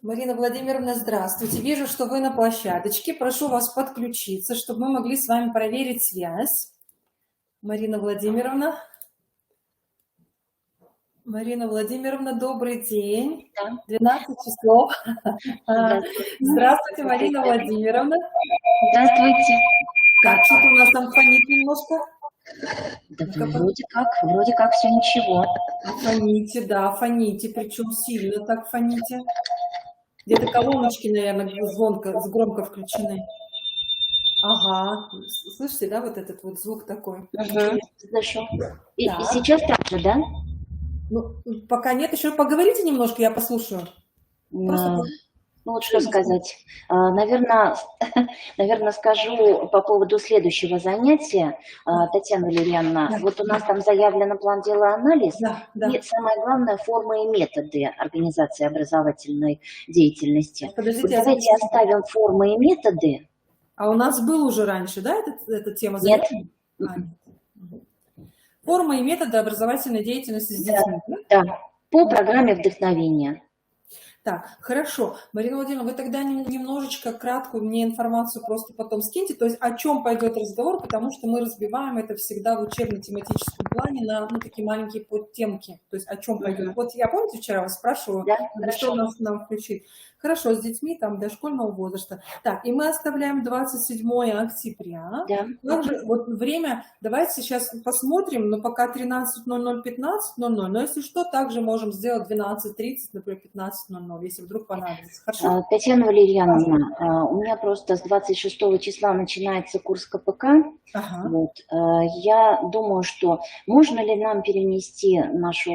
Марина Владимировна, здравствуйте. Вижу, что вы на площадочке. Прошу вас подключиться, чтобы мы могли с вами проверить связь. Марина Владимировна. Марина Владимировна, добрый день. Да. 12 часов. Здравствуйте. Здравствуйте, Марина Владимировна. Здравствуйте. Так, что-то у нас там фонит немножко. Да, вроде как все ничего. Фоните, да, фоните, причем сильно так фоните. Где-то колоночки, наверное, громко включены. Ага, слышите, да, вот этот вот звук такой? Слышу. И Да. сейчас так же, да? Ну, пока нет, еще поговорите немножко, я послушаю. Просто Ну вот что сказать. Наверное, скажу по поводу следующего занятия, Татьяна Валерьяновна. Да. Вот у нас там заявлен план дела анализ. Да. И самое главное, формы и методы организации образовательной деятельности. Подождите, Вот давайте оставим формы и методы. А у нас был уже раньше, да, эта тема? Нет. Формы и методы образовательной деятельности с детьми. Да, по программе вдохновения. Так, хорошо. Марина Владимировна, вы тогда немножечко краткую мне информацию просто потом скиньте, то есть о чем пойдет разговор, потому что мы разбиваем это всегда в учебно-тематическом плане на такие маленькие подтемки, то есть о чем пойдет. Вот я, помните, вчера вас спрашивала, что нам включить. Хорошо, с детьми там дошкольного возраста. Так, и мы оставляем 27 октября. Да. Также вот время, давайте сейчас посмотрим, но пока 13:00, 15:00, но если что, также можем сделать 12:30, например, 15:00, если вдруг понадобится. Хорошо? Татьяна Валерьяновна, у меня просто с 26 числа начинается курс КПК. Ага. Вот. Я думаю, что можно ли нам перенести наше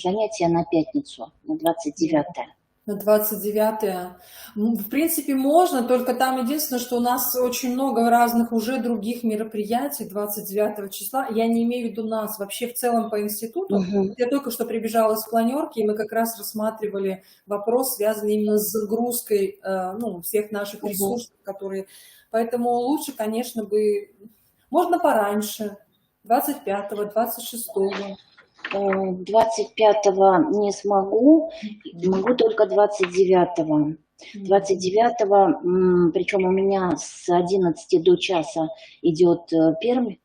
занятие на пятницу, на 29-е? На 29-е. В принципе, можно, только там единственное, что у нас очень много разных уже других мероприятий 29 числа. Я не имею в виду нас, вообще в целом по институту. Я только что прибежала с планерки, и мы как раз рассматривали вопрос, связанный именно с загрузкой всех наших ресурсов, которые... Поэтому лучше, конечно, бы... Можно пораньше, 25-го, 26-го. 25-го не смогу, могу только 29-го. 29-го, причем у меня с 11 до часа идет Пермь,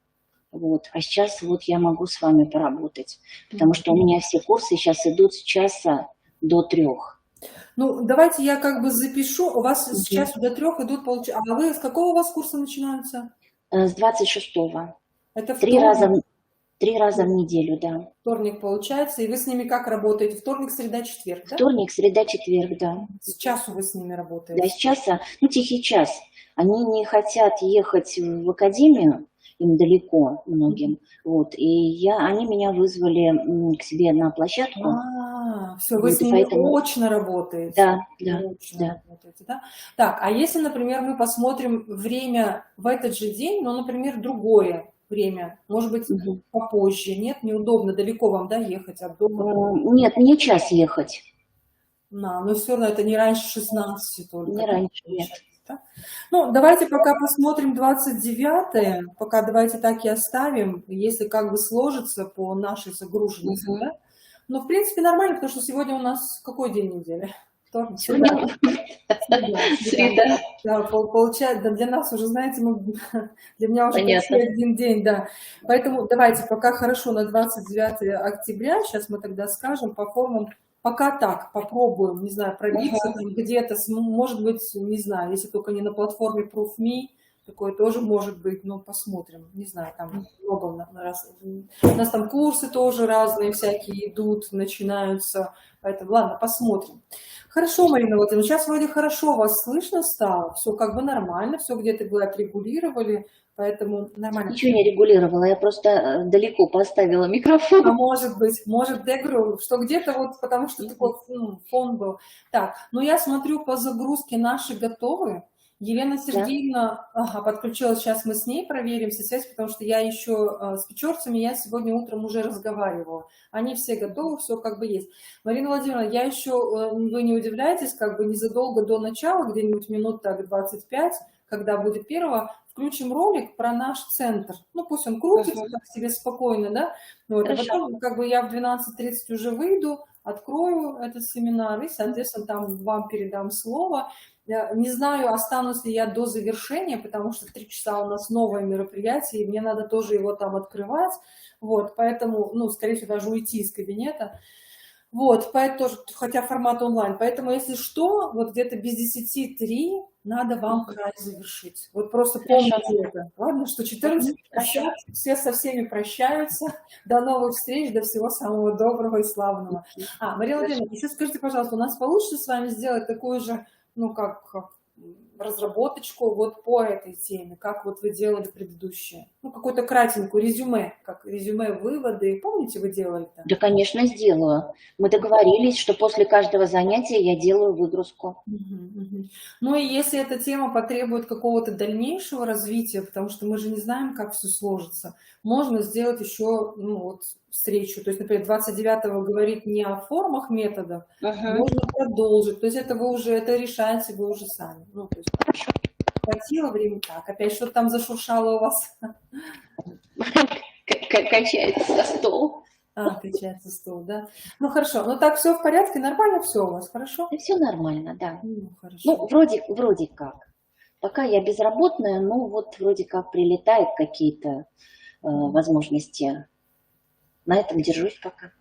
вот, а сейчас вот я могу с вами поработать, потому что у меня все курсы сейчас идут с часа до 3. Ну, давайте я как бы запишу, у вас сейчас до 3 идут, а вы с какого у вас курса начинаются? С 26-го. Это 3 раза в неделю, да. Вторник получается, и вы с ними как работаете? Вторник, среда, четверг, да? Вторник, среда, четверг, да. С часу вы с ними работаете? Да, с часа, тихий час. Они не хотят ехать в академию, им далеко многим, вот, и они меня вызвали к себе на площадку. Все, вы с ними очно работаете? Да. Работаете, да? Так, а если, например, мы посмотрим время в этот же день, но, например, другое время, может быть, попозже, нет? Неудобно, далеко вам, да, ехать от дома? Нет, мне час ехать. Но все равно это не раньше 16 только. Не раньше, нет. Да? Ну, давайте пока посмотрим 29-е, пока давайте так и оставим, если как бы сложится по нашей загруженности, да? Но, в принципе, нормально, потому что сегодня у нас какой день недели? Вторник? Среда. Да, получается, для нас уже, знаете, для меня уже один день, да. Поэтому давайте пока хорошо на 29 октября, сейчас мы тогда скажем по формам, пока так, попробуем, не знаю, пробиться где-то, может быть, не знаю, если только не на платформе ProofMe, такое тоже может быть, но посмотрим, не знаю, там много у нас там курсы тоже разные всякие идут, начинаются, поэтому ладно, посмотрим. Хорошо, Марина Владимировна, сейчас вроде хорошо вас слышно стало, все как бы нормально, все где-то вы отрегулировали, поэтому нормально. Ничего не регулировала, я просто далеко поставила микрофон. А может быть, я говорю, что где-то вот, потому что такой фон был. Так, я смотрю, по загрузке наши готовы. Елена Сергеевна подключилась, сейчас мы с ней проверим связь, потому что я еще с печорцами, я сегодня утром уже разговаривала. Они все готовы, все как бы есть. Марина Владимировна, я еще, вы не удивляйтесь, как бы незадолго до начала, где-нибудь минут так 25, когда будет первого, включим ролик про наш центр. Пусть он крутится так себе спокойно, да? А потом, как бы я в 12:30 уже выйду, открою этот семинар и, соответственно, там вам передам слово. Не знаю, останусь ли я до завершения, потому что в 3 часа у нас новое мероприятие, и мне надо тоже его там открывать. Вот, поэтому, ну, скорее всего, даже уйти из кабинета. Вот, поэтому тоже, хотя формат онлайн. Поэтому, если что, вот где-то без 10:03 надо вам край завершить. Вот просто помните это. Ладно, что 14:50 все со всеми прощаются. До новых встреч, до всего самого доброго и славного. Мария Владимировна, еще скажите, пожалуйста, у нас получится с вами сделать такую же, ну, как разработочку вот по этой теме, как вот вы делали предыдущие? Ну, какую-то кратенькую резюме, как резюме, выводы. Помните, вы делали-то? Да, конечно, сделаю. Мы договорились, что после каждого занятия я делаю выгрузку. Ну и если эта тема потребует какого-то дальнейшего развития, потому что мы же не знаем, как все сложится, можно сделать еще, ну, вот, встречу. То есть, например, 29-го говорить не о формах методов, можно продолжить. То есть это вы уже, это решаете вы уже сами. Ну, то есть хватило времени. Так, опять что-то там зашуршало у вас. Качается стол. Качается стол, да. Ну хорошо, ну так все в порядке, нормально все у вас, хорошо? Да, все нормально, да. Ну, хорошо. Ну, вроде как. Пока я безработная, ну вот вроде как прилетают какие-то возможности. На этом держусь пока.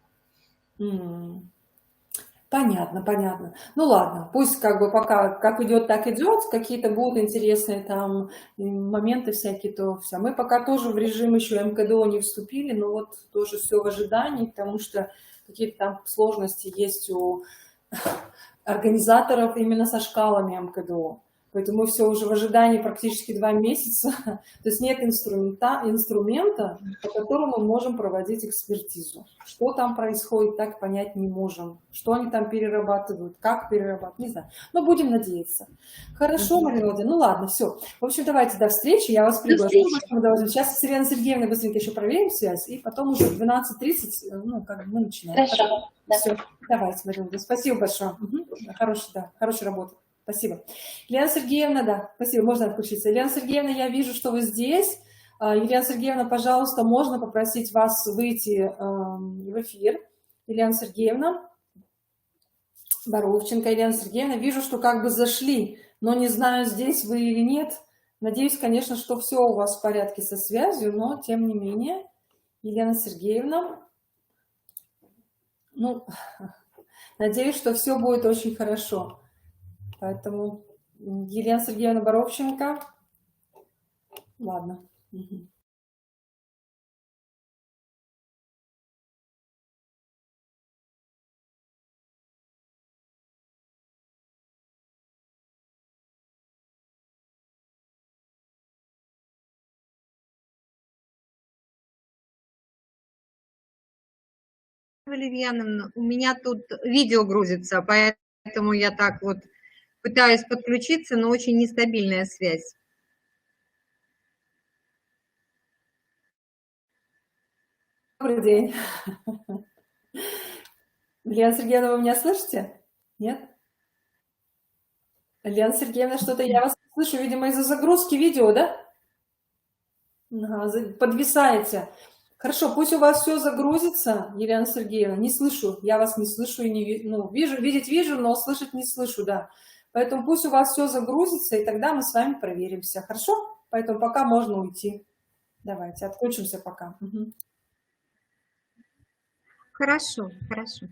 Понятно, понятно. Ну ладно, пусть как бы пока как идет, так идет. Какие-то будут интересные там моменты всякие, то все. Мы пока тоже в режим еще МКДО не вступили, но вот тоже все в ожидании, потому что какие-то там сложности есть у организаторов именно со шкалами МКДО. Поэтому мы все уже в ожидании практически 2 месяца. То есть нет инструмента, по которому мы можем проводить экспертизу. Что там происходит, так понять не можем. Что они там перерабатывают, как перерабатывают, не знаю. Но будем надеяться. Хорошо, Мария Владимировна, ну ладно, все. В общем, давайте до встречи. Я вас приглашу. Сейчас с Еленой Сергеевной быстренько еще проверим связь, и потом уже в 12:30, ну, как бы мы начинаем. Хорошо. Да. Все, давайте, Мария Владимировна. Спасибо большое. Хорошая работа. Спасибо. Елена Сергеевна, да, спасибо, можно отключиться. Елена Сергеевна, я вижу, что вы здесь. Елена Сергеевна, пожалуйста, можно попросить вас выйти в эфир. Елена Сергеевна, Боровченко, Елена Сергеевна, вижу, что как бы зашли, но не знаю, здесь вы или нет. Надеюсь, конечно, что все у вас в порядке со связью, но тем не менее, Елена Сергеевна, ну, надеюсь, что все будет очень хорошо. Поэтому Елена Сергеевна Боровченко. Ладно. Валерьяновна, у меня тут видео грузится, поэтому я так вот пытаюсь подключиться, но очень нестабильная связь. Добрый день. Елена Сергеевна, вы меня слышите? Нет? Елена Сергеевна, что-то я вас не слышу, видимо, из-за загрузки видео, да? Подвисаете. Хорошо, пусть у вас все загрузится, Елена Сергеевна. Не слышу, я вас не слышу и не ну, вижу, видеть вижу, но слышать не слышу, да. Поэтому пусть у вас все загрузится, и тогда мы с вами проверимся. Хорошо? Поэтому пока можно уйти. Давайте, отключимся пока. Хорошо, хорошо.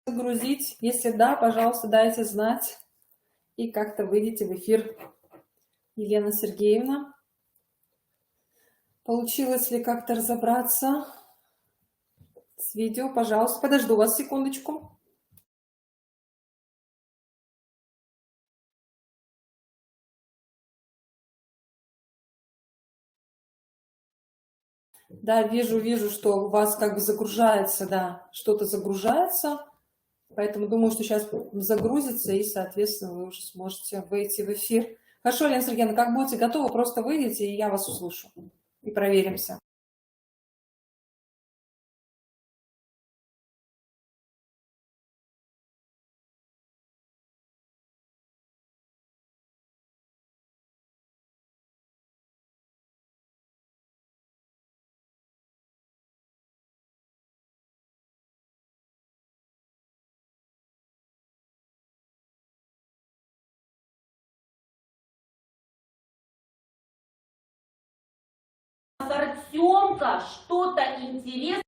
загрузить? Если да, пожалуйста, дайте знать. И как-то выйдите в эфир. Елена Сергеевна. Получилось ли как-то разобраться с видео? Пожалуйста, подожду вас секундочку. Да, вижу, что у вас как бы загружается, да, что-то загружается. Поэтому думаю, что сейчас загрузится, и, соответственно, вы уже сможете выйти в эфир. Хорошо, Лена Сергеевна, как будете готовы, просто выйдите, и я вас услышу. И проверимся. Артемка что-то интересное.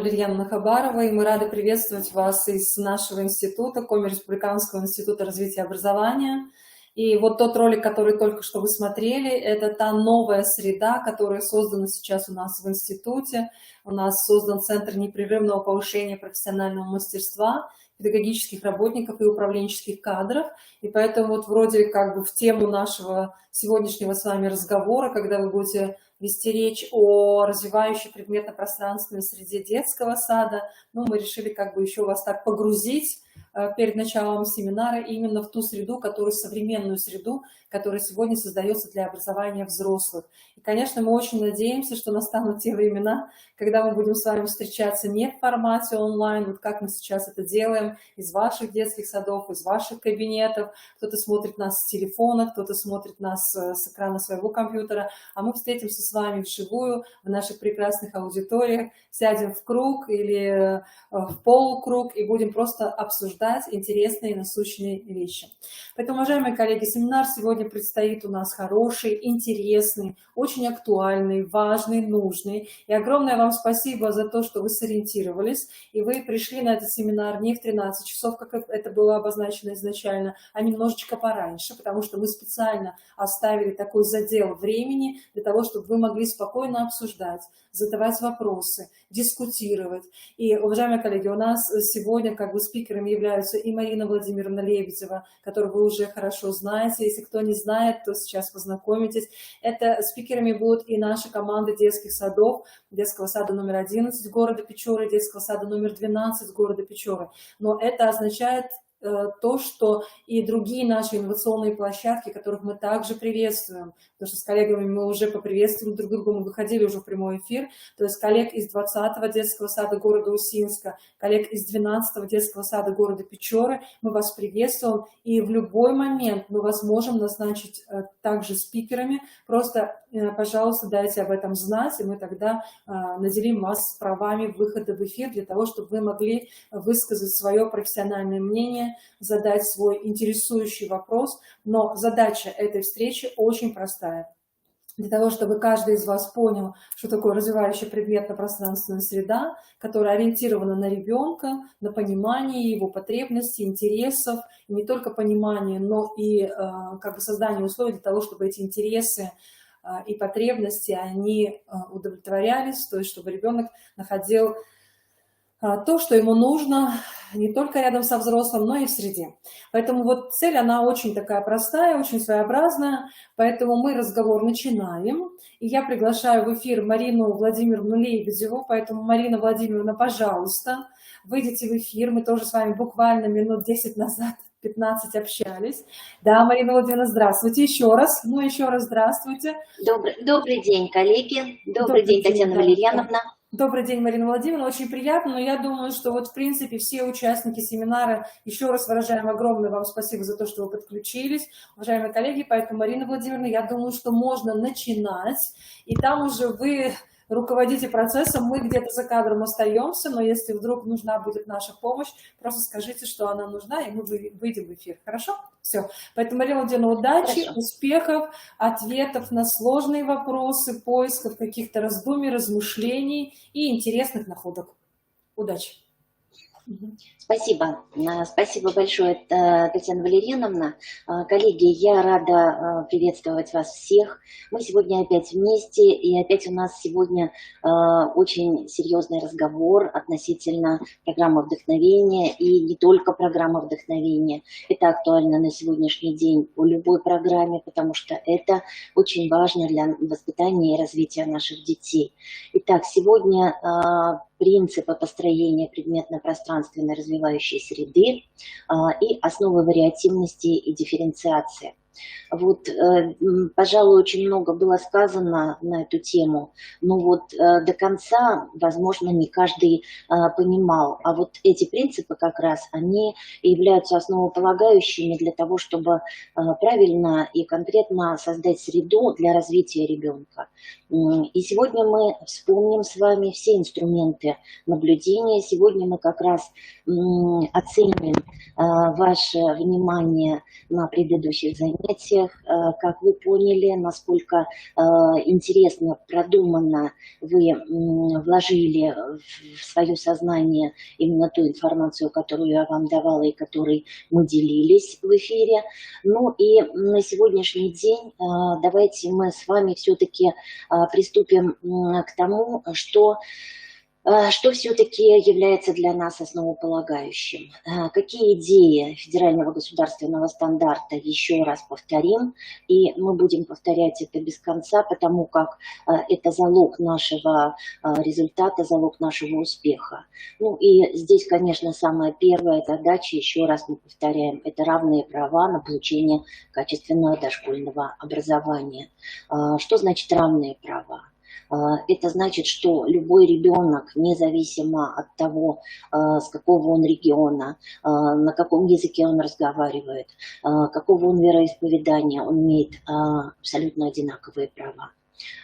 Валерьяновна Хабарова, и мы рады приветствовать вас из нашего института, Коми-Республиканского института развития образования. И вот тот ролик, который только что вы смотрели, это та новая среда, которая создана сейчас у нас в институте. У нас создан Центр непрерывного повышения профессионального мастерства педагогических работников и управленческих кадров. И поэтому вот вроде как бы в тему нашего сегодняшнего с вами разговора, когда вы будете вести речь о развивающей предметно-пространственной среде детского сада, ну, мы решили как бы еще вас так погрузить перед началом семинара именно в ту среду, современную среду, которая сегодня создается для образования взрослых. И, конечно, мы очень надеемся, что настанут те времена, когда мы будем с вами встречаться не в формате онлайн, вот как мы сейчас это делаем, из ваших детских садов, из ваших кабинетов. Кто-то смотрит нас с телефона, кто-то смотрит нас с экрана своего компьютера, а мы встретимся с вами вживую в наших прекрасных аудиториях, сядем в круг или в полукруг и будем просто обсуждать интересные и насущные вещи. Поэтому, уважаемые коллеги, семинар сегодня предстоит у нас хороший, интересный, очень актуальный, важный, нужный. И огромное вам спасибо за то, что вы сориентировались, и вы пришли на этот семинар не в 13 часов, как это было обозначено изначально, а немножечко пораньше, потому что мы специально оставили такой задел времени для того, чтобы вы могли спокойно обсуждать, задавать вопросы, дискутировать. И, уважаемые коллеги, у нас сегодня как бы спикерами являются и Марина Владимировна Лебедева, которую вы уже хорошо знаете. Если кто не знает, то сейчас познакомитесь. Это спикерами будут и наши команды детских садов, детского сада номер 11 города Печоры, детского сада номер 12 города Печоры. Но это означает то, что и другие наши инновационные площадки, которых мы также приветствуем, потому что с коллегами мы уже поприветствовали друг друга, мы выходили уже в прямой эфир, то есть коллег из 20-го детского сада города Усинска, коллег из 12-го детского сада города Печоры, мы вас приветствуем, и в любой момент мы вас можем назначить также спикерами, просто, пожалуйста, дайте об этом знать, и мы тогда наделим вас правами выхода в эфир для того, чтобы вы могли высказать свое профессиональное мнение, задать свой интересующий вопрос, но задача этой встречи очень простая. Для того, чтобы каждый из вас понял, что такое развивающая предметно-пространственная среда, которая ориентирована на ребенка, на понимание его потребностей, интересов, и не только понимание, но и как бы создание условий для того, чтобы эти интересы и потребности, они удовлетворялись, то есть чтобы ребенок находил то, что ему нужно, не только рядом со взрослым, но и в среде. Поэтому вот цель, она очень такая простая, очень своеобразная, поэтому мы разговор начинаем. И я приглашаю в эфир Марину Владимировну Лебедеву, поэтому, Марина Владимировна, пожалуйста, выйдите в эфир. Мы тоже с вами буквально минут 10 назад, 15 общались. Да, Марина Владимировна, здравствуйте еще раз. Ну, еще раз здравствуйте. Добрый день, коллеги. Добрый день, Татьяна Валерьяновна. Добрый день, Марина Владимировна, очень приятно, но я думаю, что вот в принципе все участники семинара, еще раз выражаем огромное вам спасибо за то, что вы подключились, уважаемые коллеги, поэтому, Марина Владимировна, я думаю, что можно начинать, и там уже вы руководите процессом, мы где-то за кадром остаемся, но если вдруг нужна будет наша помощь, просто скажите, что она нужна, и мы выйдем в эфир, хорошо? Все. Поэтому, Марина Владимировна, удачи, успехов, ответов на сложные вопросы, поисков каких-то раздумий, размышлений и интересных находок. Удачи! Спасибо. Спасибо большое, Татьяна Валерьяновна. Коллеги, я рада приветствовать вас всех. Мы сегодня опять вместе, и опять у нас сегодня очень серьезный разговор относительно программы вдохновения, и не только программы вдохновения. Это актуально на сегодняшний день по любой программе, потому что это очень важно для воспитания и развития наших детей. Итак, сегодня принципы построения предметно-пространственной развивающей среды и основы вариативности и дифференциации. Вот, пожалуй, очень много было сказано на эту тему, но вот до конца, возможно, не каждый понимал. А вот эти принципы как раз, они являются основополагающими для того, чтобы правильно и конкретно создать среду для развития ребенка. И сегодня мы вспомним с вами все инструменты наблюдения. Сегодня мы как раз оценим ваше внимание на предыдущих занятиях. Как вы поняли, насколько интересно, продуманно вы вложили в свое сознание именно ту информацию, которую я вам давала и которой мы делились в эфире. Ну и на сегодняшний день давайте мы с вами все-таки приступим к тому, что все-таки является для нас основополагающим. Какие идеи федерального государственного стандарта, еще раз повторим, и мы будем повторять это без конца, потому как это залог нашего результата, залог нашего успеха. Ну и здесь, конечно, самая первая задача, еще раз мы повторяем, это равные права на получение качественного дошкольного образования. Что значит равные права? Это значит, что любой ребенок, независимо от того, с какого он региона, на каком языке он разговаривает, какого он вероисповедания, он имеет абсолютно одинаковые права.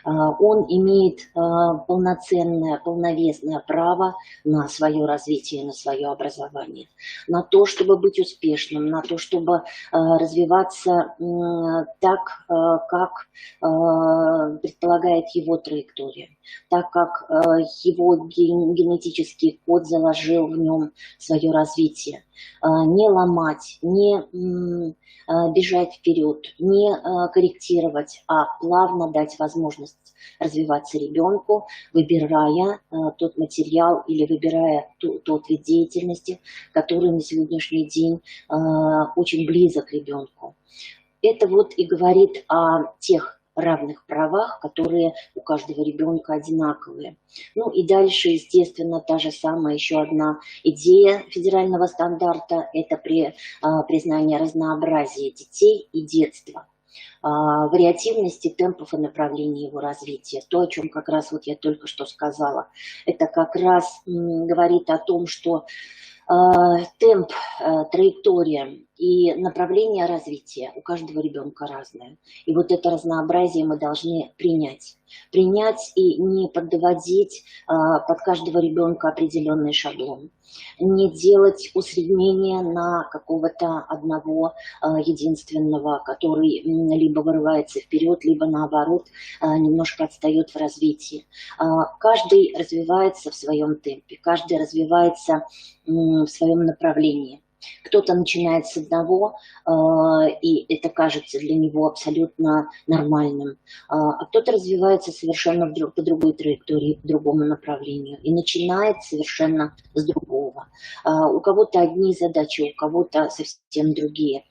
Он имеет полноценное, полновесное право на свое развитие, на свое образование, на то, чтобы быть успешным, на то, чтобы развиваться так, как предполагает его траектория, так как его генетический код заложил в нем свое развитие. Не ломать, не бежать вперед, не корректировать, а плавно дать возможность развиваться ребенку, выбирая тот материал или выбирая тот вид деятельности, который на сегодняшний день очень близок ребенку. Это вот и говорит о тех равных правах, которые у каждого ребенка одинаковые. Ну и дальше, естественно, та же самая еще одна идея федерального стандарта – это признание разнообразия детей и детства, вариативности темпов и направлений его развития. То, о чем как раз вот я только что сказала, это как раз говорит о том, что темп, траектория и направление развития у каждого ребенка разное. И вот это разнообразие мы должны принять. Принять и не подводить под каждого ребенка определенный шаблон. Не делать усреднения на какого-то одного единственного, который либо вырывается вперед, либо наоборот немножко отстает в развитии. Каждый развивается в своем темпе, каждый развивается в своем направлении. Кто-то начинает с одного, и это кажется для него абсолютно нормальным, а кто-то развивается совершенно по другой траектории, по другому направлению, и начинает совершенно с другого. У кого-то одни задачи, у кого-то совсем другие.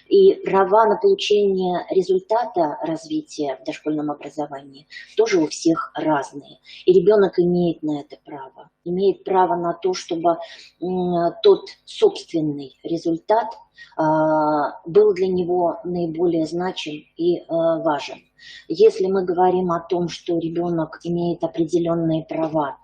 И права на получение результата развития в дошкольном образовании тоже у всех разные. И ребенок имеет на это право. Имеет право на то, чтобы тот собственный результат был для него наиболее значим и важен. Если мы говорим о том, что ребенок имеет определенные права,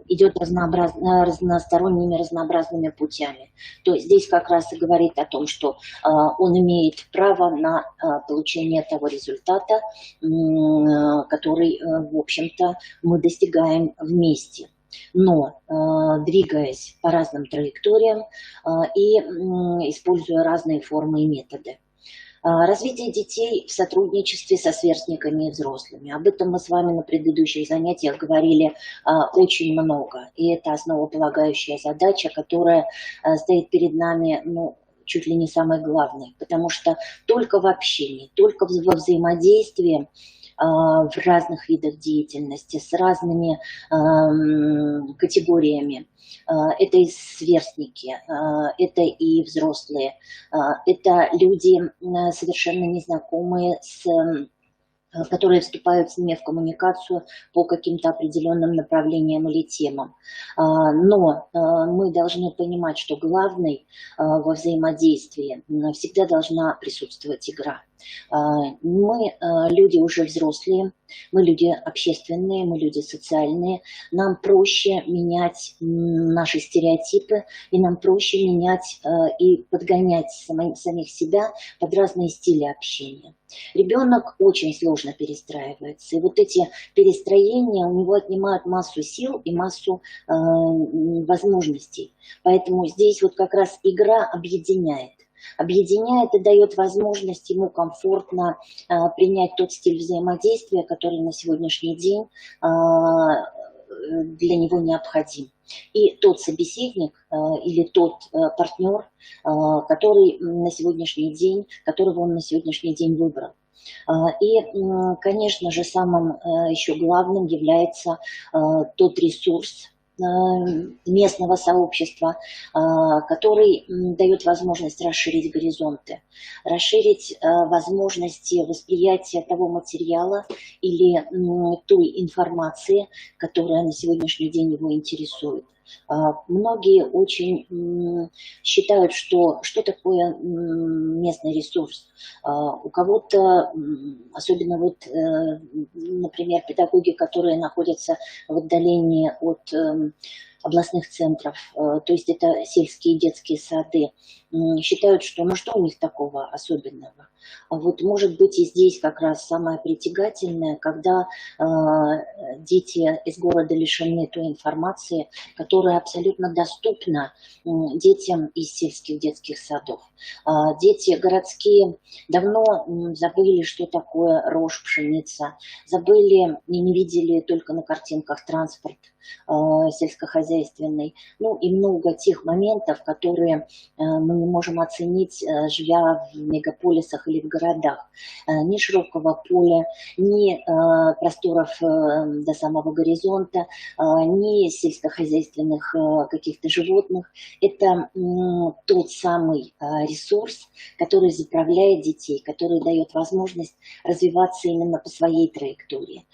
идет разносторонними, разнообразными путями, то здесь как раз и говорит о том, что он имеет право на получение того результата, который, в общем-то, мы достигаем вместе. Но двигаясь по разным траекториям и используя разные формы и методы. Развитие детей в сотрудничестве со сверстниками и взрослыми. Об этом мы с вами на предыдущих занятиях говорили очень много. И это основополагающая задача, которая стоит перед нами, чуть ли не самой главной. Потому что только в общении, только во взаимодействии в разных видах деятельности, с разными категориями. Это и сверстники, это и взрослые, это люди совершенно незнакомые, которые вступают с ними в коммуникацию по каким-то определенным направлениям или темам. Но мы должны понимать, что главной во взаимодействии всегда должна присутствовать игра. Мы люди уже взрослые, мы люди общественные, мы люди социальные. Нам проще менять наши стереотипы, и нам проще менять и подгонять самих себя под разные стили общения. Ребенок очень сложно перестраивается, и вот эти перестроения у него отнимают массу сил и массу возможностей. Поэтому здесь вот как раз игра объединяет. Объединяет и дает возможность ему комфортно принять тот стиль взаимодействия, который на сегодняшний день для него необходим. И тот собеседник или тот партнер, который на сегодняшний день, которого он на сегодняшний день выбрал. И, конечно же, самым еще главным является тот ресурс местного сообщества, который дает возможность расширить горизонты, расширить возможности восприятия того материала или той информации, которая на сегодняшний день его интересует. Многие очень считают, что такое местный ресурс. У кого-то, особенно вот, например, педагоги, которые находятся в отдалении от областных центров, то есть это сельские детские сады, считают, что ну что у них такого особенного. А вот может быть и здесь как раз самое притягательное, когда дети из города лишены той информации, которая абсолютно доступна детям из сельских детских садов. Дети городские давно забыли, что такое рожь, пшеница, забыли и не видели только на картинках транспорт сельскохозяйственный, ну и много тех моментов, которые мы не можем оценить, живя в мегаполисах или в городах. Ни широкого поля, ни просторов до самого горизонта, ни сельскохозяйственных каких-то животных. Это тот самый ресурс, который заправляет детей, который дает возможность развиваться именно по своей траектории.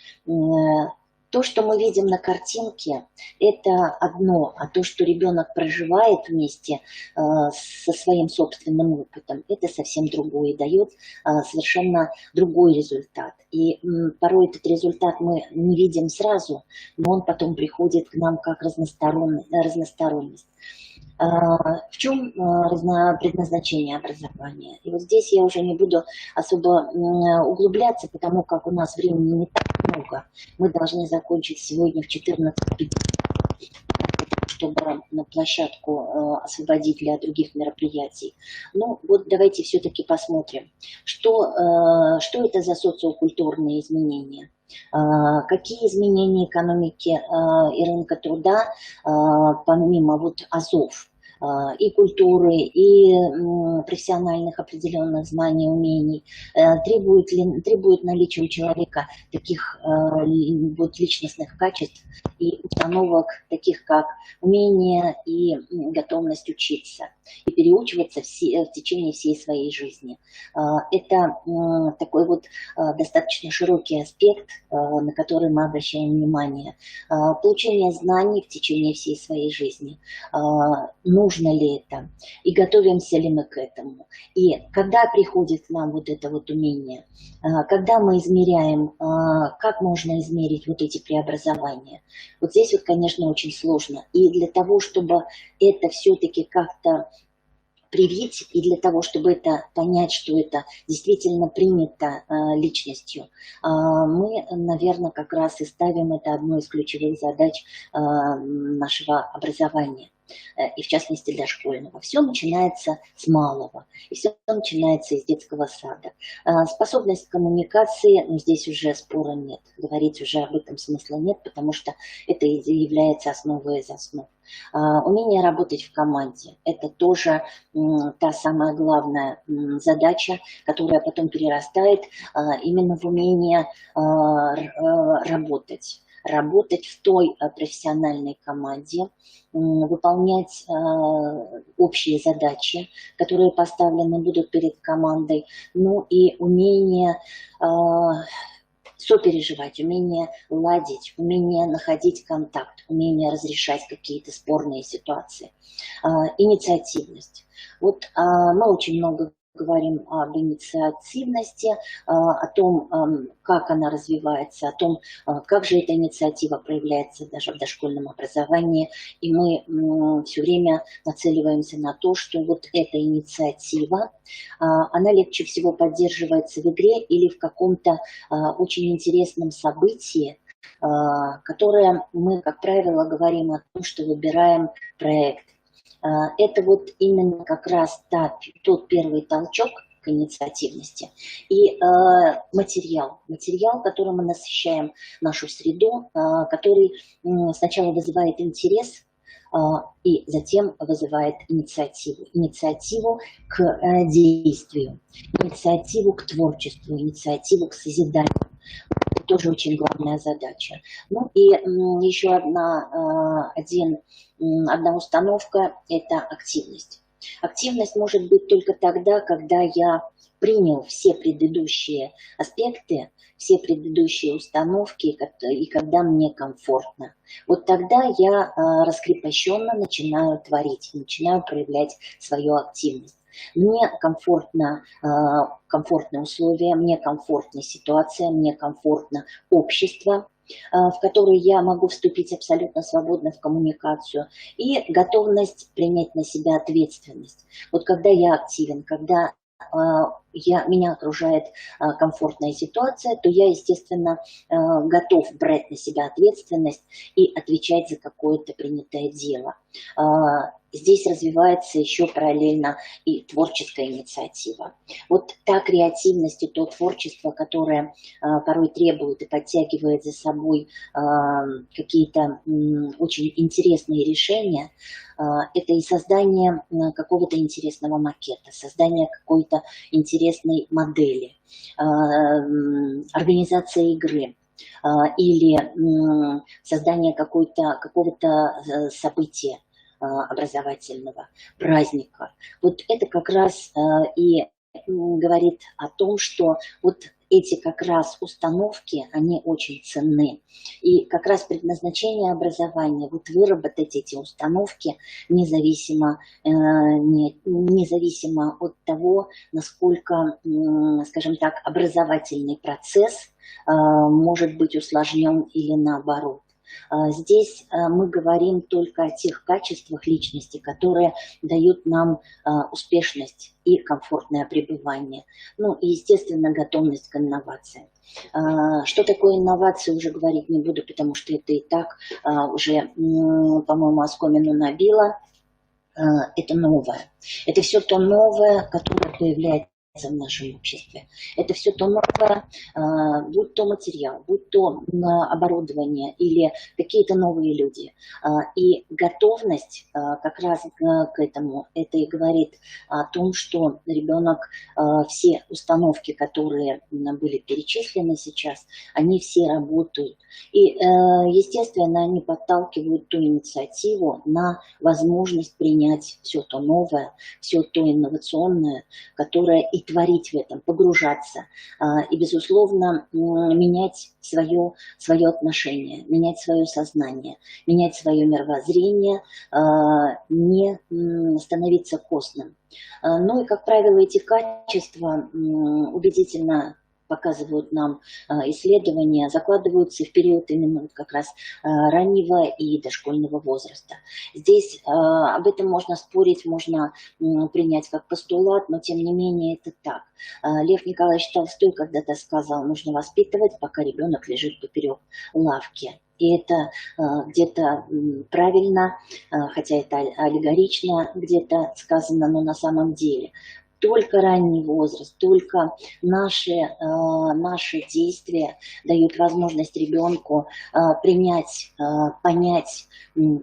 То, что мы видим на картинке, это одно, а то, что ребенок проживает вместе со своим собственным опытом, это совсем другое и дает совершенно другой результат. И порой этот результат мы не видим сразу, но он потом приходит к нам как разносторонность. В чем предназначение образования? И вот здесь я уже не буду особо углубляться, потому как у нас времени не так много. Мы должны закончить сегодня в 14:50, чтобы на площадку освободить для других мероприятий. Ну вот давайте все-таки посмотрим, что это за социокультурные изменения. Какие изменения экономики и рынка труда, помимо вот азов, и культуры, и профессиональных определенных знаний, умений, требует наличия у человека таких вот личностных качеств и установок, таких как умение и готовность учиться и переучиваться в течение всей своей жизни. Это такой вот достаточно широкий аспект, на который мы обращаем внимание. Получение знаний в течение всей своей жизни. Нужно ли это? И готовимся ли мы к этому? И когда приходит к нам вот это вот умение? Когда мы измеряем, как можно измерить вот эти преобразования? Вот здесь вот, конечно, очень сложно. И для того, чтобы это все-таки как-то привить, и для того, чтобы это понять, что это действительно принято личностью, мы, наверное, как раз и ставим это одной из ключевых задач нашего образования. И в частности дошкольного. Все начинается с малого, и все начинается из детского сада. Способность к коммуникации, ну, здесь уже спора нет, говорить уже об этом смысла нет, потому что это является основой из основ. Умение работать в команде – это тоже та самая главная задача, которая потом перерастает именно в умение работать в той профессиональной команде, выполнять общие задачи, которые поставлены будут перед командой, ну и умение сопереживать, умение ладить, умение находить контакт, умение разрешать какие-то спорные ситуации, инициативность. Вот мы очень много говорим об инициативности, о том, как она развивается, о том, как же эта инициатива проявляется даже в дошкольном образовании. И мы все время нацеливаемся на то, что вот эта инициатива, она легче всего поддерживается в игре или в каком-то очень интересном событии, которое мы, как правило, говорим о том, что выбираем проект. Это вот именно как раз тот первый толчок к инициативности. И материал, которым мы насыщаем нашу среду, который сначала вызывает интерес, и затем вызывает инициативу к действию, инициативу к творчеству, инициативу к созиданию. Это тоже очень главная задача. Ну и еще одна установка – это активность. Активность может быть только тогда, когда я принял все предыдущие аспекты, все предыдущие установки, и когда мне комфортно. Вот тогда я раскрепощенно начинаю творить, начинаю проявлять свою активность. Мне комфортно, комфортные условия, мне комфортная ситуация, мне комфортно общество, в которое я могу вступить абсолютно свободно в коммуникацию, и готовность принять на себя ответственность. Вот когда я активен, когда меня окружает комфортная ситуация, то я, естественно, готов брать на себя ответственность и отвечать за какое-то принятое дело. Здесь развивается еще параллельно и творческая инициатива. Вот та креативность и то творчество, которое порой требует и подтягивает за собой какие-то очень интересные решения, это и создание какого-то интересного макета, создание какой-то интересной модели, организация игры или создание какого-то события образовательного, праздника. Вот это как раз и говорит о том, что вот эти как раз установки, они очень ценны. И как раз предназначение образования, вот выработать эти установки независимо от того, насколько, скажем так, образовательный процесс может быть усложнен или наоборот. Здесь мы говорим только о тех качествах личности, которые дают нам успешность и комфортное пребывание. Ну и, естественно, готовность к инновациям. Что такое инновации, уже говорить не буду, потому что это и так уже, по-моему, оскомину набило. Это новое. Это все то новое, которое появляется в нашем обществе. Это все то новое, будь то материал, будь то оборудование или какие-то новые люди. И готовность как раз к этому, это и говорит о том, что ребенок, все установки, которые были перечислены сейчас, они все работают. И, естественно, они подталкивают ту инициативу на возможность принять все то новое, все то инновационное, которое и творить в этом, погружаться и, безусловно, менять свое отношение, менять свое сознание, менять свое мировоззрение, не становиться костным. Ну и, как правило, эти качества убедительно показывают нам исследования, закладываются в период именно как раз раннего и дошкольного возраста. Здесь об этом можно спорить, можно принять как постулат, но тем не менее это так. Лев Николаевич Толстой когда-то сказал, нужно воспитывать, пока ребенок лежит поперек лавки. И это где-то правильно, хотя это аллегорично где-то сказано, но на самом деле. Только ранний возраст, только наши действия дают возможность ребенку принять, понять,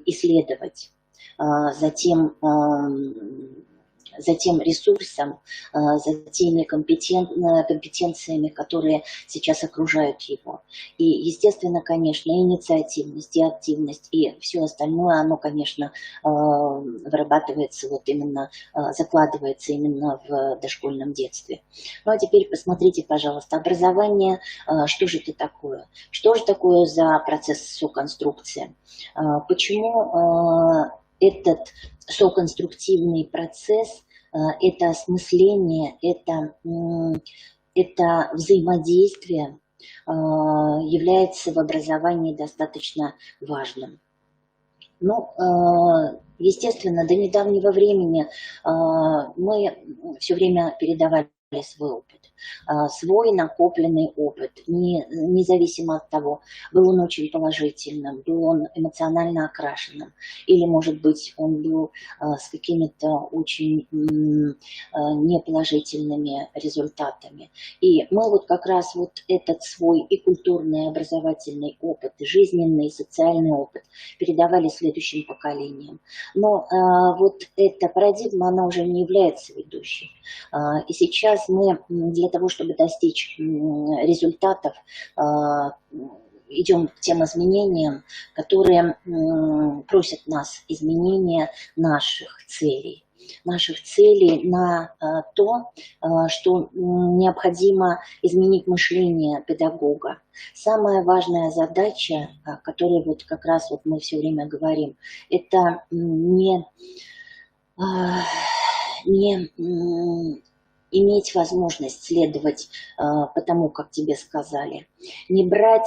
исследовать, за тем ресурсом, за теми компетенциями, которые сейчас окружают его. И, естественно, конечно, инициативность, и активность, и все остальное, оно, конечно, вырабатывается вот именно, закладывается именно в дошкольном детстве. Ну, а теперь посмотрите, пожалуйста, образование, что же это такое? Что же такое за процесс соконструкции? Почему этот соконструктивный процесс это осмысление, это взаимодействие является в образовании достаточно важным. Ну, естественно, до недавнего времени мы все время передавали свой опыт, свой накопленный опыт, независимо от того, был он очень положительным, был он эмоционально окрашенным, или, может быть, он был с какими-то очень неположительными результатами. И мы вот как раз вот этот свой и культурный, и образовательный опыт, и жизненный, и социальный опыт передавали следующим поколениям. Но вот эта парадигма, она уже не является ведущей. И сейчас мы для того, чтобы достичь результатов, идем к тем изменениям, которые просят нас изменения наших целей на то, что необходимо изменить мышление педагога. Самая важная задача, о которой вот как раз вот мы все время говорим, это не иметь возможность следовать по тому, как тебе сказали. Не брать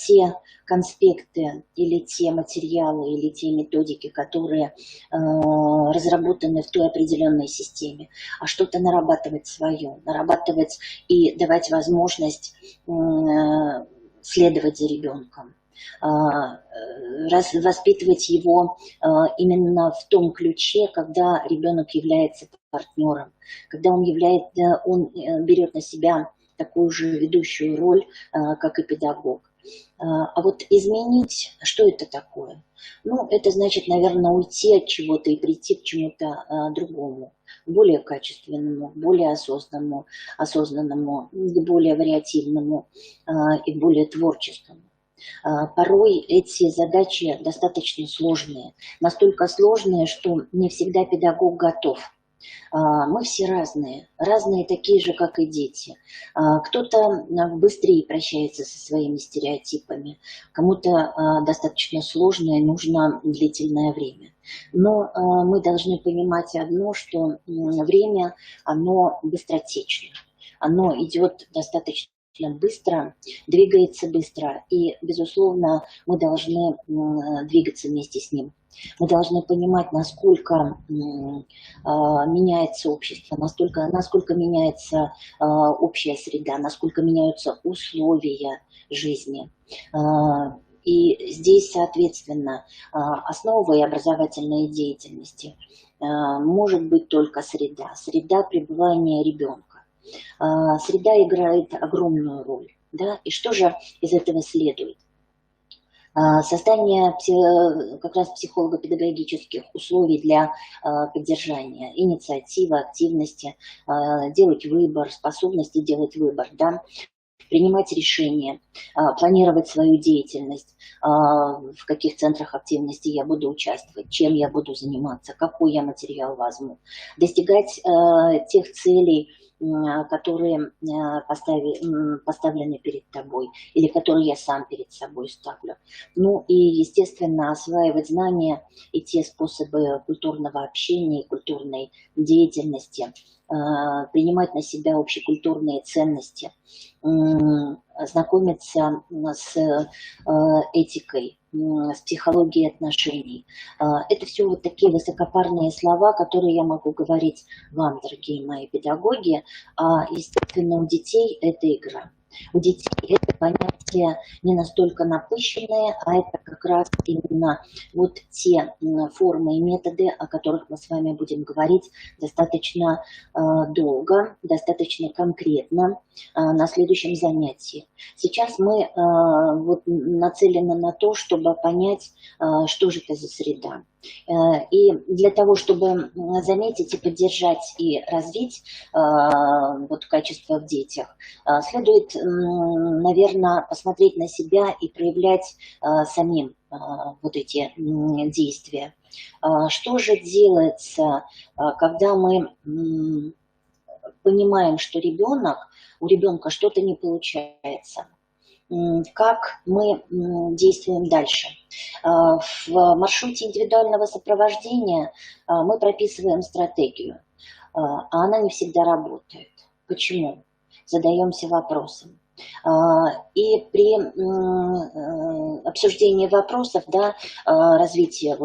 те конспекты или те материалы, или те методики, которые разработаны в той определенной системе, а что-то нарабатывать свое, нарабатывать и давать возможность следовать за ребенком. Воспитывать его именно в том ключе, когда ребенок является партнером, когда он берет на себя такую же ведущую роль, как и педагог. А вот изменить, что это такое? Ну, это значит, наверное, уйти от чего-то и прийти к чему-то другому, более качественному, более осознанному, более вариативному и более творческому. Порой эти задачи достаточно сложные, настолько сложные, что не всегда педагог готов. Мы все разные такие же, как и дети. Кто-то быстрее прощается со своими стереотипами, кому-то достаточно сложно и нужно длительное время. Но мы должны понимать одно, что время, оно быстротечно, оно идет достаточно быстро, двигается быстро, и, безусловно, мы должны двигаться вместе с ним. Мы должны понимать, насколько меняется общество, насколько меняется общая среда, насколько меняются условия жизни. И здесь, соответственно, основой образовательной деятельности может быть только среда пребывания ребенка. Среда играет огромную роль. Да? И что же из этого следует? Создание как раз психолого-педагогических условий для поддержания инициативы, активности, делать выбор, способности делать выбор, да? Принимать решения, планировать свою деятельность, в каких центрах активности я буду участвовать, чем я буду заниматься, какой я материал возьму, достигать тех целей, которые поставлены перед тобой, или которые я сам перед собой ставлю. Ну и, естественно, осваивать знания и те способы культурного общения и культурной деятельности, принимать на себя общекультурные ценности, знакомиться с этикой, с психологией отношений. Это все вот такие высокопарные слова, которые я могу говорить вам, дорогие мои педагоги. Естественно, у детей это игра. У детей это понятие не настолько напыщенное, а это как раз именно вот те формы и методы, о которых мы с вами будем говорить достаточно долго, достаточно конкретно на следующем занятии. Сейчас мы вот нацелены на то, чтобы понять, что же это за среда. И для того, чтобы заметить и поддержать и развить вот качество в детях, следует, наверное, посмотреть на себя и проявлять самим вот эти действия. Что же делается, когда мы понимаем, что у ребенка что-то не получается? как мы действуем дальше. В маршруте индивидуального сопровождения мы прописываем стратегию, а она не всегда работает. Почему? Задаемся вопросом. И при обсуждении вопросов, да, развития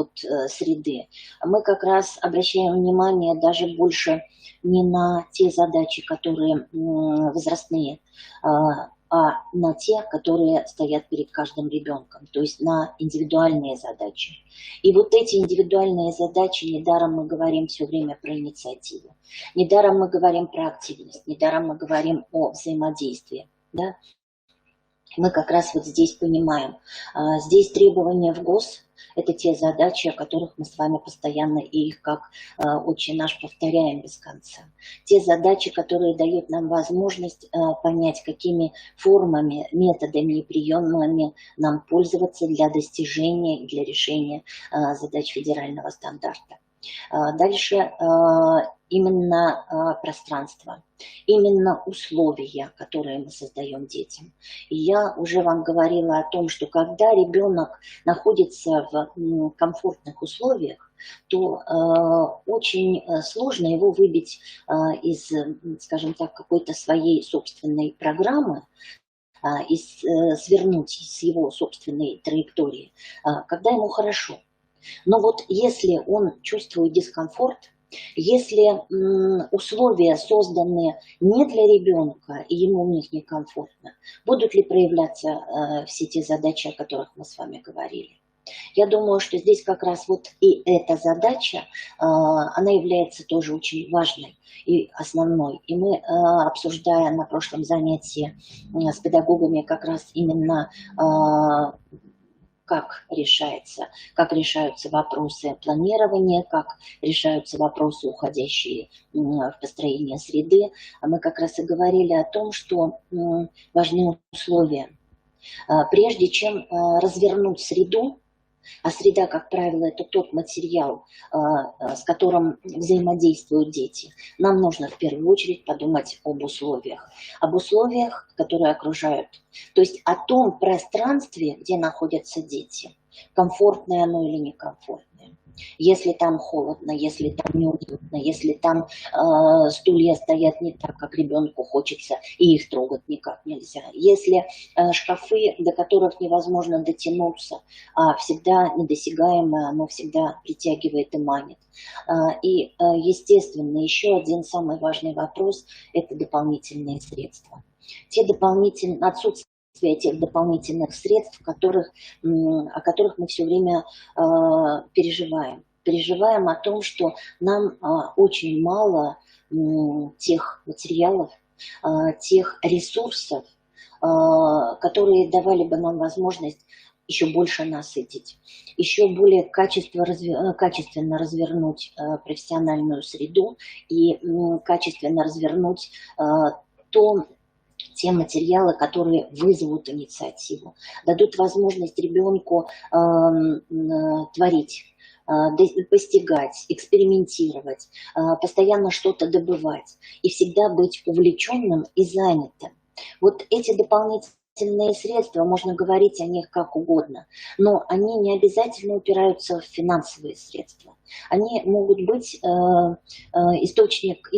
среды, мы как раз обращаем внимание даже больше не на те задачи, которые возрастные, а на те, которые стоят перед каждым ребенком, то есть на индивидуальные задачи. И вот эти индивидуальные задачи, недаром мы говорим все время про инициативу, недаром мы говорим про активность, недаром мы говорим о взаимодействии. Да? Мы как раз вот здесь понимаем, здесь требования в ГОС – это те задачи, о которых мы с вами постоянно и их как отче наш повторяем без конца. Те задачи, которые дают нам возможность понять, какими формами, методами и приемами нам пользоваться для достижения, для решения задач федерального стандарта. Дальше именно пространство, именно условия, которые мы создаем детям. И я уже вам говорила о том, что когда ребенок находится в комфортных условиях, то очень сложно его выбить из, скажем так, какой-то своей собственной программы, и свернуть с его собственной траектории, когда ему хорошо. Но вот если он чувствует дискомфорт, если условия созданы не для ребенка, и ему в них некомфортно, будут ли проявляться все те задачи, о которых мы с вами говорили? Я думаю, что здесь как раз вот и эта задача, она является тоже очень важной и основной. И мы, обсуждая на прошлом занятии с педагогами как раз именно как решаются вопросы планирования, как решаются вопросы, уходящие в построение среды. Мы как раз и говорили о том, что важны условия. Прежде чем развернуть среду, а среда, как правило, это тот материал, с которым взаимодействуют дети, нам нужно в первую очередь подумать об условиях, которые окружают, то есть о том пространстве, где находятся дети, комфортное оно или некомфортное. Если там холодно, если там неуютно, если там стулья стоят не так, как ребенку хочется, и их трогать никак нельзя. Если шкафы, до которых невозможно дотянуться, а всегда недосягаемое, оно всегда притягивает и манит. И, естественно, еще один самый важный вопрос – это дополнительные средства. Отсутствие тех дополнительных средств, о которых мы все время переживаем. Переживаем о том, что нам очень мало тех материалов, тех ресурсов, которые давали бы нам возможность еще больше насытить, еще более качественно развернуть профессиональную среду и качественно развернуть те материалы, которые вызовут инициативу, дадут возможность ребенку творить, постигать, экспериментировать, постоянно что-то добывать и всегда быть увлеченным и занятым. Вот эти дополнительные средства, можно говорить о них как угодно, но они не обязательно упираются в финансовые средства. Они могут быть источник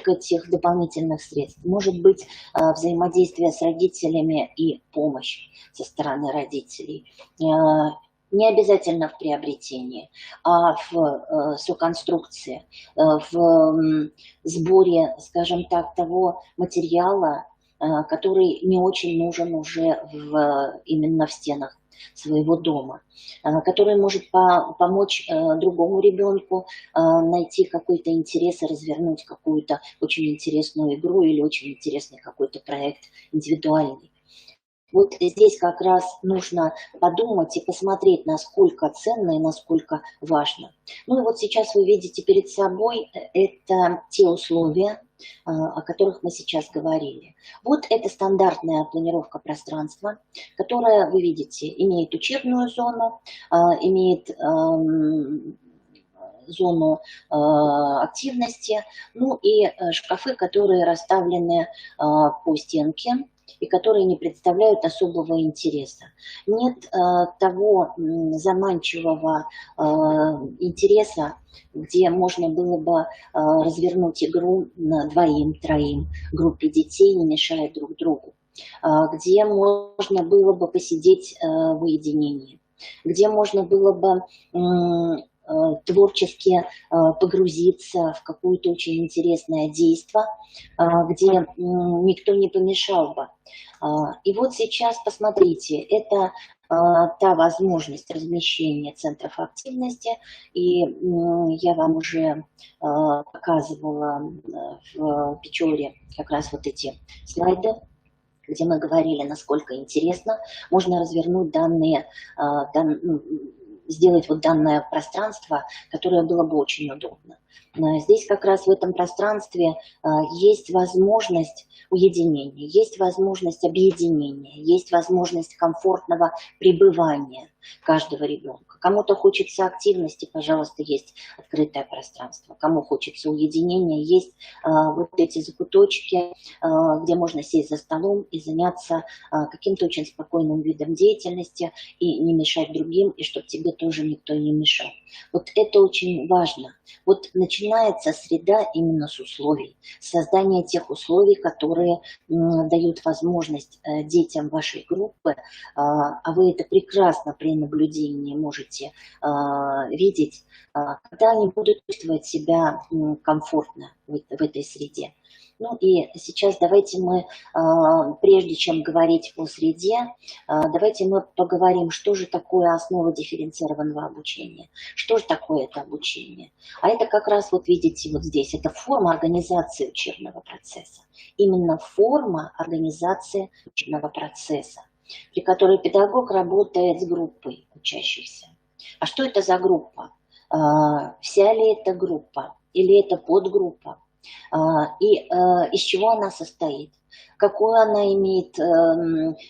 этих дополнительных средств, может быть взаимодействие с родителями и помощь со стороны родителей. Не обязательно в приобретении, а в соконструкции, в сборе, скажем так, того материала, который не очень нужен уже именно в стенах своего дома, который может помочь другому ребенку найти какой-то интерес и развернуть какую-то очень интересную игру или очень интересный какой-то проект индивидуальный. Вот здесь как раз нужно подумать и посмотреть, насколько ценно и насколько важно. Ну и вот сейчас вы видите перед собой это те условия, о которых мы сейчас говорили. Вот это стандартная планировка пространства, которая, вы видите, имеет учебную зону, имеет зону активности, ну и шкафы, которые расставлены по стенке, и которые не представляют особого интереса. Нет того заманчивого интереса, где можно было бы развернуть игру на двоим-троим, группе детей, не мешая друг другу, где можно было бы посидеть в уединении, где можно было бы творчески погрузиться в какое-то очень интересное действие, где никто не помешал бы. И вот сейчас, посмотрите, это та возможность размещения центров активности, и я вам уже показывала в Печоре как раз вот эти слайды, где мы говорили, насколько интересно можно развернуть сделать вот данное пространство, которое было бы очень удобно. Здесь как раз в этом пространстве есть возможность уединения, есть возможность объединения, есть возможность комфортного пребывания каждого ребенка. Кому-то хочется активности, пожалуйста, есть открытое пространство. Кому хочется уединения, есть вот эти закуточки, где можно сесть за столом и заняться каким-то очень спокойным видом деятельности и не мешать другим, и чтобы тебе тоже никто не мешал. Вот это очень важно. Вот начинается среда именно с условий, создание тех условий, которые дают возможность детям вашей группы, а вы это прекрасно при наблюдении можете видеть, когда они будут чувствовать себя комфортно в этой среде. Ну и сейчас давайте мы, прежде чем говорить о среде, давайте мы поговорим, что же такое основа дифференцированного обучения. Что же такое это обучение? А это как раз, вот видите, вот здесь, это форма организации учебного процесса. Именно форма организации учебного процесса, при которой педагог работает с группой учащихся. А что это за группа? Вся ли это группа? Или это подгруппа? И из чего она состоит? Какую она имеет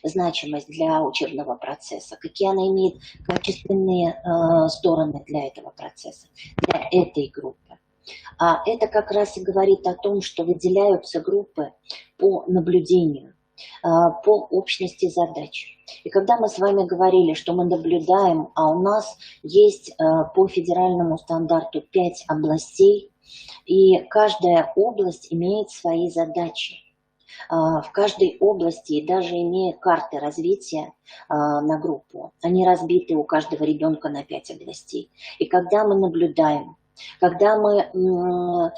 значимость для учебного процесса? Какие она имеет качественные стороны для этого процесса, для этой группы? А это как раз и говорит о том, что выделяются группы по наблюдению, по общности задач. И когда мы с вами говорили, что мы наблюдаем, а у нас есть по федеральному стандарту 5 областей, и каждая область имеет свои задачи. В каждой области, даже имея карты развития на группу, они разбиты у каждого ребенка на 5 областей. И когда мы наблюдаем, когда мы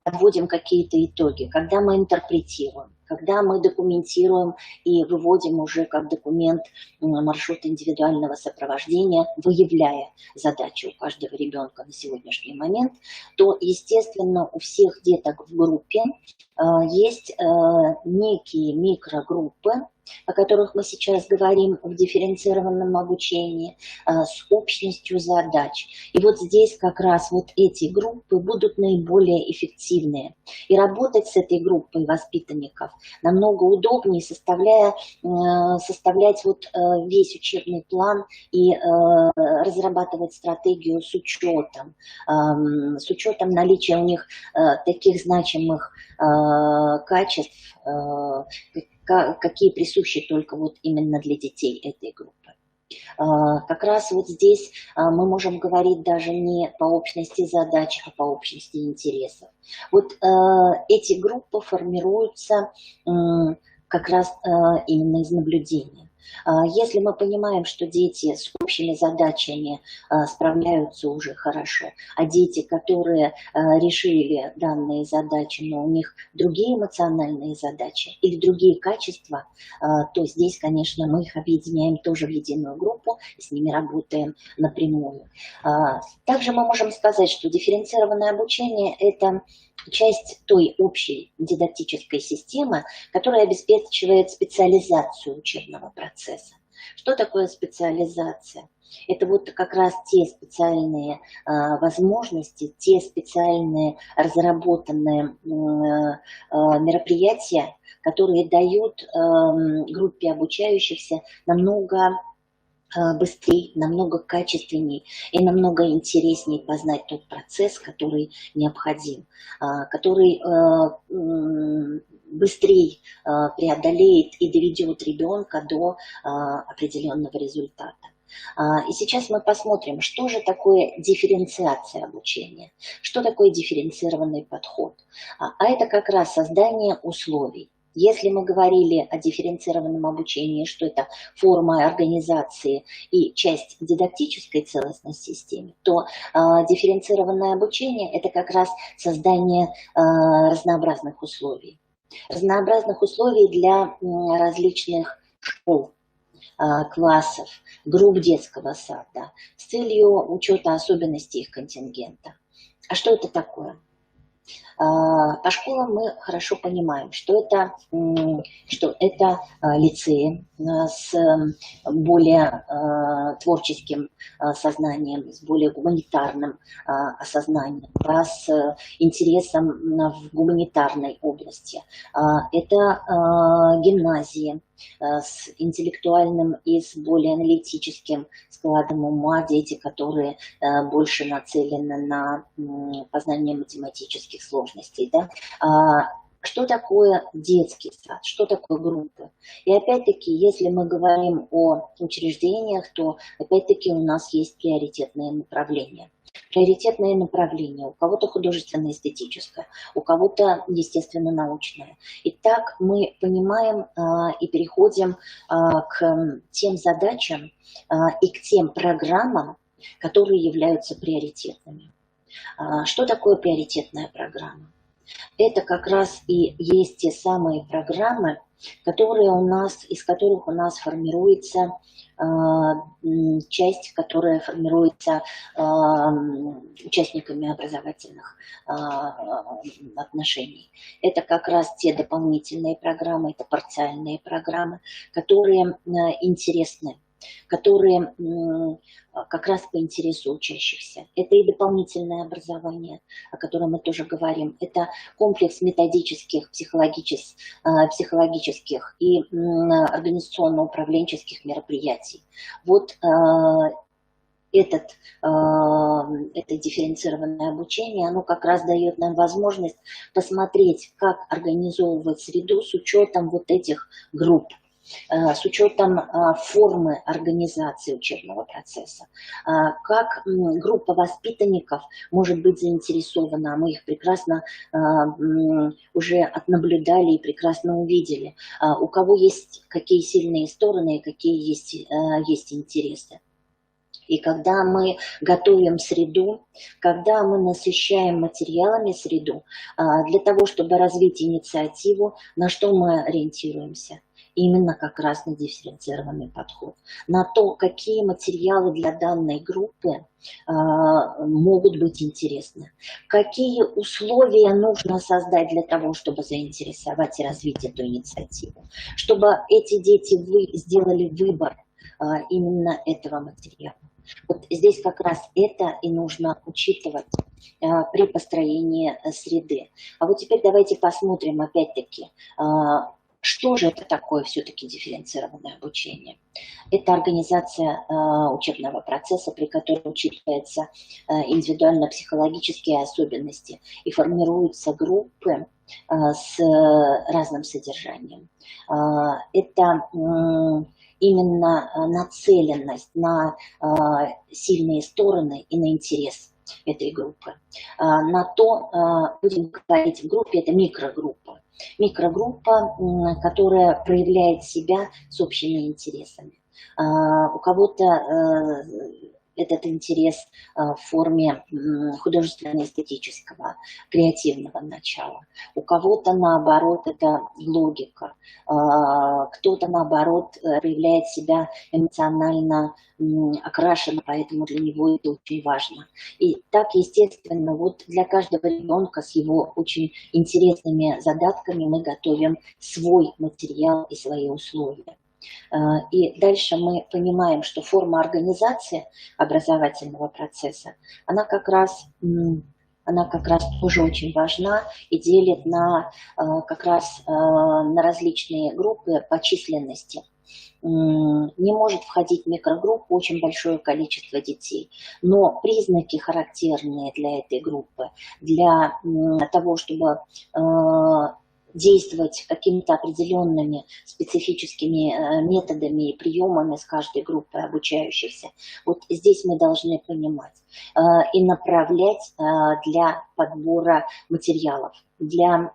подводим какие-то итоги, когда мы интерпретируем, когда мы документируем и выводим уже как документ маршрут индивидуального сопровождения, выявляя задачи у каждого ребенка на сегодняшний момент, то, естественно, у всех деток в группе есть некие микрогруппы, о которых мы сейчас говорим в дифференцированном обучении, с общностью задач. И вот здесь как раз вот эти группы будут наиболее эффективные. И работать с этой группой воспитанников намного удобнее, составлять вот весь учебный план и разрабатывать стратегию с учетом наличия у них таких значимых качеств, какие присущи только вот именно для детей этой группы. Как раз вот здесь мы можем говорить даже не по общности задач, а по общности интересов. Вот эти группы формируются как раз именно из наблюдения. Если мы понимаем, что дети с общими задачами справляются уже хорошо, а дети, которые решили данные задачи, но у них другие эмоциональные задачи или другие качества, то здесь, конечно, мы их объединяем тоже в единую группу и с ними работаем напрямую. Также мы можем сказать, что дифференцированное обучение – это часть той общей дидактической системы, которая обеспечивает специализацию учебного процесса. Что такое специализация? Это вот как раз те специальные возможности, те специальные разработанные мероприятия, которые дают группе обучающихся намного быстрее, намного качественней и намного интереснее познать тот процесс, который необходим, который быстрее преодолеет и доведет ребенка до определенного результата. И сейчас мы посмотрим, что же такое дифференциация обучения, что такое дифференцированный подход. А это как раз создание условий. Если мы говорили о дифференцированном обучении, что это форма организации и часть дидактической целостной системы, то дифференцированное обучение – это как раз создание разнообразных условий. Разнообразных условий для различных школ, классов, групп детского сада с целью учета особенностей их контингента. А что это такое? По школам мы хорошо понимаем, что это лицеи с более творческим сознанием, с более гуманитарным осознанием, с интересом в гуманитарной области. Это гимназии с интеллектуальным и с более аналитическим складом ума, дети, которые больше нацелены на познание математических сложностей. Да? Что такое детский сад, что такое группы? И опять-таки, если мы говорим о учреждениях, то опять-таки у нас есть приоритетные направления. Приоритетные направления. У кого-то художественно-эстетическое, у кого-то естественно-научное. И так мы понимаем и переходим к тем задачам и к тем программам, которые являются приоритетными. Что такое приоритетная программа? Это как раз и есть те самые программы, из которых у нас формируется часть, которая формируется участниками образовательных отношений. Это как раз те дополнительные программы, это парциальные программы, которые интересны, которые как раз по интересу учащихся. Это и дополнительное образование, о котором мы тоже говорим. Это комплекс методических, психологических и организационно-управленческих мероприятий. Вот это дифференцированное обучение, оно как раз дает нам возможность посмотреть, как организовывать среду с учетом вот этих групп, с учетом формы организации учебного процесса, как группа воспитанников может быть заинтересована, мы их прекрасно уже отнаблюдали и прекрасно увидели, у кого есть какие сильные стороны и какие есть интересы. И когда мы готовим среду, когда мы насыщаем материалами среду, для того, чтобы развить инициативу, на что мы ориентируемся? Именно как раз на дифференцированный подход, на то, какие материалы для данной группы могут быть интересны, какие условия нужно создать для того, чтобы заинтересовать и развить эту инициативу, чтобы эти дети сделали выбор именно этого материала. Вот здесь как раз это и нужно учитывать при построении среды. А вот теперь давайте посмотрим опять-таки, что же это такое все-таки дифференцированное обучение? Это организация учебного процесса, при которой учитываются индивидуально-психологические особенности и формируются группы с разным содержанием. Это именно нацеленность на сильные стороны и на интерес этой группы. На то, будем говорить, в группе, это микрогруппа. Микрогруппа, которая проявляет себя с общими интересами. У кого-то этот интерес в форме художественно-эстетического, креативного начала. У кого-то, наоборот, это логика. Кто-то, наоборот, проявляет себя эмоционально окрашенно, поэтому для него это очень важно. И так, естественно, вот для каждого ребенка с его очень интересными задатками мы готовим свой материал и свои условия. И дальше мы понимаем, что форма организации образовательного процесса, она как раз тоже очень важна и делит как раз на различные группы по численности. Не может входить в микрогруппу очень большое количество детей, но признаки, характерные для этой группы, для того, чтобы действовать какими-то определенными специфическими методами и приемами с каждой группой обучающихся. Вот здесь мы должны понимать и направлять для подбора материалов, для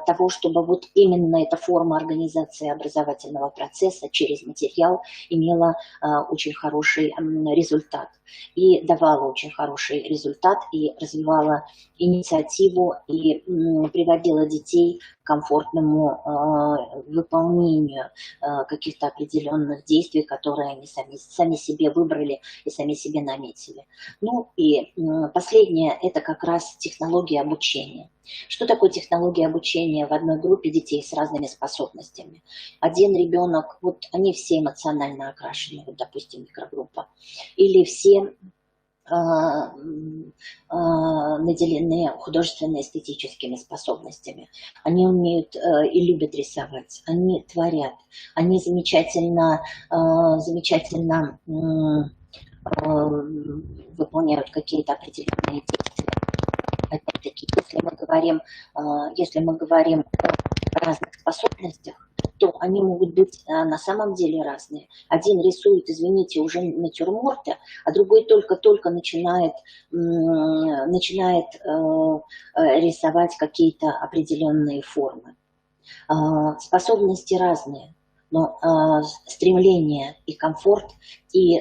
того, чтобы вот именно эта форма организации образовательного процесса через материал имела очень хороший результат и давала очень хороший результат и развивала инициативу и приводила детей к комфортному выполнению каких-то определенных действий, которые они сами себе выбрали и сами себе наметили. Ну и последнее – это как раз технология обучения. Что такое технология обучения в одной группе детей с разными способностями? Один ребенок, вот они все эмоционально окрашены, вот, допустим, микрогруппа, или все наделены художественно-эстетическими способностями. Они умеют и любят рисовать, они творят, они замечательно выполняют какие-то определенные действия. Опять-таки, если мы говорим о разных способностях, то они могут быть на самом деле разные. Один рисует, извините, уже натюрморты, а другой только-только начинает рисовать какие-то определенные формы. Способности разные, но стремление и комфорт, и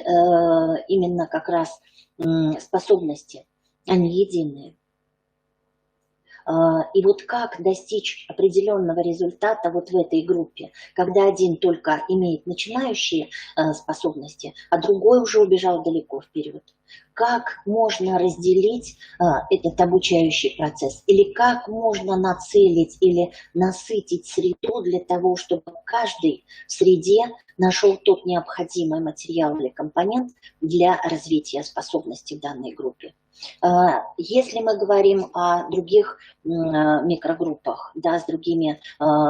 именно как раз способности, они единые. И вот как достичь определенного результата вот в этой группе, когда один только имеет начинающие способности, а другой уже убежал далеко вперед. Как можно разделить этот обучающий процесс? Или как можно нацелить или насытить среду для того, чтобы каждый в среде нашел тот необходимый материал или компонент для развития способностей в данной группе? Если мы говорим о других микрогруппах, да, с другими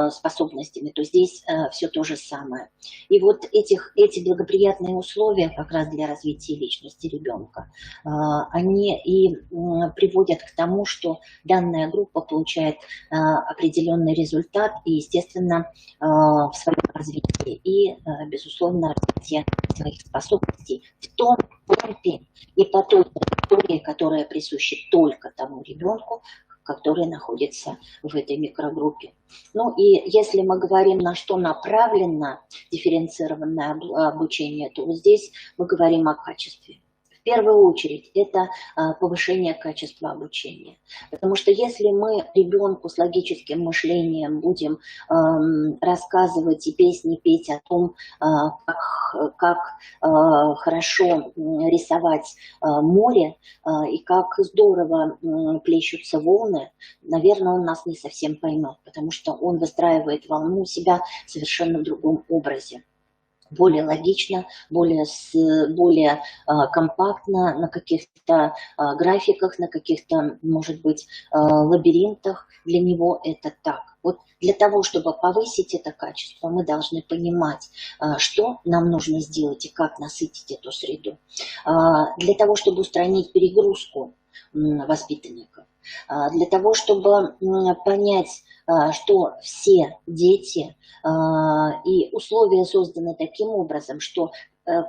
способностями, то здесь все то же самое. И вот эти благоприятные условия как раз для развития личности ребенка, они и приводят к тому, что данная группа получает определенный результат и, естественно, в своем развитии и, безусловно, развитие своих способностей в том темпе и по той траектории, которая присуща только тому ребенку, который находится в этой микрогруппе. Ну и если мы говорим, на что направлено дифференцированное обучение, то вот здесь мы говорим о качестве. В первую очередь это повышение качества обучения. Потому что если мы ребенку с логическим мышлением будем рассказывать и песни петь о том, как хорошо рисовать море и как здорово плещутся волны, наверное, он нас не совсем поймет, потому что он выстраивает волну у себя совершенно в другом образе. Более логично, более компактно, на каких-то графиках, на каких-то, может быть, лабиринтах. Для него это так. Вот для того, чтобы повысить это качество, мы должны понимать, что нам нужно сделать и как насытить эту среду. Для того, чтобы устранить перегрузку воспитанников, для того, чтобы понять, что все дети и условия созданы таким образом, что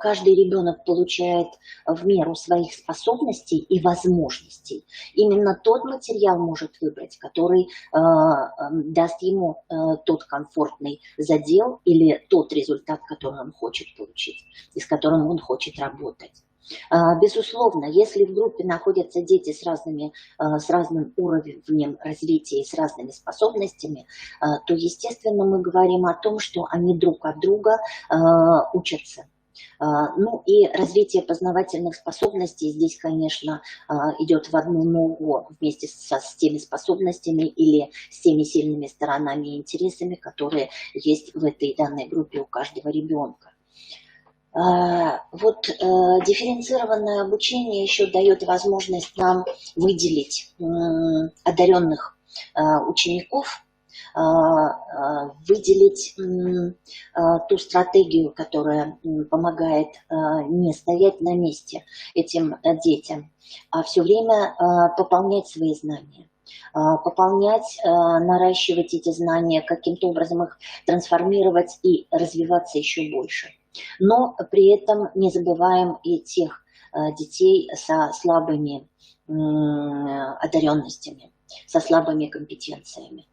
каждый ребенок получает в меру своих способностей и возможностей. Именно тот материал может выбрать, который даст ему тот комфортный задел или тот результат, который он хочет получить и с которым он хочет работать. Безусловно, если в группе находятся дети с разным уровнем развития и с разными способностями, то, естественно, мы говорим о том, что они друг от друга учатся. Ну и развитие познавательных способностей здесь, конечно, идет в одну ногу вместе с теми способностями или с теми сильными сторонами и интересами, которые есть в этой данной группе у каждого ребенка. Вот дифференцированное обучение еще дает возможность нам выделить одаренных учеников, выделить ту стратегию, которая помогает не стоять на месте этим детям, а все время пополнять свои знания. пополнять, наращивать эти знания, каким-то образом их трансформировать и развиваться еще больше. Но при этом не забываем и тех детей со слабыми одаренностями, со слабыми компетенциями.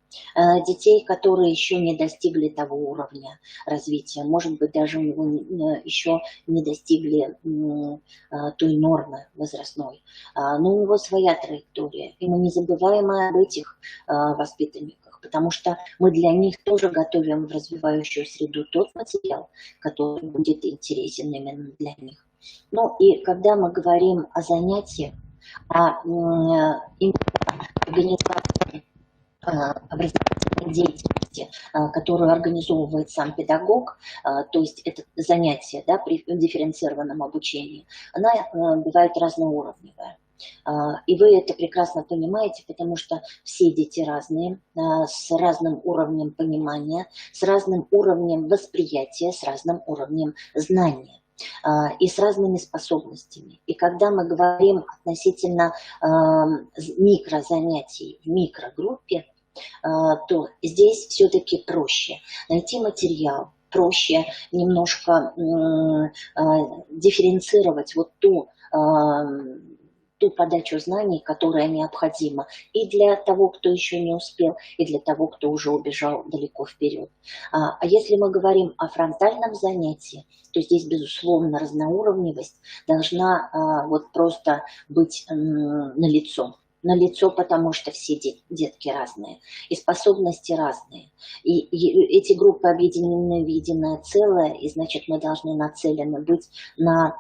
Детей, которые еще не достигли того уровня развития, может быть, даже еще не достигли той нормы возрастной. Но у него своя траектория, и мы не забываем об этих воспитанниках, потому что мы для них тоже готовим в развивающую среду тот материал, который будет интересен именно для них. Ну и когда мы говорим о занятиях, о организации образовательной деятельности, которую организовывает сам педагог, то есть это занятие, да, при дифференцированном обучении, она бывает разноуровневая. И вы это прекрасно понимаете, потому что все дети разные, с разным уровнем понимания, с разным уровнем восприятия, с разным уровнем знания и с разными способностями. И когда мы говорим относительно микрозанятий в микрогруппе, то здесь все-таки проще найти материал, проще немножко дифференцировать вот ту подачу знаний, которая необходима и для того, кто еще не успел, и для того, кто уже убежал далеко вперед. А если мы говорим о фронтальном занятии, то здесь, безусловно, разноуровневость должна вот просто быть налицо. Налицо, потому что все детки разные, и способности разные. И эти группы объединены в единое целое, и значит мы должны нацелены быть на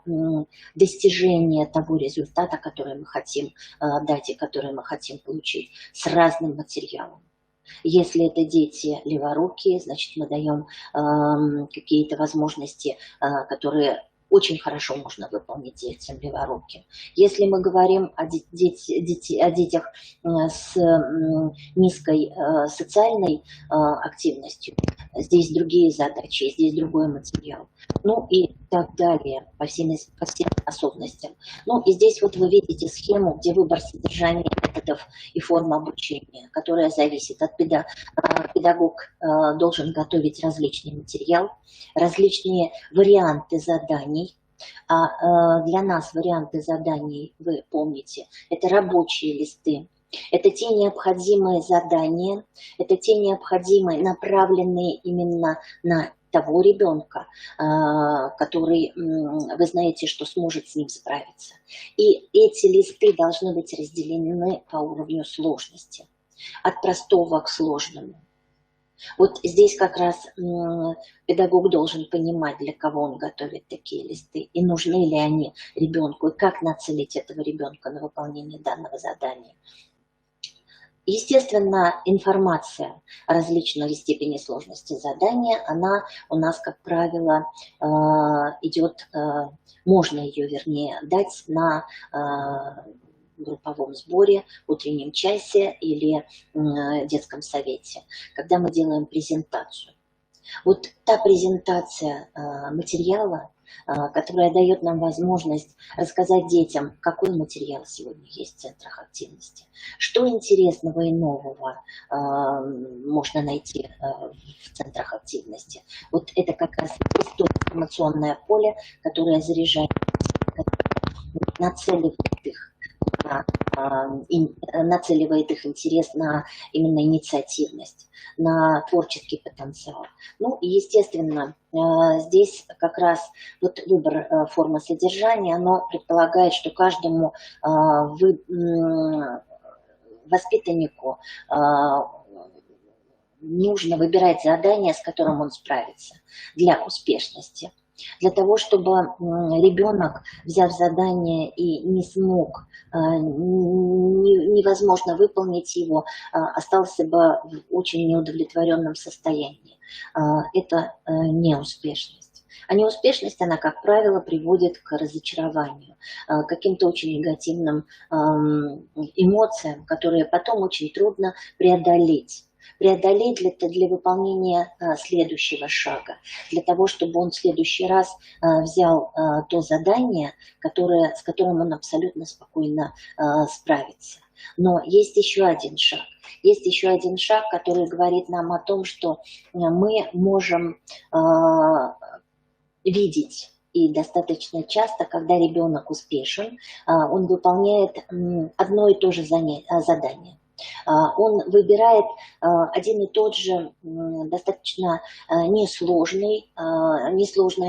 достижение того результата, который мы хотим дать и который мы хотим получить с разным материалом. Если это дети леворукие, значит мы даем какие-то возможности, которые очень хорошо можно выполнить детям леворуким. Если мы говорим о детях с низкой социальной активностью, здесь другие задачи, здесь другой материал. Ну и так далее, по всем способностям. Ну и здесь вот вы видите схему, где выбор содержания, методов и форм обучения, которая зависит от педагог должен готовить различный материал, различные варианты заданий. А для нас варианты заданий, вы помните, это рабочие листы, это те необходимые задания, это те необходимые, направленные именно на того ребенка, который, вы знаете, что сможет с ним справиться. И эти листы должны быть разделены по уровню сложности, от простого к сложному. Вот здесь как раз педагог должен понимать, для кого он готовит такие листы, и нужны ли они ребенку, и как нацелить этого ребенка на выполнение данного задания. Естественно, информация о различной степени сложности задания, она у нас, как правило, идет, можно ее, вернее, дать на групповом сборе, утреннем часе или детском совете, когда мы делаем презентацию. Вот та презентация материала, которая дает нам возможность рассказать детям, какой материал сегодня есть в центрах активности, что интересного и нового можно найти в центрах активности. Вот это как раз то информационное поле, которое заряжает, нацеливает их интерес на именно инициативность, на творческий потенциал. Ну и, естественно, здесь как раз вот выбор формы содержания, оно предполагает, что каждому воспитаннику нужно выбирать задание, с которым он справится для успешности. Для того, чтобы ребенок, взяв задание и не смог, невозможно выполнить его, остался бы в очень неудовлетворенном состоянии. Это неуспешность. А неуспешность, она, как правило, приводит к разочарованию, к каким-то очень негативным эмоциям, которые потом очень трудно преодолеть для выполнения следующего шага, для того, чтобы он в следующий раз взял то задание, с которым он абсолютно спокойно справится. Но есть еще один шаг. Есть еще один шаг, который говорит нам о том, что мы можем видеть, и достаточно часто, когда ребенок успешен, он выполняет одно и то же задание. Он выбирает один и тот же достаточно несложное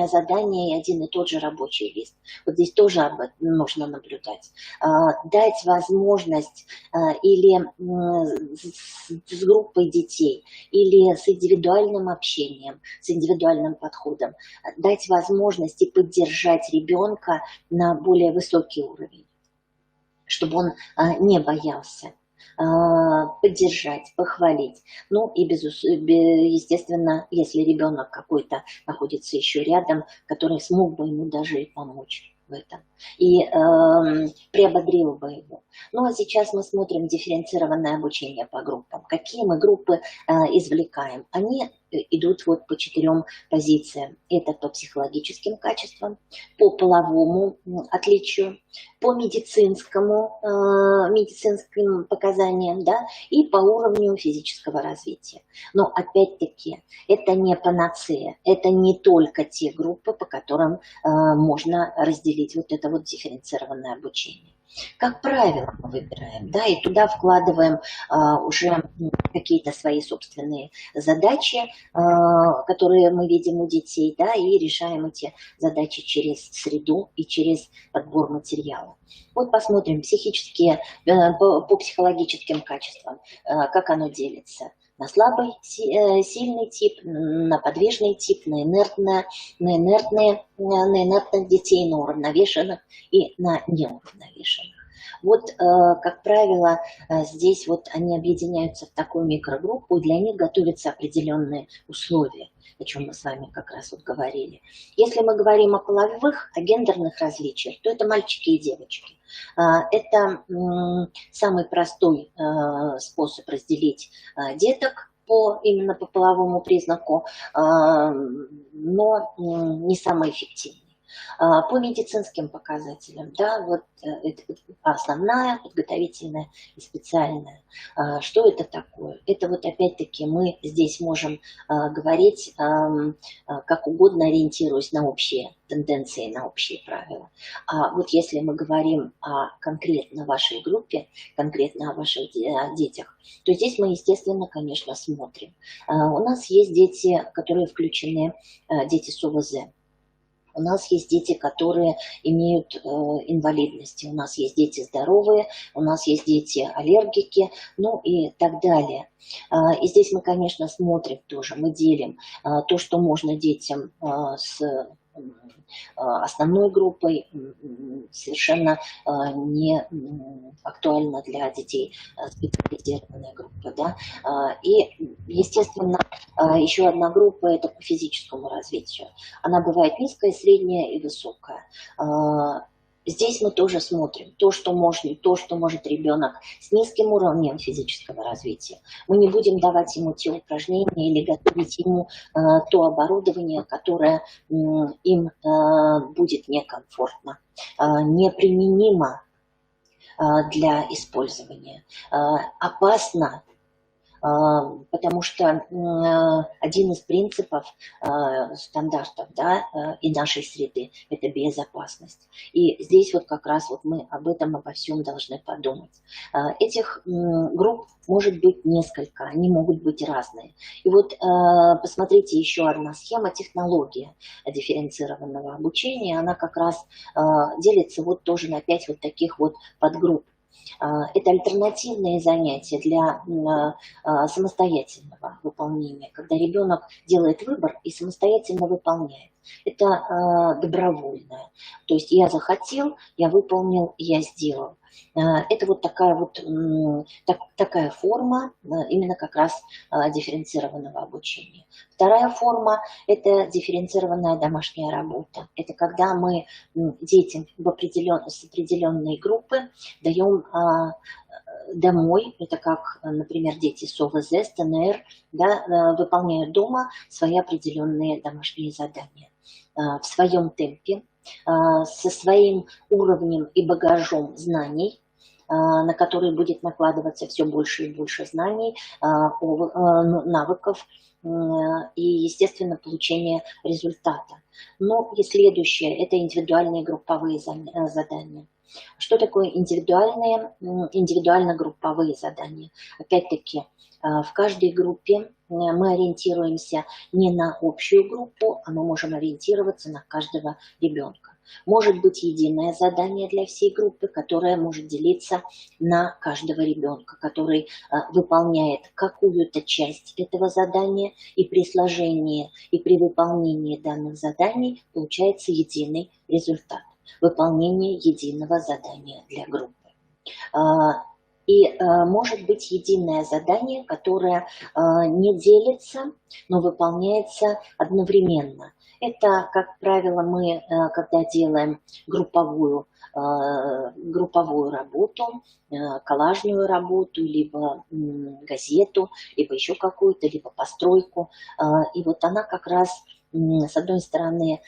задание и один и тот же рабочий лист. Вот здесь тоже об этом нужно наблюдать. Дать возможность или с группой детей, или с индивидуальным общением, с индивидуальным подходом, дать возможность и поддержать ребенка на более высокий уровень, чтобы он не боялся. Поддержать, похвалить. Ну и, естественно, если ребенок какой-то находится еще рядом, который смог бы ему даже и помочь в этом, и приободрил бы его. Ну а сейчас мы смотрим дифференцированное обучение по группам. Какие мы группы извлекаем? Они идут вот по 4 позициям. Это по психологическим качествам, по половому отличию, по медицинским показаниям, да, и по уровню физического развития. Но опять-таки это не панацея, это не только те группы, по которым можно разделить вот это вот дифференцированное обучение. Как правило, мы выбираем, да, и туда вкладываем уже какие-то свои собственные задачи, которые мы видим у детей, да, и решаем эти задачи через среду и через подбор материала. Вот посмотрим по психологическим качествам, как оно делится. На слабый, сильный тип, на подвижный тип, на инертных детей, на уравновешенных и на неуравновешенных. Вот, как правило, здесь вот они объединяются в такую микрогруппу, и для них готовятся определенные условия, о чем мы с вами как раз вот говорили. Если мы говорим о половых, о гендерных различиях, то это мальчики и девочки. Это самый простой способ разделить деток именно по половому признаку, но не самый эффективный. По медицинским показателям, да, вот это основная, подготовительная и специальная. Что это такое? Это вот опять-таки мы здесь можем говорить как угодно, ориентируясь на общие тенденции, на общие правила. А вот если мы говорим о конкретно вашей группе, конкретно о ваших детях, то здесь мы, естественно, конечно, смотрим. У нас есть дети, которые включены, дети с ОВЗ. У нас есть дети, которые имеют инвалидности, у нас есть дети здоровые, у нас есть дети аллергики, ну и так далее. И здесь мы, конечно, смотрим тоже, мы делим то, что можно детям с основной группой, совершенно не актуально для детей специализированной группы. Да? И, естественно, еще одна группа – это по физическому развитию. Она бывает низкая, средняя и высокая. Здесь мы тоже смотрим то, что может ребенок с низким уровнем физического развития. Мы не будем давать ему те упражнения или готовить ему то оборудование, которое им будет некомфортно, неприменимо для использования, опасно. Потому что один из принципов стандартов, да, и нашей среды – это безопасность. И здесь вот как раз вот мы об этом, обо всем должны подумать. Этих групп может быть несколько, они могут быть разные. И вот посмотрите, еще одна схема, технология дифференцированного обучения, она как раз делится вот тоже на 5 вот таких вот подгрупп. Это альтернативные занятия для самостоятельного выполнения, когда ребенок делает выбор и самостоятельно выполняет. Это добровольное. То есть я захотел, я выполнил, я сделал. Это вот такая форма именно как раз дифференцированного обучения. Вторая форма – это дифференцированная домашняя работа. Это когда мы детям с определенной группы даем домой, это как, например, дети с ОВЗ, с ТНР, да, выполняют дома свои определенные домашние задания в своем темпе, со своим уровнем и багажом знаний, на который будет накладываться все больше и больше знаний, навыков и, естественно, получение результата. Ну и следующее – это индивидуальные групповые задания. Что такое индивидуально-групповые задания? Опять-таки, в каждой группе мы ориентируемся не на общую группу, а мы можем ориентироваться на каждого ребенка. Может быть единое задание для всей группы, которое может делиться на каждого ребенка, который выполняет какую-то часть этого задания, и при сложении и при выполнении данных заданий получается единый результат. Выполнение единого задания для группы. И может быть единое задание, которое не делится, но выполняется одновременно. Это, как правило, мы, когда делаем групповую работу, коллажную работу, либо газету, либо еще какую-то, либо постройку. И вот она как раз, с одной стороны,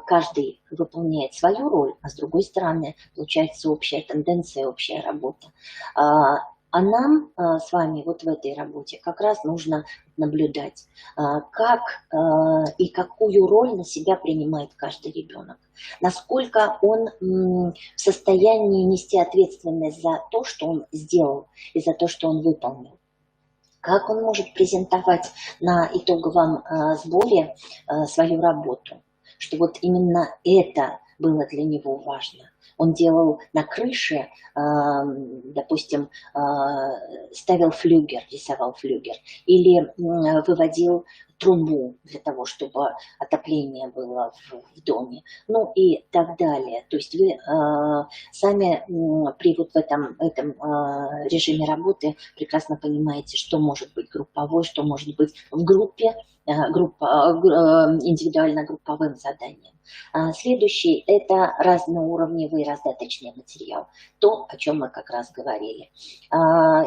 каждый выполняет свою роль, а с другой стороны, получается общая тенденция, общая работа. А нам с вами вот в этой работе как раз нужно наблюдать, как и какую роль на себя принимает каждый ребенок, насколько он в состоянии нести ответственность за то, что он сделал, и за то, что он выполнил. Как он может презентовать на итоговом сборе свою работу, что вот именно это было для него важно. Он делал на крыше, допустим, ставил флюгер, рисовал флюгер, или выводил трубу для того, чтобы отопление было в доме, ну и так далее. То есть вы сами при вот в этом режиме работы прекрасно понимаете, что может быть групповой, что может быть в группе, индивидуально-групповым заданием. Следующий – это разноуровневый раздаточный материал. То, о чем мы как раз говорили.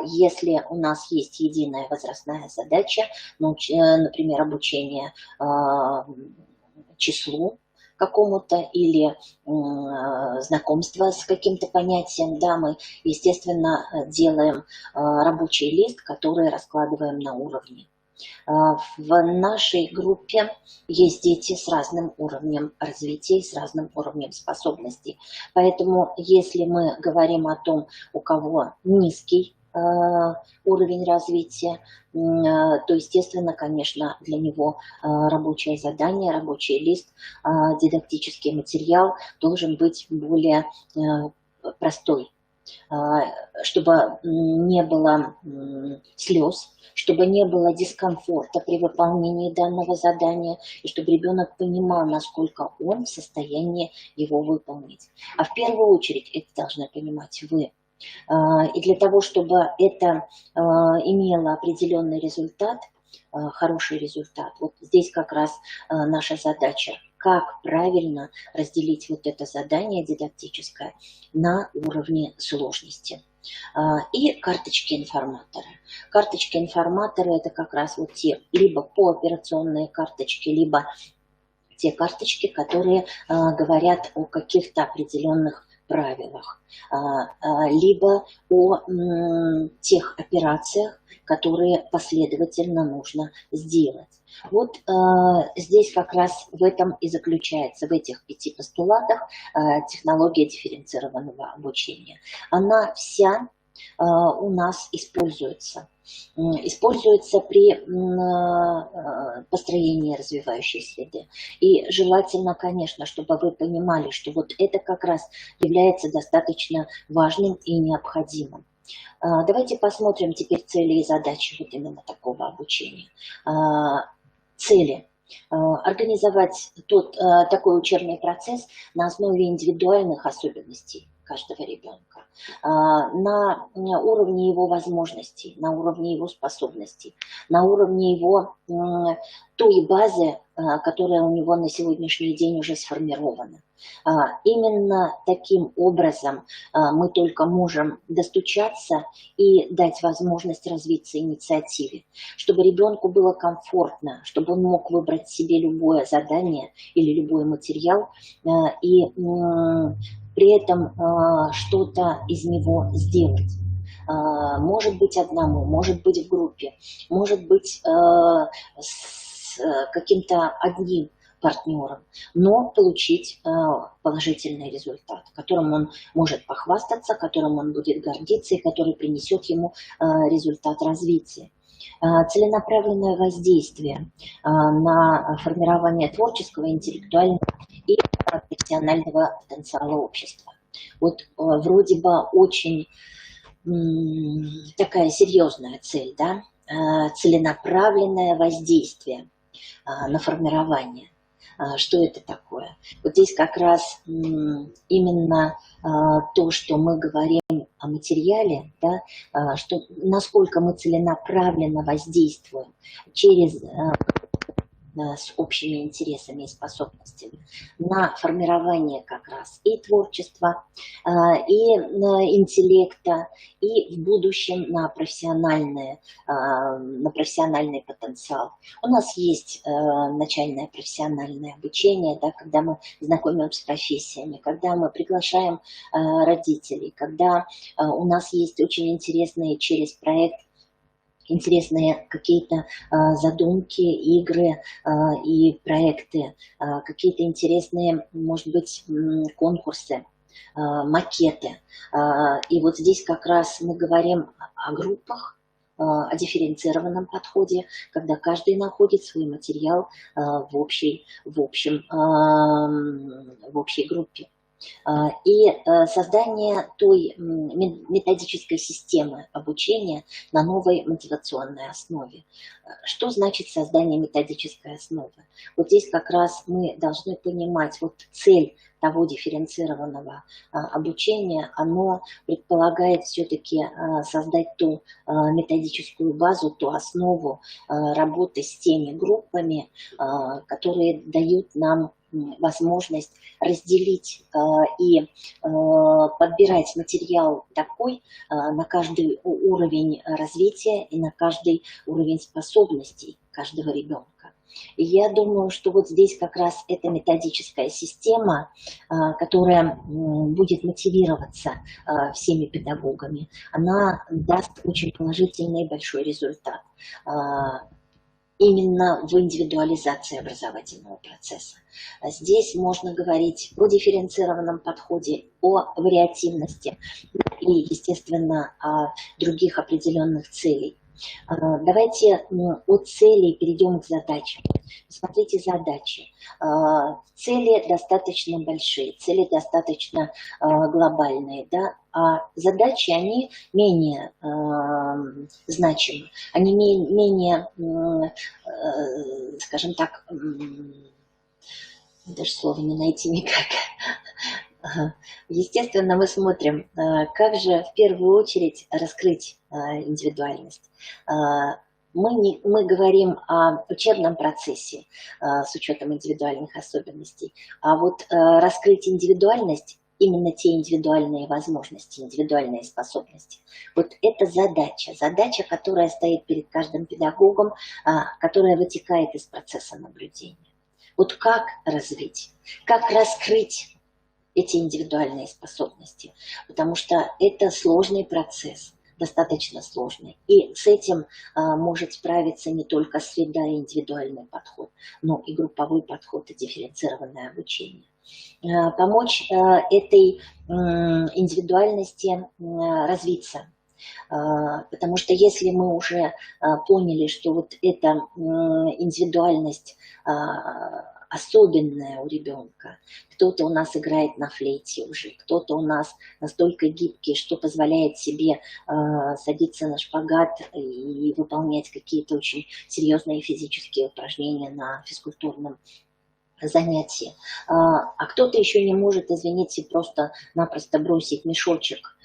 Если у нас есть единая возрастная задача, например, обучение числу какому-то или знакомство с каким-то понятием, да, мы, естественно, делаем рабочий лист, который раскладываем на уровне. В нашей группе есть дети с разным уровнем развития, с разным уровнем способностей. Поэтому, если мы говорим о том, у кого низкий уровень развития, то, естественно, конечно, для него рабочее задание, рабочий лист, дидактический материал должен быть более простой, чтобы не было слез, чтобы не было дискомфорта при выполнении данного задания, и чтобы ребенок понимал, насколько он в состоянии его выполнить. А в первую очередь это должны понимать вы. И для того, чтобы это имело определенный результат, хороший результат, вот здесь как раз наша задача, как правильно разделить вот это задание дидактическое на уровне сложности. И карточки информатора. Карточки информатора – это как раз вот те либо пооперационные карточки, либо те карточки, которые говорят о каких-то определенных правилах, либо о тех операциях, которые последовательно нужно сделать. Вот здесь как раз в этом и заключается, в этих 5 постулатах, технология дифференцированного обучения. Она вся у нас используется. Используется при построении развивающей среды. И желательно, конечно, чтобы вы понимали, что вот это как раз является достаточно важным и необходимым. Давайте посмотрим теперь цели и задачи вот именно такого обучения. Цели. Организовать такой учебный процесс на основе индивидуальных особенностей каждого ребенка, на уровне его возможностей, на уровне его способностей, на уровне его той базы, которая у него на сегодняшний день уже сформирована. Именно таким образом мы только можем достучаться и дать возможность развиться инициативе, чтобы ребенку было комфортно, чтобы он мог выбрать себе любое задание или любой материал и при этом что-то из него сделать. Может быть одному, может быть в группе, может быть с каким-то одним партнером, но получить положительный результат, которым он может похвастаться, которым он будет гордиться и который принесет ему результат развития. Целенаправленное воздействие на формирование творческого, интеллектуального и профессионального потенциала общества. Вот вроде бы очень такая серьезная цель, да? Целенаправленное воздействие на формирование. Что это такое? Вот здесь как раз именно то, что мы говорим о материале, да, что насколько мы целенаправленно воздействуем через с общими интересами и способностями на формирование как раз и творчества, и интеллекта, и в будущем на профессиональный потенциал. У нас есть начальное профессиональное обучение, да, когда мы знакомимся с профессиями, когда мы приглашаем родителей, когда у нас есть очень интересные через проект интересные какие-то задумки, игры и проекты, какие-то интересные, может быть, конкурсы, макеты. И вот здесь как раз мы говорим о группах, о дифференцированном подходе, когда каждый находит свой материал в общей группе. И создание той методической системы обучения на новой мотивационной основе. Что значит создание методической основы? Вот здесь как раз мы должны понимать вот цель того дифференцированного обучения, оно предполагает все-таки создать ту методическую базу, ту основу работы с теми группами, которые дают нам возможность разделить и подбирать материал такой на каждый уровень развития и на каждый уровень способностей каждого ребенка. И я думаю, что вот здесь как раз эта методическая система, которая будет мотивироваться всеми педагогами, она даст очень положительный и большой результат именно в индивидуализации образовательного процесса. Здесь можно говорить о дифференцированном подходе, о вариативности и, естественно, о других определенных целях. Давайте от целей перейдем к задачам. Смотрите задачи. Цели достаточно большие, цели достаточно глобальные, да? А задачи, они менее значимы, они менее, скажем так, даже слова не найти никак. Естественно, мы смотрим, как же в первую очередь раскрыть индивидуальность. Мы говорим о учебном процессе с учетом индивидуальных особенностей, а вот раскрыть индивидуальность, именно те индивидуальные возможности, индивидуальные способности, вот это задача, которая стоит перед каждым педагогом, которая вытекает из процесса наблюдения. Вот как развить, как раскрыть эти индивидуальные способности, потому что это сложный процесс, достаточно сложный. И с этим может справиться не только среда и индивидуальный подход, но и групповой подход и дифференцированное обучение. Помочь этой индивидуальности развиться. Потому что если мы уже поняли, что вот эта индивидуальность особенная у ребенка, кто-то у нас играет на флейте уже, кто-то у нас настолько гибкий, что позволяет себе садиться на шпагат и выполнять какие-то очень серьезные физические упражнения на физкультурном занятии. А кто-то еще не может, извините, просто-напросто бросить мешочек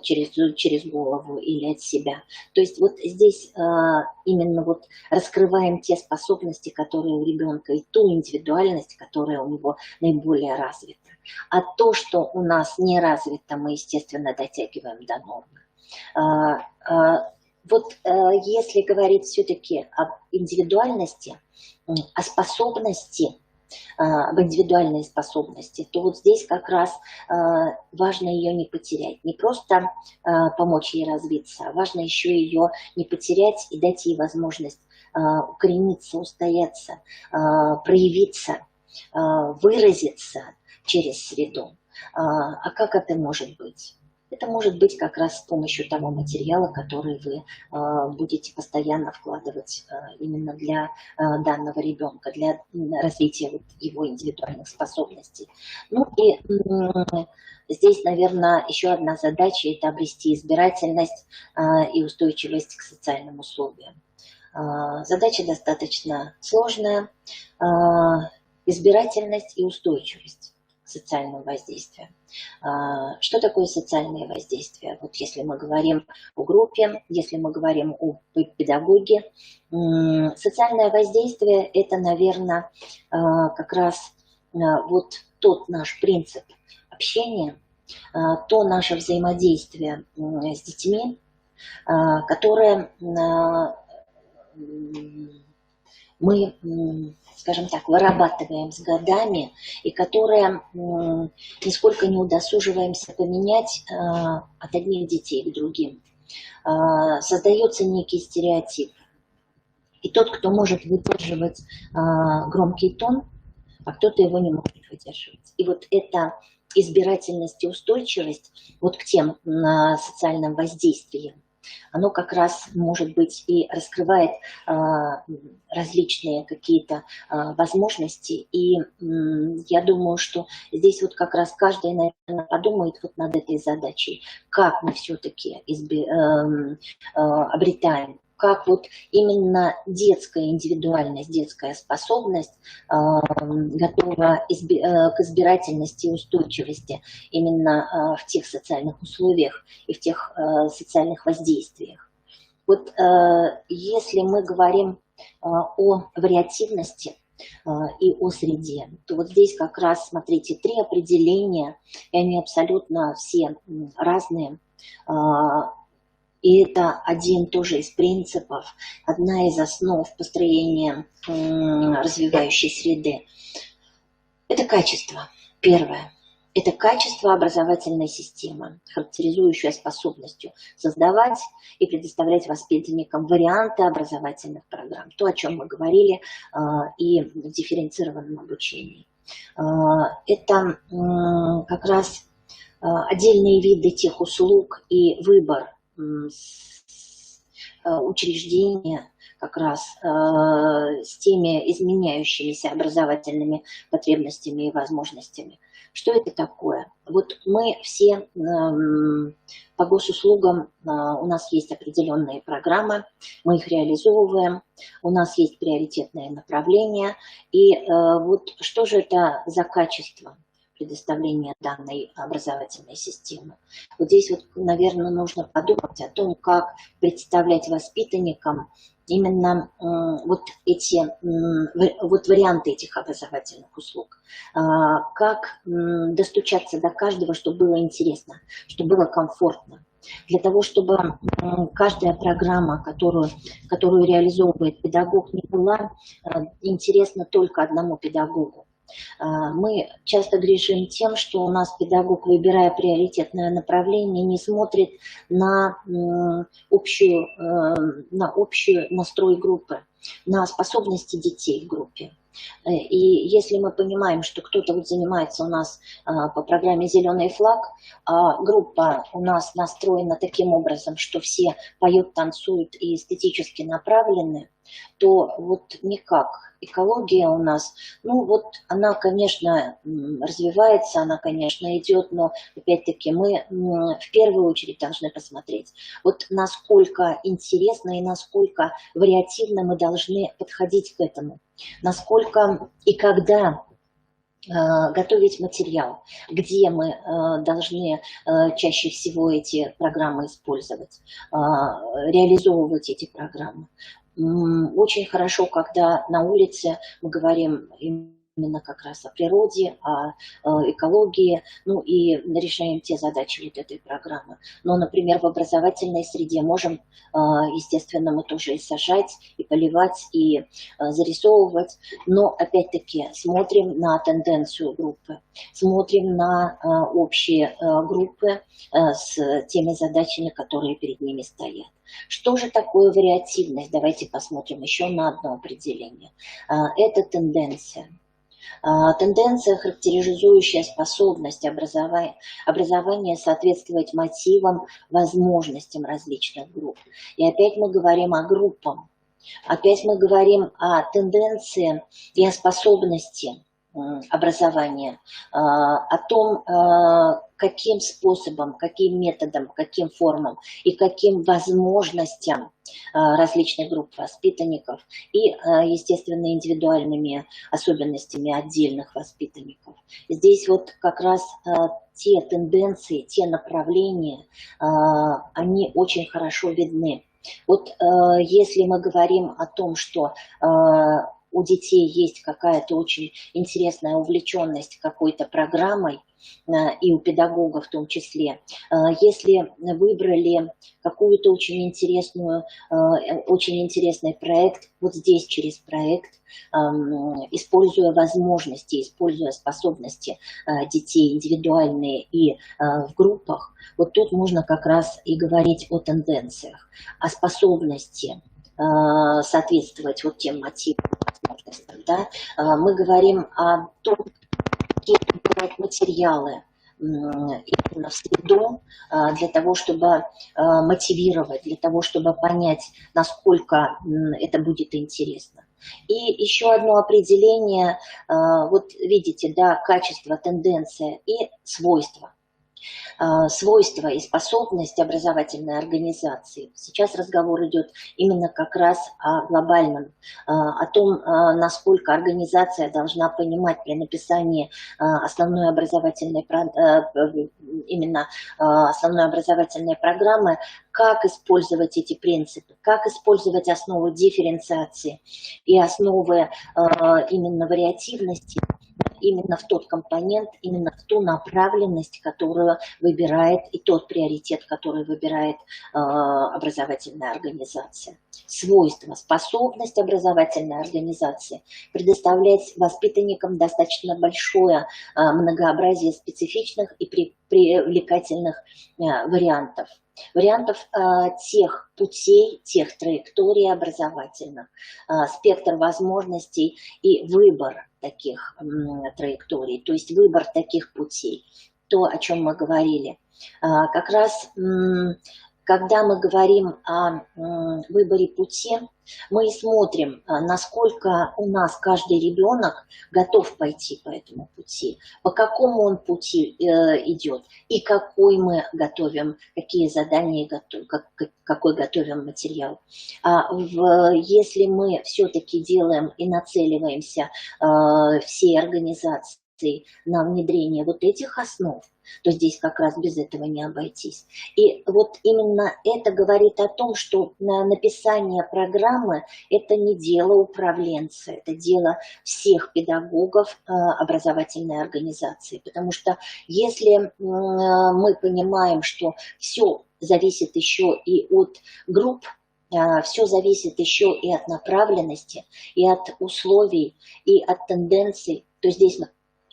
через голову или от себя. То есть вот здесь именно вот раскрываем те способности, которые у ребенка, и ту индивидуальность, которая у него наиболее развита. А то, что у нас не развито, мы, естественно, дотягиваем до нормы. Вот если говорить все-таки об индивидуальности, о способности об индивидуальной способности, то вот здесь как раз важно ее не потерять. Не просто помочь ей развиться, а важно еще ее не потерять и дать ей возможность укорениться, устояться, проявиться, выразиться через среду. А как это может быть? Это может быть как раз с помощью того материала, который вы будете постоянно вкладывать именно для данного ребенка, для развития вот его индивидуальных способностей. Ну и здесь, наверное, еще одна задача – это обрести избирательность и устойчивость к социальным условиям. Задача достаточно сложная. Избирательность и устойчивость к социальным воздействиям. Что такое социальное воздействие? Вот если мы говорим о группе, если мы говорим о педагоге, социальное воздействие – это, наверное, как раз вот тот наш принцип общения, то наше взаимодействие с детьми, которое мы, скажем так, вырабатываем с годами и которые нисколько не удосуживаемся поменять от одних детей к другим. Создается некий стереотип. И тот, кто может выдерживать громкий тон, а кто-то его не может выдерживать. И вот эта избирательность и устойчивость вот к тем социальным воздействиям, оно как раз, может быть, и раскрывает различные какие-то возможности. И я думаю, что здесь вот как раз каждый, наверное, подумает вот над этой задачей, как мы все-таки обретаем, как вот именно детская индивидуальность, детская способность готова к избирательности и устойчивости именно в тех социальных условиях и в тех социальных воздействиях. Вот если мы говорим о вариативности и о среде, то вот здесь как раз, смотрите, 3 определения, и они абсолютно все разные. И это один тоже из принципов, одна из основ построения развивающей среды. Это качество. Первое. Это качество образовательной системы, характеризующее способностью создавать и предоставлять воспитанникам варианты образовательных программ. То, о чем мы говорили и в дифференцированном обучении. Это как раз отдельные виды тех услуг и выбор учреждения как раз с теми изменяющимися образовательными потребностями и возможностями. Что это такое? Вот мы все по госуслугам, у нас есть определенные программы, мы их реализовываем, у нас есть приоритетные направления. И вот что же это за качество предоставления данной образовательной системы? Вот здесь вот, наверное, нужно подумать о том, как представлять воспитанникам именно вот эти вот варианты этих образовательных услуг. Как достучаться до каждого, чтобы было интересно, чтобы было комфортно. Для того, чтобы каждая программа, которую реализовывает педагог, не была интересна только одному педагогу. Мы часто грешим тем, что у нас педагог, выбирая приоритетное направление, не смотрит на общий настрой группы, на способности детей в группе. И если мы понимаем, что кто-то вот занимается у нас по программе «Зеленый флаг», а группа у нас настроена таким образом, что все поют, танцуют и эстетически направлены, то вот никак. Экология у нас, ну вот она, конечно, развивается, она, конечно, идет, но опять-таки мы в первую очередь должны посмотреть, вот насколько интересно и насколько вариативно мы должны подходить к этому, насколько и когда готовить материал, где мы должны чаще всего эти программы использовать, реализовывать эти программы. Очень хорошо, когда на улице мы говорим именно как раз о природе, о экологии, ну и решаем те задачи вот этой программы. Но, например, в образовательной среде можем, естественно, мы тоже и сажать, и поливать, и зарисовывать, но опять-таки смотрим на тенденцию группы, смотрим на общие группы с теми задачами, которые перед ними стоят. Что же такое вариативность? Давайте посмотрим еще на одно определение. Это тенденция. Тенденция, характеризующая способность образования соответствовать мотивам, возможностям различных групп. И опять мы говорим о группах. Опять мы говорим о тенденции и о способности образования, о том, каким способом, каким методом, каким формам и каким возможностям различных групп воспитанников и, естественно, индивидуальными особенностями отдельных воспитанников. Здесь вот как раз те тенденции, те направления, они очень хорошо видны. Вот если мы говорим о том, что у детей есть какая-то очень интересная увлеченность какой-то программой, и у педагога в том числе, если выбрали какую-то очень интересный проект, вот здесь через проект, используя возможности, используя способности детей индивидуальные и в группах, вот тут можно как раз и говорить о тенденциях, о способности соответствовать вот тем мотивам, возможностям. Да? Мы говорим о том, какие выбирать материалы именно в среду для того, чтобы мотивировать, для того, чтобы понять, насколько это будет интересно. И еще одно определение, вот видите, да, качество, тенденция и свойства. Свойства и способность образовательной организации. Сейчас разговор идет именно как раз о глобальном, о том, насколько организация должна понимать при написании основной образовательной программы, как использовать эти принципы, как использовать основы дифференциации и основы именно вариативности, именно в тот компонент, именно в ту направленность, которую выбирает, и тот приоритет, который выбирает образовательная организация. Свойства, способность образовательной организации предоставлять воспитанникам достаточно большое многообразие специфичных и привлекательных вариантов. Тех путей, тех траекторий образовательных, спектр возможностей и выбор таких траекторий, то есть выбор таких путей, то, о чем мы говорили. Как раз, когда мы говорим о выборе пути, мы и смотрим, насколько у нас каждый ребенок готов пойти по этому пути, по какому он пути идет, и какой мы готовим, какие задания готовим, какой готовим материал. Если мы все-таки делаем и нацеливаемся всей организацией на внедрение вот этих основ, то здесь как раз без этого не обойтись. И вот именно это говорит о том, что написание программы – это не дело управленца, это дело всех педагогов образовательной организации. Потому что если мы понимаем, что все зависит еще и от групп, все зависит еще и от направленности, и от условий, и от тенденций, то здесь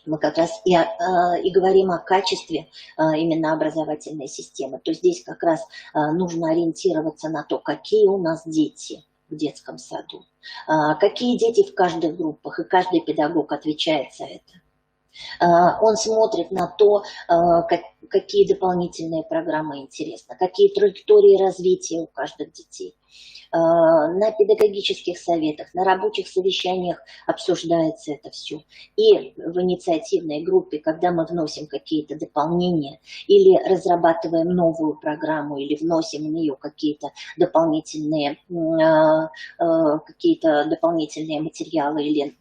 мы как раз и говорим о качестве именно образовательной системы. То здесь как раз нужно ориентироваться на то, какие у нас дети в детском саду, какие дети в каждых группах, и каждый педагог отвечает за это. Он смотрит на то, какие дополнительные программы интересны, какие траектории развития у каждых детей. На педагогических советах, на рабочих совещаниях обсуждается это все. И в инициативной группе, когда мы вносим какие-то дополнения или разрабатываем новую программу, или вносим в нее какие-то дополнительные материалы, или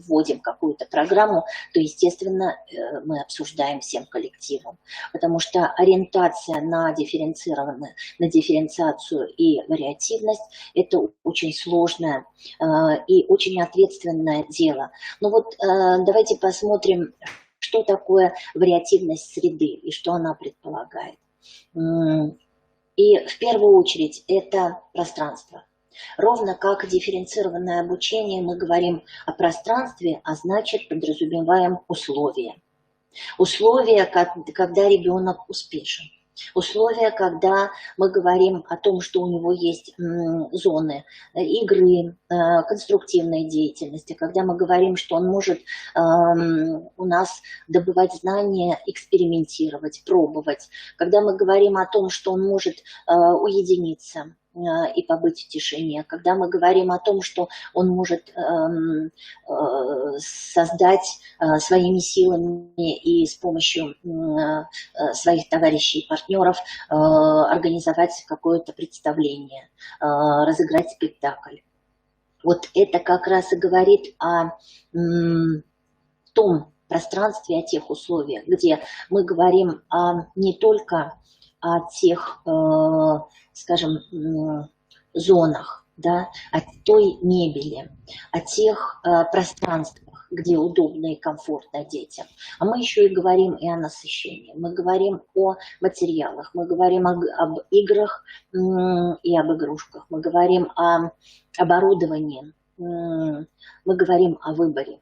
вводим какую-то программу, то, естественно, мы обсуждаем всем коллективом. потому что ориентация на дифференциацию и вариативность – это очень сложное и очень ответственное дело. Но вот давайте посмотрим, что такое вариативность среды и что она предполагает. И в первую очередь это пространство. Ровно как дифференцированное обучение, мы говорим о пространстве, а значит подразумеваем условия. Условия, когда ребенок успешен. Условия, когда мы говорим о том, что у него есть зоны игры, конструктивной деятельности, когда мы говорим, что он может у нас добывать знания, экспериментировать, пробовать, когда мы говорим о том, что он может уединиться и побыть в тишине, когда мы говорим о том, что он может создать своими силами и с помощью своих товарищей и партнеров организовать какое-то представление, разыграть спектакль. Вот это как раз и говорит о том пространстве, о тех условиях, где мы говорим не только о тех, скажем, зонах, да, о той мебели, о тех пространствах, где удобно и комфортно детям. А мы еще и говорим и о насыщении. Мы говорим о материалах, мы говорим об играх и об игрушках, мы говорим о оборудовании, мы говорим о выборе.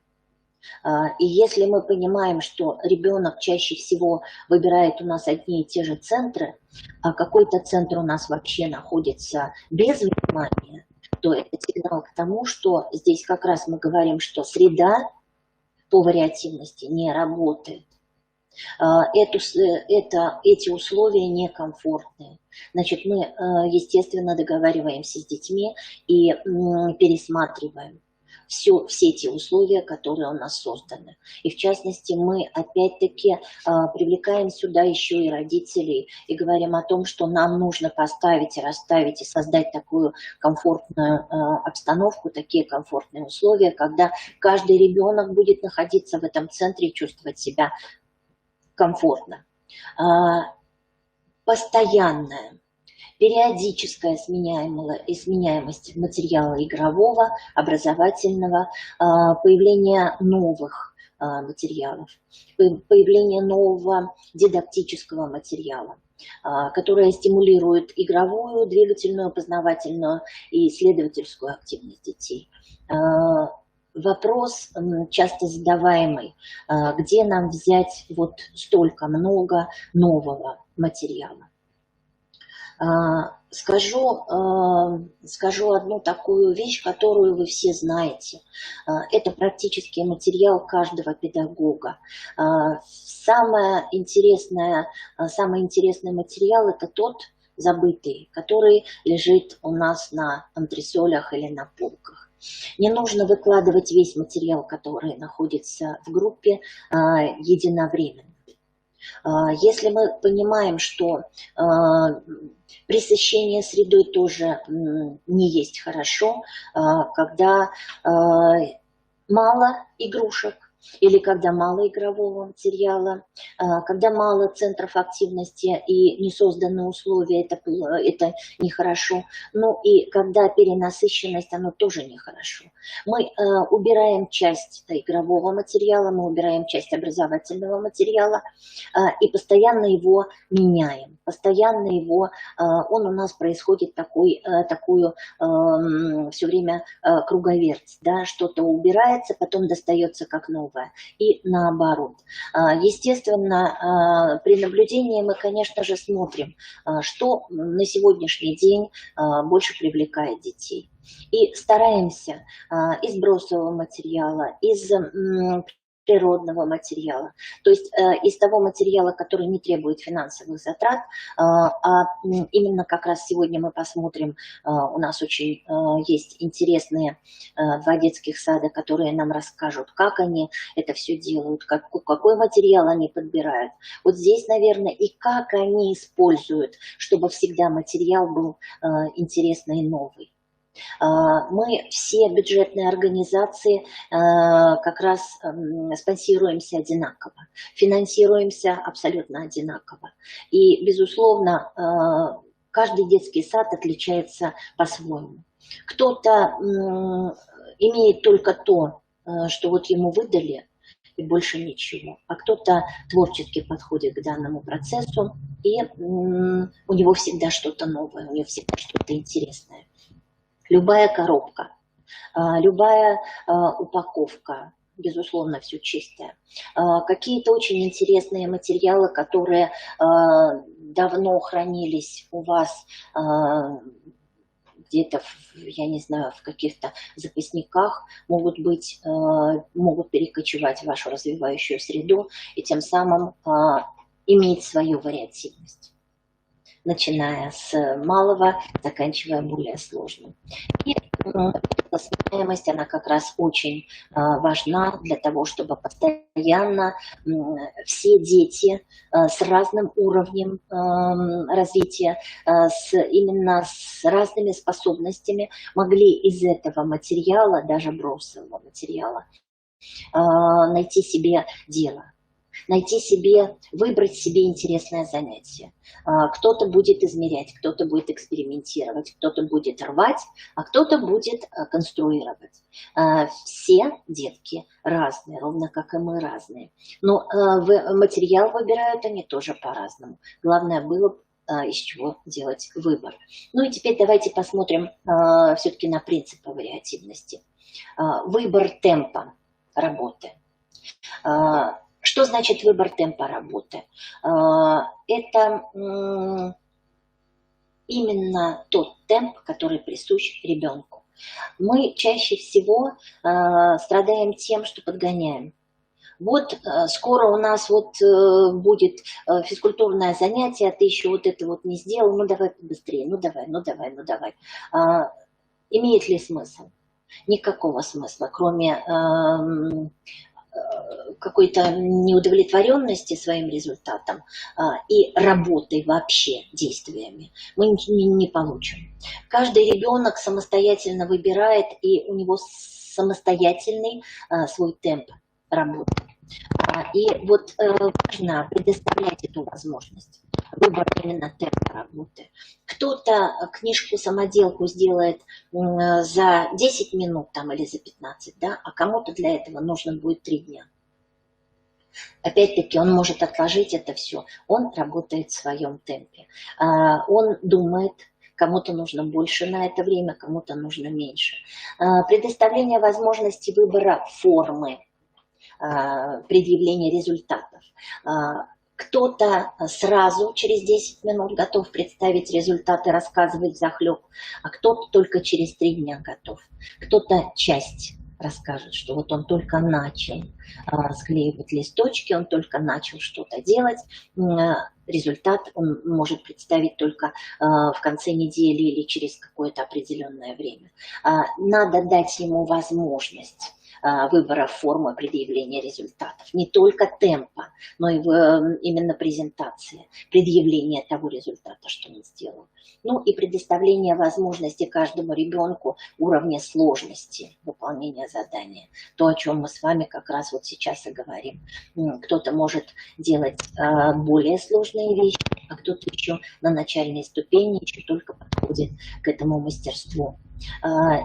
И если мы понимаем, что ребенок чаще всего выбирает у нас одни и те же центры, а какой-то центр у нас вообще находится без внимания, то это сигнал к тому, что здесь как раз мы говорим, что среда по вариативности не работает. Эти условия некомфортные. Значит, мы, естественно, договариваемся с детьми и пересматриваем все те условия, которые у нас созданы. И в частности, мы опять-таки привлекаем сюда еще и родителей и говорим о том, что нам нужно поставить и расставить и создать такую комфортную обстановку, такие комфортные условия, когда каждый ребенок будет находиться в этом центре и чувствовать себя комфортно. Постоянная, периодическая сменяемость материала игрового, образовательного, появление новых материалов, появление нового дидактического материала, которое стимулирует игровую, двигательную, познавательную и исследовательскую активность детей. Вопрос часто задаваемый, где нам взять вот столько много нового материала. Скажу одну такую вещь, которую вы все знаете. Это практический материал каждого педагога. Самый интересный материал – это тот забытый, который лежит у нас на антресолях или на полках. Не нужно выкладывать весь материал, который находится в группе, единовременно. Если мы понимаем, что пресыщение средой тоже не есть хорошо, когда мало игрушек или когда мало игрового материала, когда мало центров активности и не созданы условия, это нехорошо. Ну и когда перенасыщенность, оно тоже нехорошо. Мы убираем часть игрового материала, мы убираем часть образовательного материала и постоянно его меняем. Постоянно он у нас происходит такую все время круговерть, да, что-то убирается, потом достается как новое. И наоборот. Естественно, при наблюдении мы, конечно же, смотрим, что на сегодняшний день больше привлекает детей. И стараемся из бросового материала, из природного материала, то есть из того материала, который не требует финансовых затрат, а именно как раз сегодня мы посмотрим, у нас очень есть интересные 2 детских сада, которые нам расскажут, как они это все делают, какой материал они подбирают. Вот здесь, наверное, и как они используют, чтобы всегда материал был интересный и новый. Мы все бюджетные организации как раз спонсируемся одинаково, финансируемся абсолютно одинаково. И, безусловно, каждый детский сад отличается по-своему. Кто-то имеет только то, что вот ему выдали, и больше ничего. А кто-то творчески подходит к данному процессу, и у него всегда что-то новое, у него всегда что-то интересное. Любая коробка, любая упаковка, безусловно, все чистое. Какие-то очень интересные материалы, которые давно хранились у вас где-то, я не знаю, в каких-то запасниках, могут перекочевать в вашу развивающую среду и тем самым иметь свою вариативность, начиная с малого, заканчивая более сложным. И сменяемость, она как раз очень важна для того, чтобы постоянно все дети с разным уровнем развития, именно с разными способностями могли из этого материала, даже бросового материала, найти себе дело. Выбрать себе интересное занятие. Кто-то будет измерять, кто-то будет экспериментировать, кто-то будет рвать, а кто-то будет конструировать. Все детки разные, ровно как и мы разные. Но материал выбирают они тоже по-разному. Главное было из чего делать выбор. Ну и теперь давайте посмотрим все-таки на принципы вариативности. Выбор темпа работы. Что значит выбор темпа работы? Это именно тот темп, который присущ ребенку. Мы чаще всего страдаем тем, что подгоняем. Вот скоро у нас вот будет физкультурное занятие, а ты еще вот это вот не сделал, ну давай побыстрее, ну давай. Имеет ли смысл? Никакого смысла, кроме какой-то неудовлетворенности своим результатом и работой вообще, действиями, мы не получим. Каждый ребенок самостоятельно выбирает, и у него самостоятельный свой темп работы. И вот важно предоставлять эту возможность. Выбор именно темпа работы. Кто-то книжку-самоделку сделает за 10 минут там, или за 15, да? А кому-то для этого нужно будет 3 дня. Опять-таки он может отложить это все. Он работает в своем темпе. Он думает, кому-то нужно больше на это время, кому-то нужно меньше. Предоставление возможности выбора формы предъявления результатов. Кто-то сразу через 10 минут готов представить результаты, рассказывать взахлеб, а кто-то только через 3 дня готов. Кто-то часть расскажет, что вот он только начал склеивать листочки, он только начал что-то делать. Результат он может представить только в конце недели или через какое-то определенное время. Надо дать ему возможность выбора формы предъявления результатов. Не только темпа, но и именно презентации, предъявления того результата, что он сделал. Ну и предоставление возможности каждому ребенку уровня сложности выполнения задания. То, о чем мы с вами как раз вот сейчас и говорим. Кто-то может делать более сложные вещи, а кто-то еще на начальной ступени еще только подходит к этому мастерству.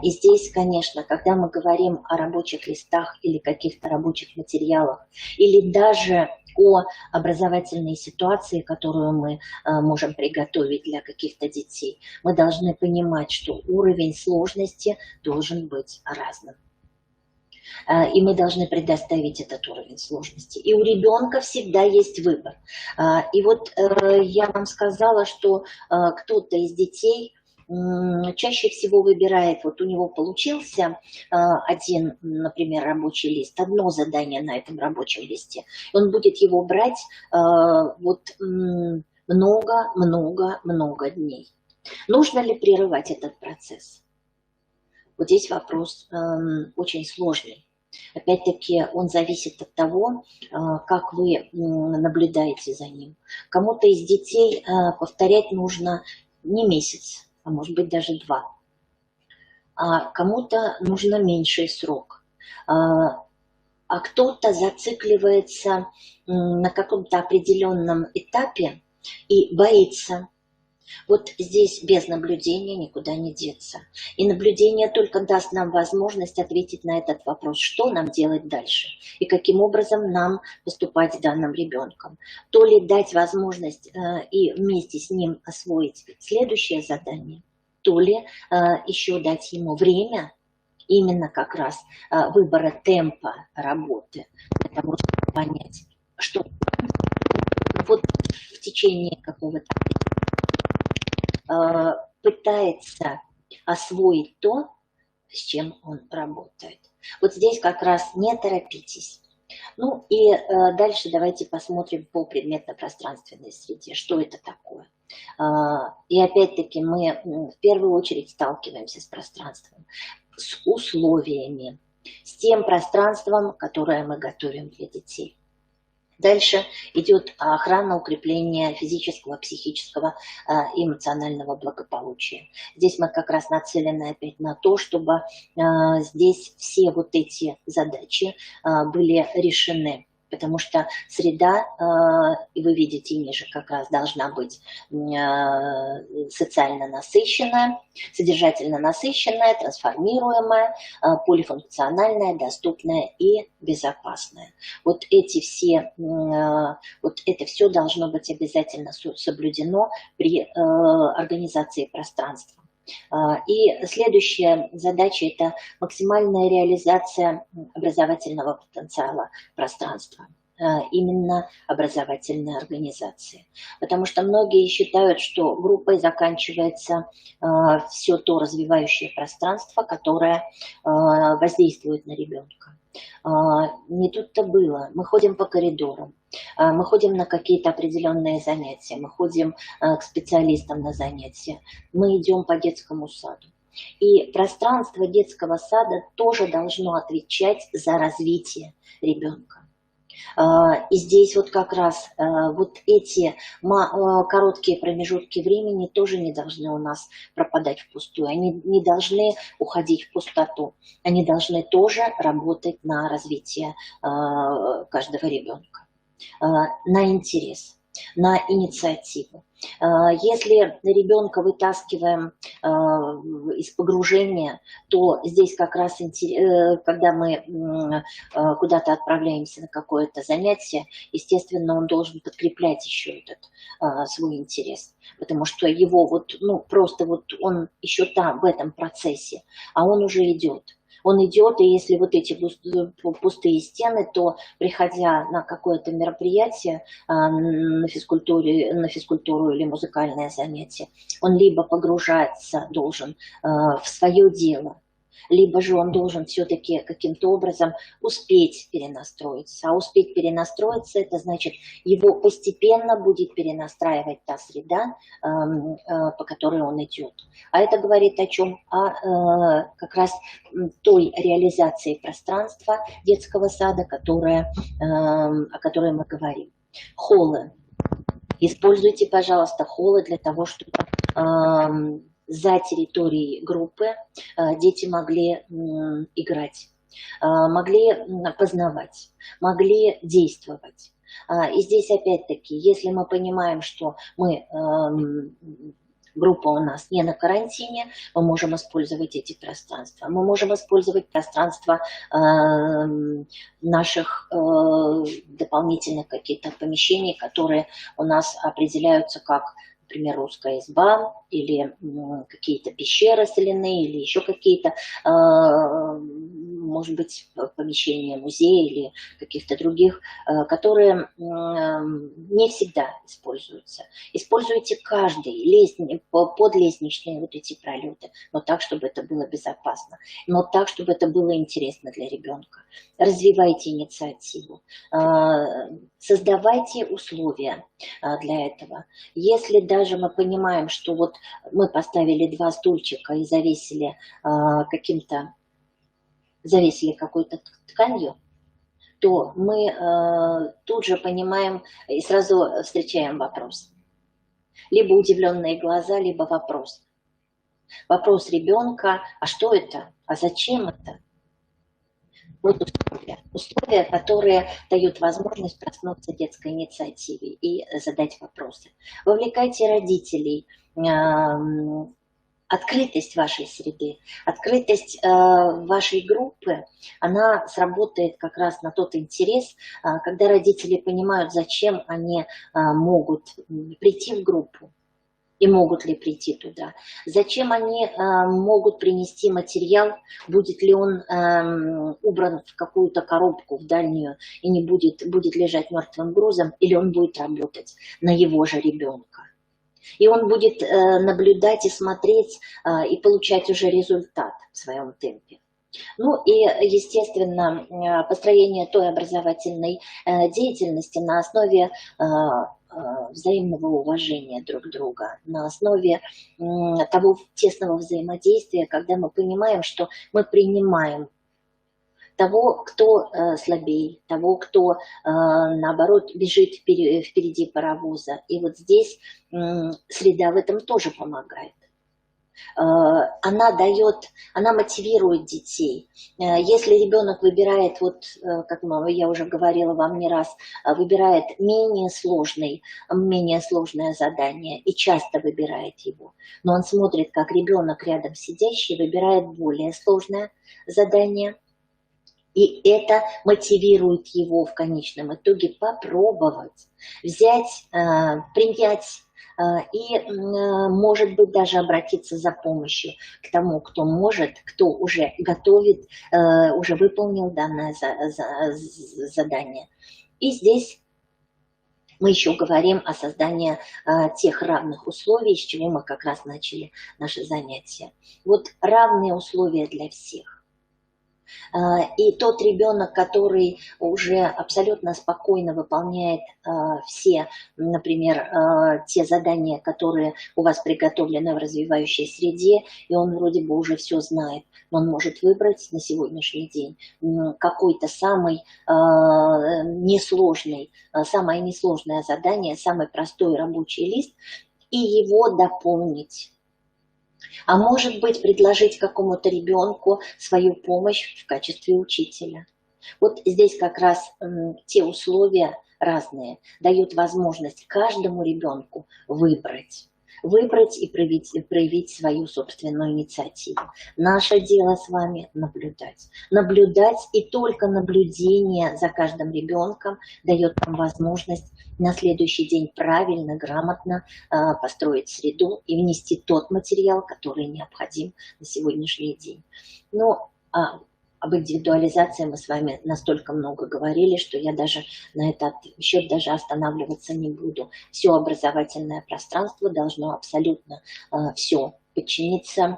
И здесь, конечно, когда мы говорим о рабочих листах или каких-то рабочих материалах, или даже о образовательной ситуации, которую мы можем приготовить для каких-то детей, мы должны понимать, что уровень сложности должен быть разным. И мы должны предоставить этот уровень сложности. И у ребенка всегда есть выбор. И вот я вам сказала, что кто-то из детей чаще всего выбирает, вот у него получился один, например, рабочий лист, одно задание на этом рабочем листе, он будет его брать вот много-много-много дней. Нужно ли прерывать этот процесс? Вот здесь вопрос очень сложный. Опять-таки он зависит от того, как вы наблюдаете за ним. Кому-то из детей повторять нужно не месяц, а может быть даже 2. а кому-то нужно меньший срок. А кто-то зацикливается на каком-то определенном этапе и боится. Вот здесь без наблюдения никуда не деться. И наблюдение только даст нам возможность ответить на этот вопрос, что нам делать дальше и каким образом нам поступать с данным ребенком. То ли дать возможность и вместе с ним освоить следующее задание, то ли еще дать ему время, именно как раз выбора темпа работы, для того, чтобы понять, что вот в течение какого-то пытается освоить то, с чем он работает. Вот здесь как раз не торопитесь. Ну и дальше давайте посмотрим по предметно-пространственной среде, что это такое. И опять-таки мы в первую очередь сталкиваемся с пространством, с условиями, с тем пространством, которое мы готовим для детей. Дальше идет охрана, укрепление физического, психического и эмоционального благополучия. Здесь мы как раз нацелены опять на то, чтобы здесь все вот эти задачи были решены. Потому что среда, и вы видите ниже, как раз должна быть социально насыщенная, содержательно насыщенная, трансформируемая, полифункциональная, доступная и безопасная. Вот эти все, вот это все должно быть обязательно соблюдено при организации пространства. И следующая задача – это максимальная реализация образовательного потенциала пространства, именно образовательной организации. Потому что многие считают, что группой заканчивается все то развивающее пространство, которое воздействует на ребенка. Не тут-то было. Мы ходим по коридорам, мы ходим на какие-то определенные занятия, мы ходим к специалистам на занятия, мы идем по детскому саду. И пространство детского сада тоже должно отвечать за развитие ребенка. И здесь вот как раз вот эти короткие промежутки времени тоже не должны у нас пропадать впустую. Они не должны уходить в пустоту. Они должны тоже работать на развитие каждого ребенка, на интерес, на инициативу. Если ребенка вытаскиваем из погружения, то здесь как раз, когда мы куда-то отправляемся на какое-то занятие, естественно, он должен подкреплять еще этот свой интерес, потому что его вот, ну, просто вот он еще там, в этом процессе, а он уже идет. Он идет, и если вот эти пустые стены, то, приходя на какое-то мероприятие, на физкультуру или музыкальное занятие, он либо погружаться должен в свое дело, либо же он должен все-таки каким-то образом успеть перенастроиться. А успеть перенастроиться, это значит, его постепенно будет перенастраивать та среда, по которой он идет. А это говорит о чем? О как раз той реализации пространства детского сада, о которой мы говорим. Холлы. Используйте, пожалуйста, холлы для того, чтобы за территорией группы дети могли играть, могли познавать, могли действовать. И здесь опять-таки, если мы понимаем, что группа у нас не на карантине, мы можем использовать эти пространства. Мы можем использовать пространства наших дополнительных каких-то помещений, которые у нас определяются как, например, русская изба или какие-то пещеры соляные или еще какие-то, может быть, помещения музея или каких-то других, которые не всегда используются. Используйте каждый подлестничные вот эти пролеты, но так, чтобы это было безопасно, но так, чтобы это было интересно для ребенка. Развивайте инициативу, создавайте условия для этого. Если даже мы понимаем, что вот мы поставили 2 стульчика и завесили какой-то тканью, то мы тут же понимаем и сразу встречаем вопрос. Либо удивленные глаза, либо вопрос. Вопрос ребенка, а что это, а зачем это? Вот условия, которые дают возможность проснуться детской инициативе и задать вопросы. Вовлекайте родителей, открытость вашей среды, открытость вашей группы, она сработает как раз на тот интерес, когда родители понимают, зачем они могут прийти в группу. И могут ли прийти туда. Зачем они могут принести материал, будет ли он убран в какую-то коробку, в дальнюю, и не будет лежать мертвым грузом, или он будет работать на его же ребенка. И он будет наблюдать и смотреть, и получать уже результат в своем темпе. Ну и, естественно, построение той образовательной деятельности на основе взаимного уважения друг друга, на основе того тесного взаимодействия, когда мы понимаем, что мы принимаем того, кто слабее, того, кто, наоборот, бежит впереди паровоза. И вот здесь среда в этом тоже помогает. Она мотивирует детей. Если ребенок выбирает, вот, как я уже говорила вам не раз, выбирает менее сложное задание и часто выбирает его, но он смотрит, как ребенок рядом сидящий выбирает более сложное задание, и это мотивирует его в конечном итоге попробовать, взять, принять, и, может быть, даже обратиться за помощью к тому, кто может, кто уже готовит, уже выполнил данное задание. И здесь мы еще говорим о создании тех равных условий, с чего мы как раз начали наше занятие. Вот равные условия для всех. И тот ребенок, который уже абсолютно спокойно выполняет все, например, те задания, которые у вас приготовлены в развивающей среде, и он вроде бы уже все знает, но он может выбрать на сегодняшний день какой-то самое несложное задание, самый простой рабочий лист, и его дополнить. А может быть, предложить какому-то ребенку свою помощь в качестве учителя. Вот здесь как раз те условия разные дают возможность каждому ребенку выбрать и проявить свою собственную инициативу. Наше дело с вами наблюдать. Наблюдать, и только наблюдение за каждым ребенком дает нам возможность на следующий день правильно, грамотно построить среду и внести тот материал, который необходим на сегодняшний день. Но об индивидуализации мы с вами настолько много говорили, что я даже на этот счет даже останавливаться не буду. Все образовательное пространство должно абсолютно все подчиниться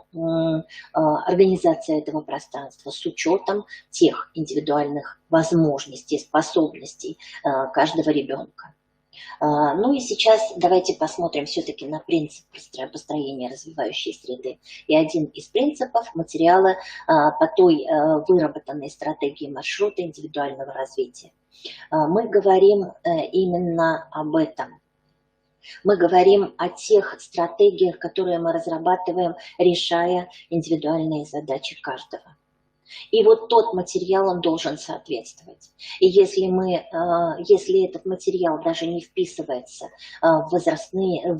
организации этого пространства с учетом тех индивидуальных возможностей, способностей каждого ребенка. Ну и сейчас давайте посмотрим все-таки на принцип построения развивающей среды. И один из принципов – материалы по той выработанной стратегии маршрута индивидуального развития. Мы говорим именно об этом. Мы говорим о тех стратегиях, которые мы разрабатываем, решая индивидуальные задачи каждого. И вот тот материал, он должен соответствовать. И если этот материал даже не вписывается в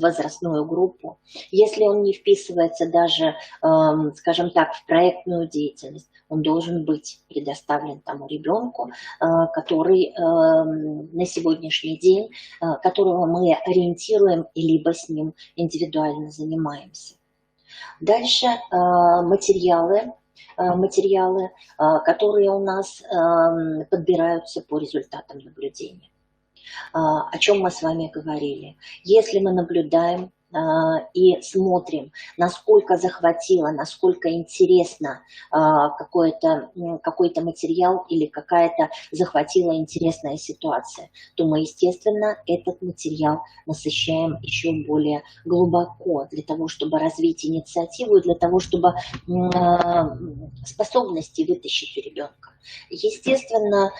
возрастную группу, если он не вписывается даже, скажем так, в проектную деятельность, он должен быть предоставлен тому ребенку, который на сегодняшний день, которого мы ориентируем, и либо с ним индивидуально занимаемся. Дальше материалы, которые у нас подбираются по результатам наблюдения. О чем мы с вами говорили. Если мы наблюдаем и смотрим, насколько захватило, насколько интересно какой-то материал или какая-то захватила интересная ситуация, то мы, естественно, этот материал насыщаем еще более глубоко для того, чтобы развить инициативу и для того, чтобы способности вытащить у ребенка. Естественно,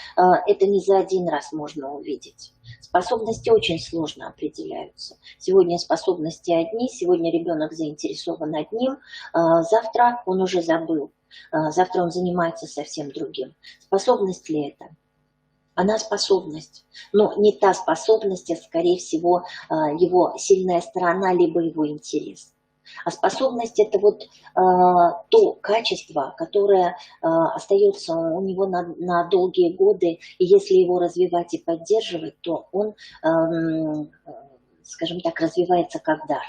это не за один раз можно увидеть. Способности очень сложно определяются. Сегодня способности одни, сегодня ребенок заинтересован одним, завтра он уже забыл, завтра он занимается совсем другим. Способность ли это? Она способность, но не та способность, а скорее всего его сильная сторона, либо его интерес. А способность – это вот то качество, которое остается у него на долгие годы, и если его развивать и поддерживать, то он, скажем так, развивается как дар.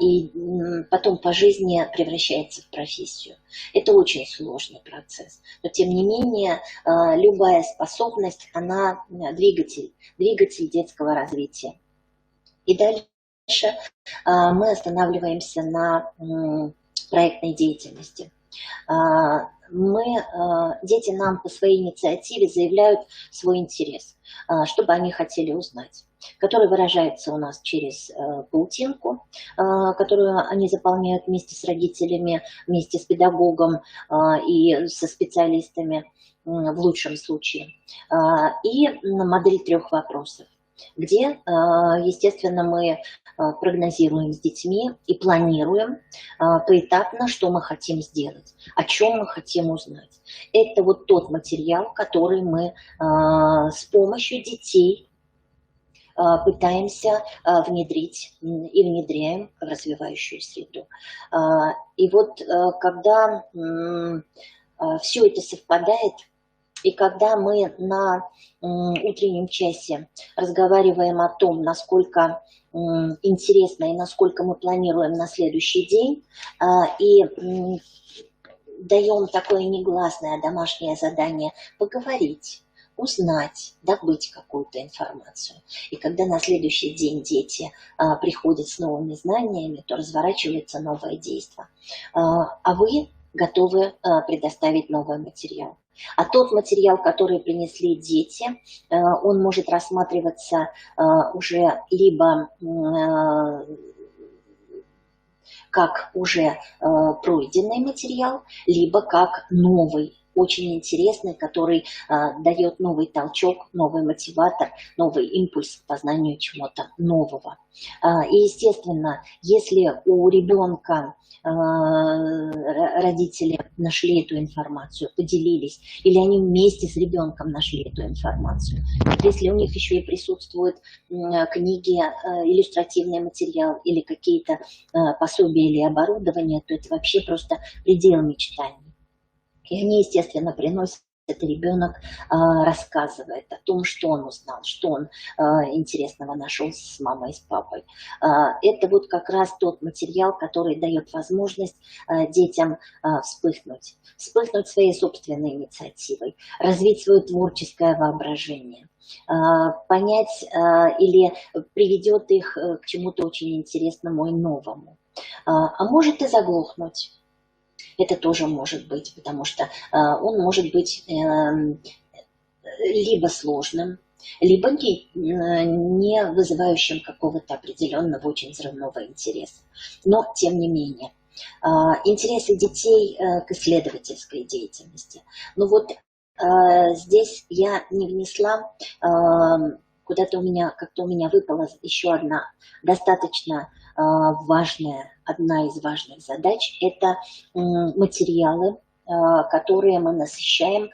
И потом по жизни превращается в профессию. Это очень сложный процесс. Но тем не менее, любая способность, она двигатель детского развития. И дальше мы останавливаемся на проектной деятельности. Дети нам по своей инициативе заявляют свой интерес, что бы они хотели узнать, который выражается у нас через паутинку, которую они заполняют вместе с родителями, вместе с педагогом и со специалистами в лучшем случае. И модель 3 вопросов, где, естественно, мы прогнозируем с детьми и планируем поэтапно, что мы хотим сделать, о чем мы хотим узнать. Это вот тот материал, который мы с помощью детей пытаемся внедрить и внедряем в развивающую среду. И вот когда все это совпадает, и когда мы на утреннем часе разговариваем о том, насколько интересно и насколько мы планируем на следующий день, и даем такое негласное домашнее задание поговорить, узнать, добыть какую-то информацию. И когда на следующий день дети приходят с новыми знаниями, то разворачивается новое действие. А вы готовы предоставить новый материал. А тот материал, который принесли дети, он может рассматриваться уже либо как уже пройденный материал, либо как новый, очень интересный, который дает новый толчок, новый мотиватор, новый импульс к познанию чего-то нового. И, естественно, если у ребенка родители нашли эту информацию, поделились, или они вместе с ребенком нашли эту информацию, если у них еще и присутствуют книги, иллюстративный материал или какие-то пособия или оборудование, то это вообще просто предел мечтаний. И они, естественно, приносят, это ребенок рассказывает о том, что он узнал, что он интересного нашел с мамой и с папой. Это вот как раз тот материал, который дает возможность детям вспыхнуть своей собственной инициативой, развить свое творческое воображение, понять или приведет их к чему-то очень интересному и новому. А может и заглохнуть. Это тоже может быть, потому что он может быть либо сложным, либо не вызывающим какого-то определенного очень взрывного интереса. Но, тем не менее, интересы детей к исследовательской деятельности. Ну вот здесь я не внесла, куда-то у меня выпала еще одна достаточно одна из важных задач – это материалы, которые мы насыщаем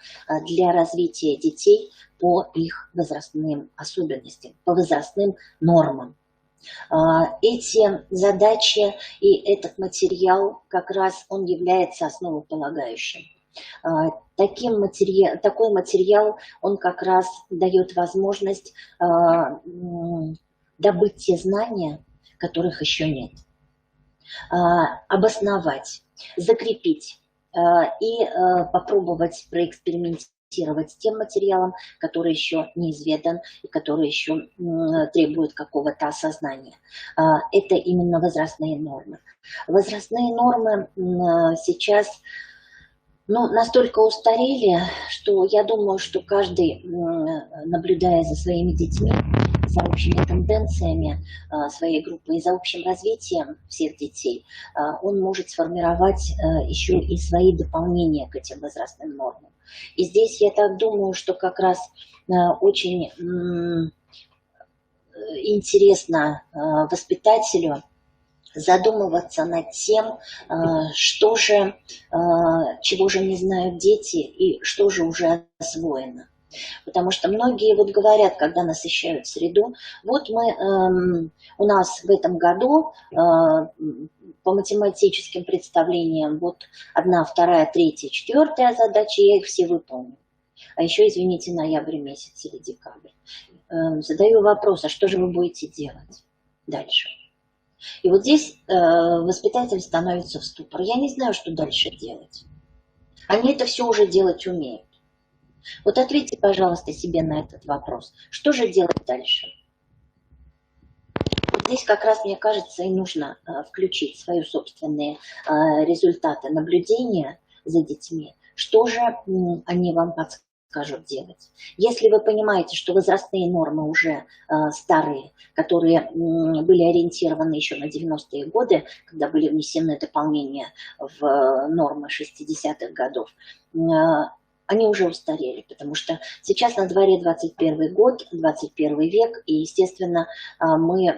для развития детей по их возрастным особенностям, по возрастным нормам. Эти задачи и этот материал как раз он является основополагающим. Такой материал он как раз дает возможность добыть те знания, которых еще нет, обосновать, закрепить и попробовать проэкспериментировать с тем материалом, который еще неизведан и который еще требует какого-то осознания. Это именно возрастные нормы. Возрастные нормы сейчас настолько устарели, что я думаю, что каждый, наблюдая за своими детьми, за общими тенденциями своей группы и за общим развитием всех детей, он может сформировать еще и свои дополнения к этим возрастным нормам. И здесь я так думаю, что как раз очень интересно воспитателю задумываться над тем, что же, чего же не знают дети и что же уже освоено. Потому что многие вот говорят, когда насыщают среду, вот мы, у нас в этом году по математическим представлениям вот 1, 2, 3, 4 задачи, я их все выполню. А еще, извините, ноябрь месяц или декабрь. Задаю вопрос, а что же вы будете делать дальше? И вот здесь воспитатель становится в ступор. Я не знаю, что дальше делать. Они это все уже делать умеют. Вот ответьте, пожалуйста, себе на этот вопрос. Что же делать дальше? Вот здесь как раз, мне кажется, и нужно включить свои собственные результаты наблюдения за детьми. Что же они вам подскажут делать? Если вы понимаете, что возрастные нормы уже старые, которые были ориентированы еще на 90-е годы, когда были внесены дополнения в нормы 60-х годов, они уже устарели, потому что сейчас на дворе 21 год, 21 век, и, естественно, мы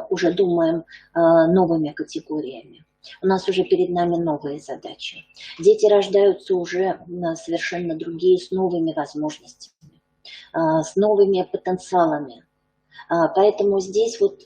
уже думаем новыми категориями. У нас уже перед нами новые задачи. Дети рождаются уже совершенно другие, с новыми возможностями, с новыми потенциалами. Поэтому здесь вот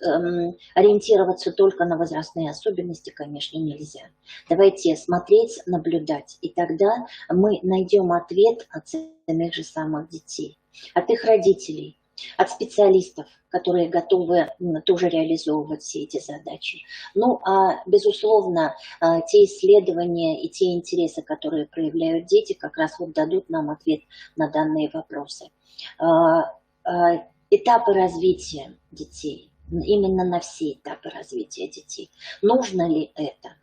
ориентироваться только на возрастные особенности, конечно, нельзя. Давайте смотреть, наблюдать, и тогда мы найдем ответ от самих же самых детей, от их родителей, от специалистов, которые готовы тоже реализовывать все эти задачи. Ну, а безусловно, те исследования и те интересы, которые проявляют дети, как раз вот дадут нам ответ на данные вопросы. Этапы развития детей, именно на все этапы развития детей. Нужно ли это?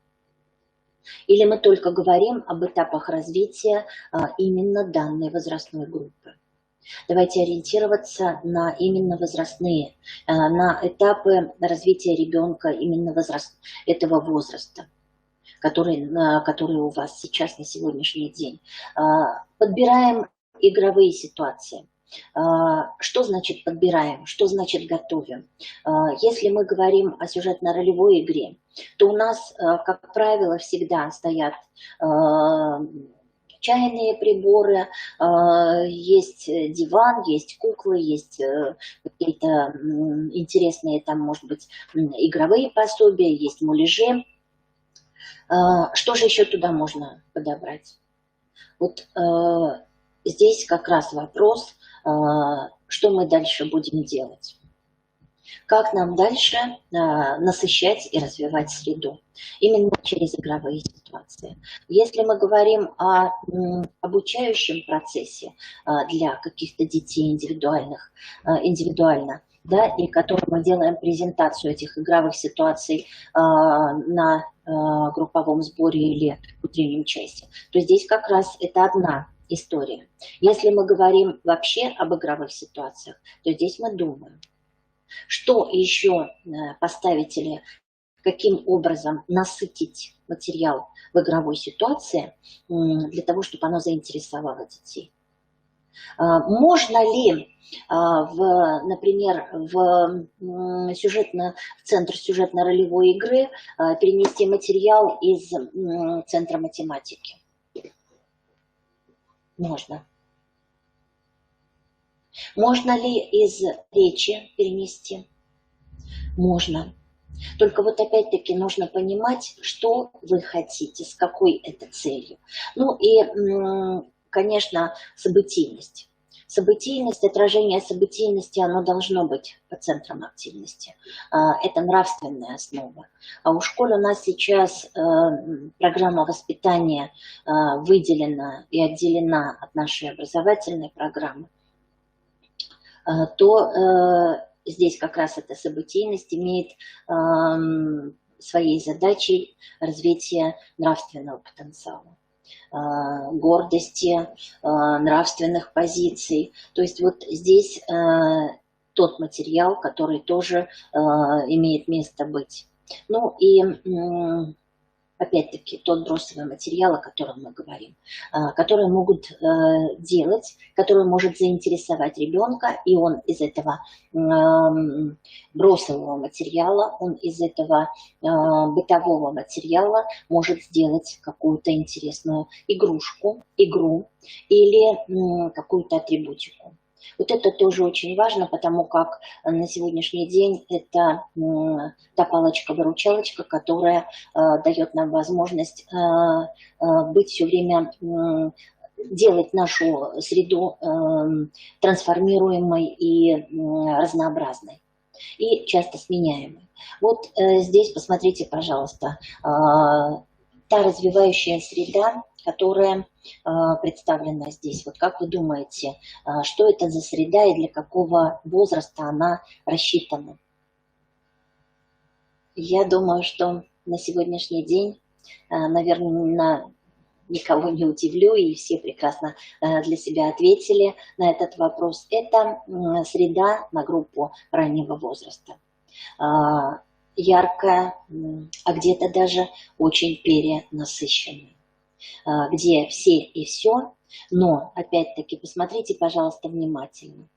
Или мы только говорим об этапах развития именно данной возрастной группы? Давайте ориентироваться на именно возрастные, на этапы развития ребенка именно этого возраста, который у вас сейчас на сегодняшний день. Подбираем игровые ситуации. Что значит подбираем, что значит готовим? Если мы говорим о сюжетно-ролевой игре, то у нас, как правило, всегда стоят чайные приборы, есть диван, есть куклы, есть какие-то интересные, там, может быть, игровые пособия, есть муляжи. Что же еще туда можно подобрать? Вот здесь как раз вопрос, что мы дальше будем делать. Как нам дальше насыщать и развивать среду? Именно через игровые ситуации. Если мы говорим о обучающем процессе для каких-то детей индивидуально, да, и которым мы делаем презентацию этих игровых ситуаций на групповом сборе или утреннем часе, то здесь как раз это одна история. Если мы говорим вообще об игровых ситуациях, то здесь мы думаем, что еще поставить или каким образом насытить материал в игровой ситуации для того, чтобы оно заинтересовало детей. Можно ли, например, в центр сюжетно-ролевой игры перенести материал из центра математики? Можно. Можно ли из речи перенести? Можно. Только вот опять-таки нужно понимать, что вы хотите, с какой это целью. Ну и, конечно, событийность. Событийность, отражение событийности, оно должно быть по центрам активности. Это нравственная основа. А у школы у нас сейчас программа воспитания выделена и отделена от нашей образовательной программы, то здесь как раз эта событийность имеет своей задачей развитие нравственного потенциала, гордости, нравственных позиций. То есть вот здесь тот материал, который тоже имеет место быть. Ну и опять-таки, тот бросовый материал, о котором мы говорим, которые могут делать, который может заинтересовать ребенка, и он из этого бросового материала, он из этого бытового материала может сделать какую-то интересную игрушку, игру или какую-то атрибутику. Вот это тоже очень важно, потому как на сегодняшний день это та палочка-выручалочка, которая дает нам возможность быть все время, делать нашу среду трансформируемой и разнообразной, и часто сменяемой. Вот здесь посмотрите, пожалуйста, та развивающая среда, которая представлена здесь. Вот как вы думаете, что это за среда и для какого возраста она рассчитана? Я думаю, что на сегодняшний день, наверное, никого не удивлю, и все прекрасно для себя ответили на этот вопрос. Это среда на группу раннего возраста. Яркая, а где-то даже очень перенасыщенная, где все и все, но, опять-таки, посмотрите, пожалуйста, внимательно,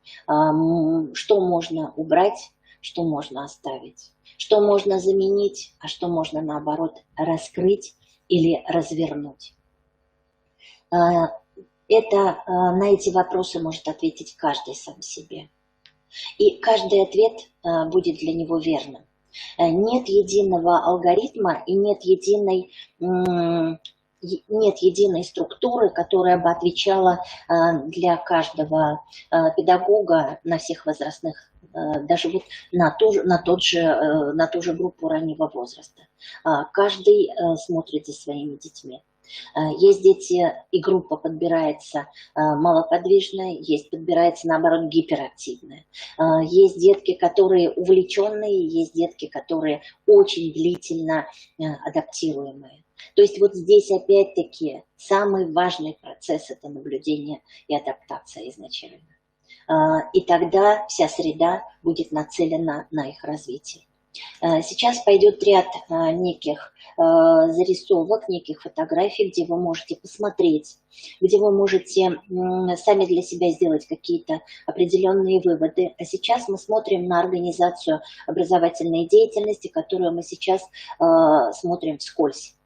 что можно убрать, что можно оставить, что можно заменить, а что можно, наоборот, раскрыть или развернуть. На эти вопросы может ответить каждый сам себе. И каждый ответ будет для него верным. Нет единого алгоритма и нет единой структуры, которая бы отвечала для каждого педагога на всех возрастных, даже вот на ту же группу раннего возраста. Каждый смотрит за своими детьми. Есть дети, и группа подбирается малоподвижная, есть подбирается, наоборот, гиперактивная. Есть детки, которые увлеченные, есть детки, которые очень длительно адаптируемые. То есть вот здесь опять-таки самый важный процесс – это наблюдение и адаптация изначально. И тогда вся среда будет нацелена на их развитие. Сейчас пойдет ряд неких зарисовок, неких фотографий, где вы можете посмотреть, где вы можете сами для себя сделать какие-то определенные выводы. А сейчас мы смотрим на организацию образовательной деятельности, которую мы сейчас смотрим вскользь.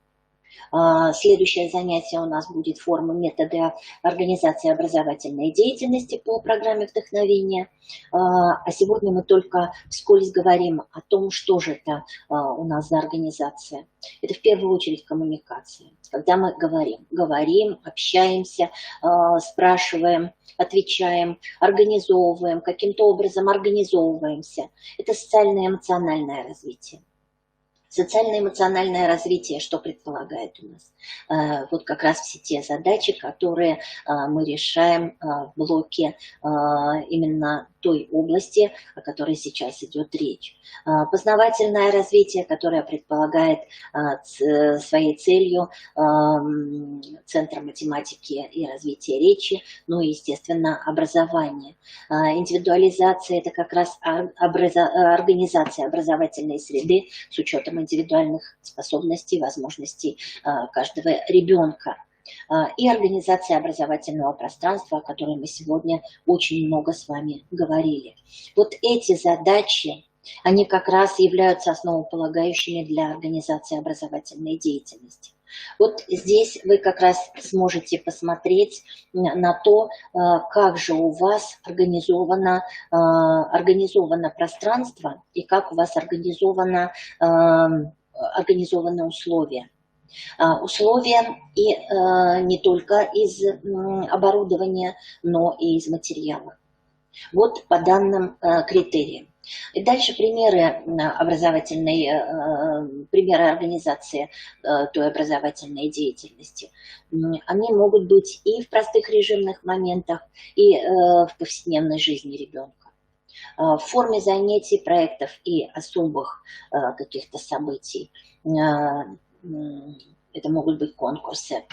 Следующее занятие у нас будет форма методы организации образовательной деятельности по программе вдохновения. А сегодня мы только вскользь говорим о том, что же это у нас за организация. Это в первую очередь коммуникация. Когда мы говорим, общаемся, спрашиваем, отвечаем, организовываем, каким-то образом организовываемся. Это социально-эмоциональное развитие. Социально-эмоциональное развитие, что предполагает у нас? Вот как раз все те задачи, которые мы решаем в блоке именно той области, о которой сейчас идет речь. Познавательное развитие, которое предполагает своей целью Центр математики и развития речи, ну и, естественно, образование. Индивидуализация – это как раз организация образовательной среды с учетом индивидуальных способностей, возможностей каждого ребенка. И организация образовательного пространства, о которой мы сегодня очень много с вами говорили. Вот эти задачи, они как раз являются основополагающими для организации образовательной деятельности. Вот здесь вы как раз сможете посмотреть на то, как же у вас организовано пространство и как у вас организованы условия. Условия и не только из оборудования, но и из материала. Вот по данным критериям. И дальше примеры организации той образовательной деятельности. Они могут быть и в простых режимных моментах, и в повседневной жизни ребенка. В форме занятий, проектов и особых каких-то событий. Это могут быть конкурсы,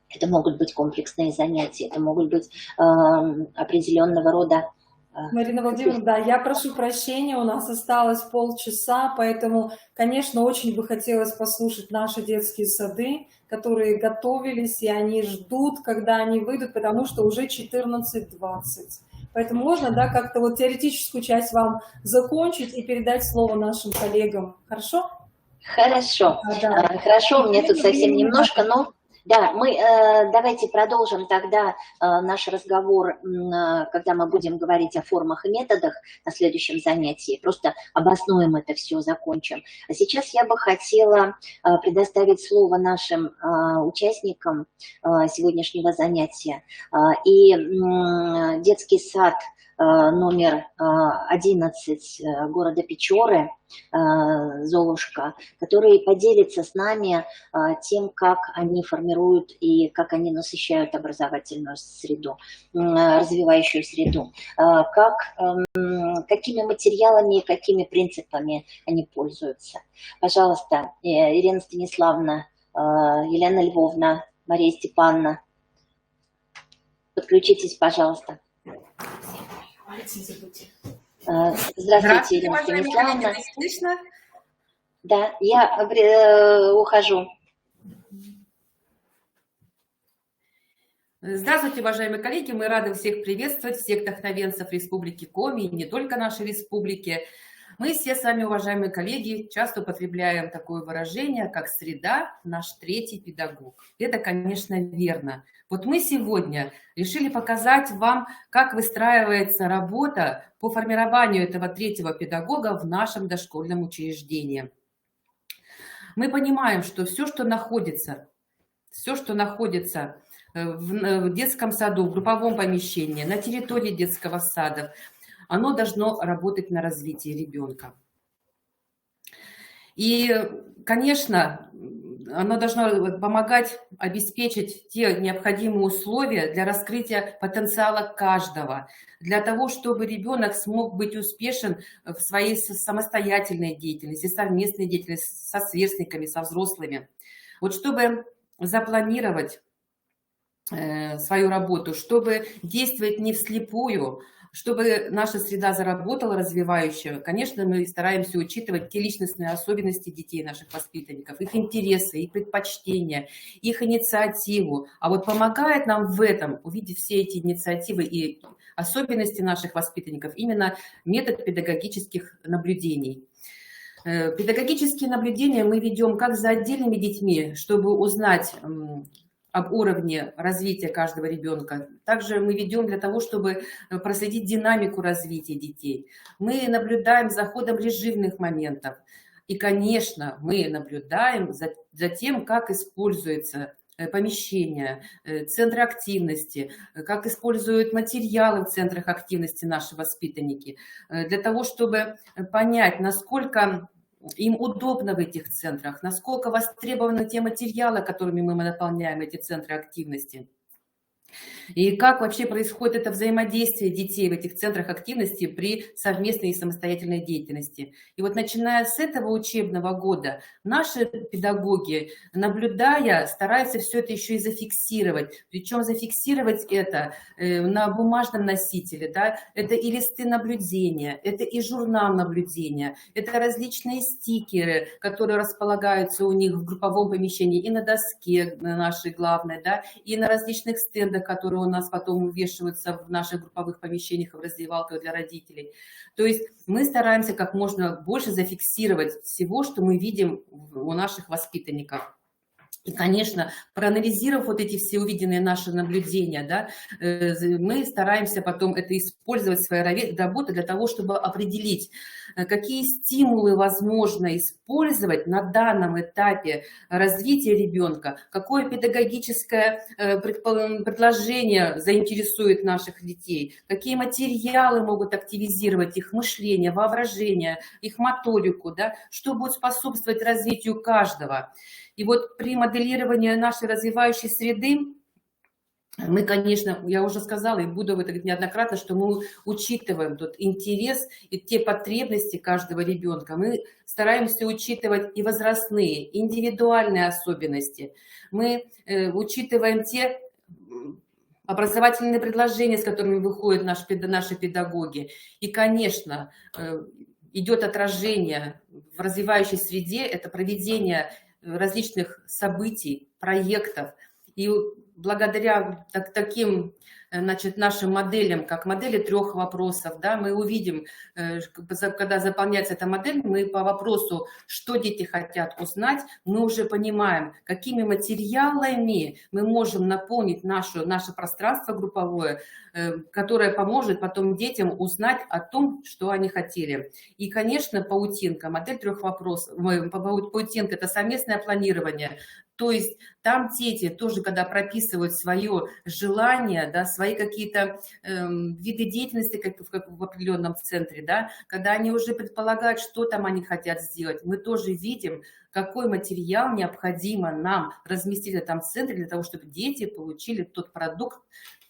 это могут быть комплексные занятия, это могут быть определенного рода Марина Владимировна, да, я прошу прощения, у нас осталось полчаса, поэтому, конечно, очень бы хотелось послушать наши детские сады, которые готовились, и они ждут, когда они выйдут, потому что уже 14:20. Поэтому можно, да, как-то вот теоретическую часть вам закончить и передать слово нашим коллегам. Хорошо? Хорошо. Да. Хорошо, у меня тут совсем немножко, но да, мы давайте продолжим тогда наш разговор, когда мы будем говорить о формах и методах на следующем занятии. Просто обоснуем это все, закончим. А сейчас я бы хотела предоставить слово нашим участникам сегодняшнего занятия. И детский сад номер 11 города Печоры, Золушка, который поделится с нами тем, как они формируют и как они насыщают образовательную среду, развивающую среду, какими материалами и какими принципами они пользуются. Пожалуйста, Ирина Станиславовна, Елена Львовна, Мария Степановна, подключитесь, пожалуйста. Здравствуйте, Ирина Станиславовна. Слышно? Да, я ухожу. Здравствуйте, уважаемые коллеги. Мы рады всех приветствовать, всех вдохновенцев Республики Коми, и не только нашей республики. Мы все с вами, уважаемые коллеги, часто употребляем такое выражение, как «среда – наш третий педагог». Это, конечно, верно. Вот мы сегодня решили показать вам, как выстраивается работа по формированию этого третьего педагога в нашем дошкольном учреждении. Мы понимаем, что все, что находится в детском саду, в групповом помещении, на территории детского сада, оно должно работать на развитие ребенка. И, конечно, оно должно помогать обеспечить те необходимые условия для раскрытия потенциала каждого, для того, чтобы ребенок смог быть успешен в своей самостоятельной деятельности, совместной деятельности со сверстниками, со взрослыми. Вот чтобы запланировать свою работу, чтобы действовать не вслепую, чтобы наша среда заработала развивающая, конечно, мы стараемся учитывать те личностные особенности детей, наших воспитанников, их интересы, их предпочтения, их инициативу. А вот помогает нам в этом, увидев все эти инициативы и особенности наших воспитанников, именно метод педагогических наблюдений. Педагогические наблюдения мы ведем как за отдельными детьми, чтобы узнать об уровне развития каждого ребенка. Также мы ведем для того, чтобы проследить динамику развития детей. Мы наблюдаем за ходом режимных моментов. И, конечно, мы наблюдаем за тем, как используется помещения, центры активности, как используют материалы в центрах активности наши воспитанники, для того, чтобы понять, насколько им удобно в этих центрах, насколько востребованы те материалы, которыми мы наполняем эти центры активности. И как вообще происходит это взаимодействие детей в этих центрах активности при совместной и самостоятельной деятельности. И вот начиная с этого учебного года наши педагоги, наблюдая, стараются все это еще и зафиксировать. Причем зафиксировать это на бумажном носителе. Да? Это и листы наблюдения, это и журнал наблюдения, это различные стикеры, которые располагаются у них в групповом помещении и на доске нашей главной, да, и на различных стендах, которые у нас потом увешиваются в наших групповых помещениях и в раздевалках для родителей. То есть мы стараемся как можно больше зафиксировать всего, что мы видим у наших воспитанников. И, конечно, проанализировав вот эти все увиденные наши наблюдения, да, мы стараемся потом это использовать в своей работе для того, чтобы определить, какие стимулы возможно использовать на данном этапе развития ребенка, какое педагогическое предложение заинтересует наших детей, какие материалы могут активизировать их мышление, воображение, их моторику, да, что будет способствовать развитию каждого. И вот при моделировании нашей развивающей среды мы, конечно, я уже сказала и буду это говорить неоднократно, что мы учитываем тот интерес и те потребности каждого ребенка. Мы стараемся учитывать и возрастные, индивидуальные особенности. Мы учитываем те образовательные предложения, с которыми выходят наши педагоги. И, конечно, идет отражение в развивающей среде, это проведение различных событий, проектов. И благодаря таким, значит, нашим моделям, как модели 3 вопросов, да, мы увидим, когда заполняется эта модель, мы по вопросу, что дети хотят узнать, мы уже понимаем, какими материалами мы можем наполнить наше пространство групповое, которое поможет потом детям узнать о том, что они хотели. И, конечно, паутинка, модель 3 вопросов, паутинка – это совместное планирование. То есть там дети тоже, когда прописывают свое желание, да, свои какие-то виды деятельности как в определенном центре, да, когда они уже предполагают, что там они хотят сделать, мы тоже видим, какой материал необходимо нам разместить в этом центре для того, чтобы дети получили тот продукт,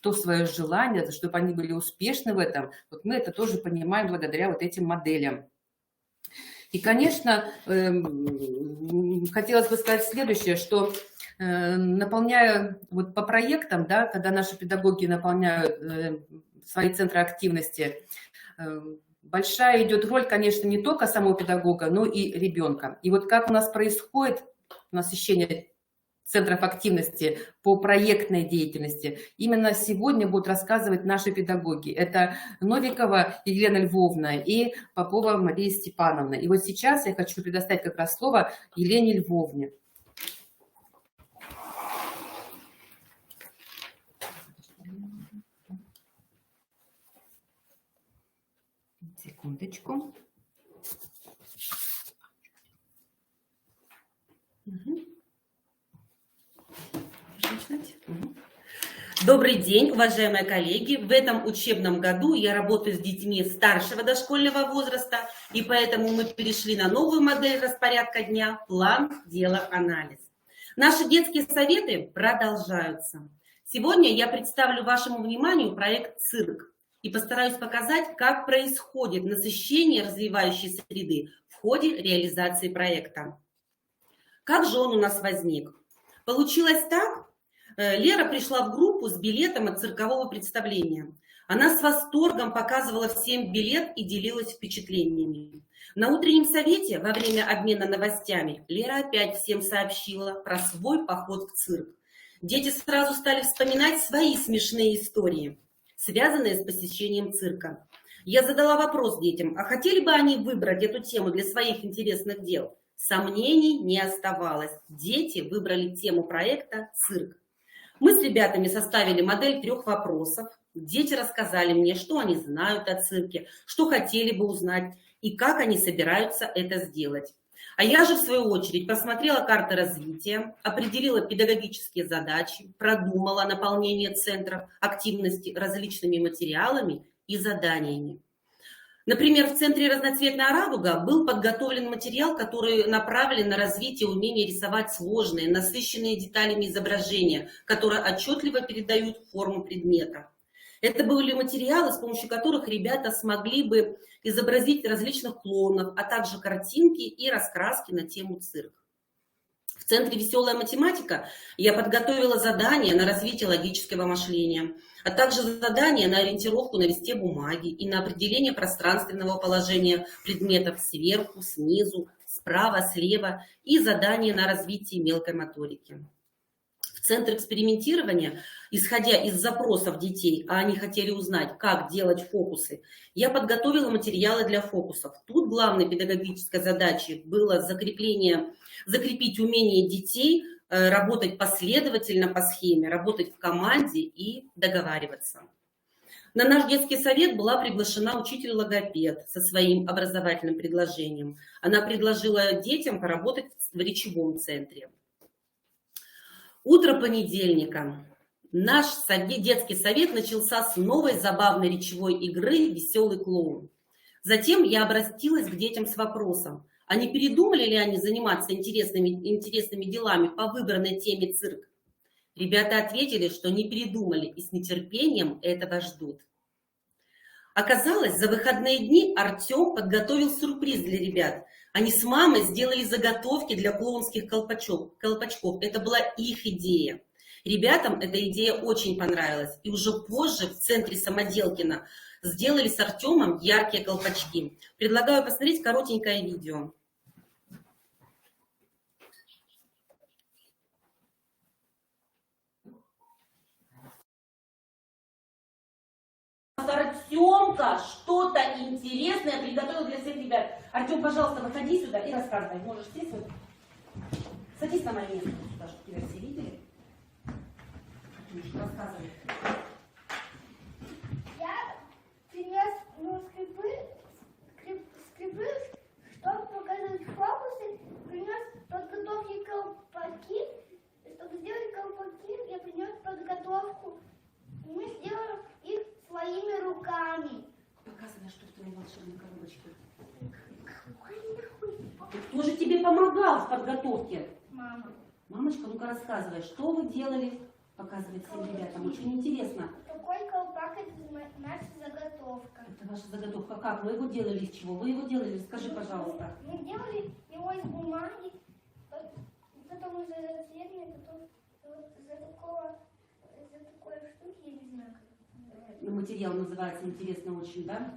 то свое желание, чтобы они были успешны в этом. Вот мы это тоже понимаем благодаря вот этим моделям. И, конечно, хотелось бы сказать следующее, что наполняя вот по проектам, да, когда наши педагоги наполняют свои центры активности, большая идет роль, конечно, не только самого педагога, но и ребенка. И вот как у нас происходит насыщение центров активности по проектной деятельности, именно сегодня будут рассказывать наши педагоги. Это Новикова Елена Львовна и Попова Мария Степановна. И вот сейчас я хочу предоставить как раз слово Елене Львовне. Секундочку. Добрый день, уважаемые коллеги. В этом учебном году я работаю с детьми старшего дошкольного возраста, и поэтому мы перешли на новую модель распорядка дня – план, дело, анализ. Наши детские советы продолжаются. Сегодня я представлю вашему вниманию проект «Цирк» и постараюсь показать, как происходит насыщение развивающей среды в ходе реализации проекта. Как же он у нас возник? Получилось так. Лера пришла в группу с билетом от циркового представления. Она с восторгом показывала всем билет и делилась впечатлениями. На утреннем совете во время обмена новостями Лера опять всем сообщила про свой поход в цирк. Дети сразу стали вспоминать свои смешные истории, связанные с посещением цирка. Я задала вопрос детям, а хотели бы они выбрать эту тему для своих интересных дел? Сомнений не оставалось. Дети выбрали тему проекта «Цирк». Мы с ребятами составили модель 3 вопросов. Дети рассказали мне, что они знают о цирке, что хотели бы узнать и как они собираются это сделать. А я же, в свою очередь, просмотрела карты развития, определила педагогические задачи, продумала наполнение центров активности различными материалами и заданиями. Например, в центре «Разноцветная радуга» был подготовлен материал, который направлен на развитие умения рисовать сложные, насыщенные деталями изображения, которые отчетливо передают форму предмета. Это были материалы, с помощью которых ребята смогли бы изобразить различных клоунов, а также картинки и раскраски на тему цирк. В центре «Веселая математика» я подготовила задания на развитие логического мышления, а также задания на ориентировку на листе бумаги и на определение пространственного положения предметов сверху, снизу, справа, слева и задания на развитие мелкой моторики. В центр экспериментирования, исходя из запросов детей, а они хотели узнать, как делать фокусы, я подготовила материалы для фокусов. Тут главной педагогической задачей было закрепить умение детей работать последовательно по схеме, работать в команде и договариваться. На наш детский совет была приглашена учитель-логопед со своим образовательным предложением. Она предложила детям поработать в речевом центре. Утро понедельника. Наш детский совет начался с новой забавной речевой игры «Веселый клоун». Затем я обратилась к детям с вопросом, а не передумали ли они заниматься интересными делами по выбранной теме цирк? Ребята ответили, что не передумали и с нетерпением этого ждут. Оказалось, за выходные дни Артем подготовил сюрприз для ребят. Они с мамой сделали заготовки для клоунских колпачков. Это была их идея. Ребятам эта идея очень понравилась, и уже позже в центре Самоделкина сделали с Артемом яркие колпачки. Предлагаю посмотреть коротенькое видео. Артемка что-то интересное приготовил для всех ребят. Артем, пожалуйста, выходи сюда и рассказывай. Можешь сесть вот. Садись на мое место, сюда, чтобы тебя все видели. Рассказывай. Я принес скрипы, чтобы показывать фокусы, принес подготовки колпаки. Чтобы сделать колпаки, я принес подготовку. И мы сделали их своими руками. Показывай, что в твоей волшебной коробочке. Кто же тебе помогал в подготовке? Мама. Мамочка, ну-ка рассказывай, что вы делали? Показывать всем ребятам, очень интересно. Такой колпак — это наша заготовка. Это ваша заготовка. Как? Вы его делали из чего? Вы его делали? Скажи, пожалуйста. Мы делали его из бумаги, потом из разрезания, потом вот из-за такой штуки, я не знаю, как. Материал называется интересно очень, да?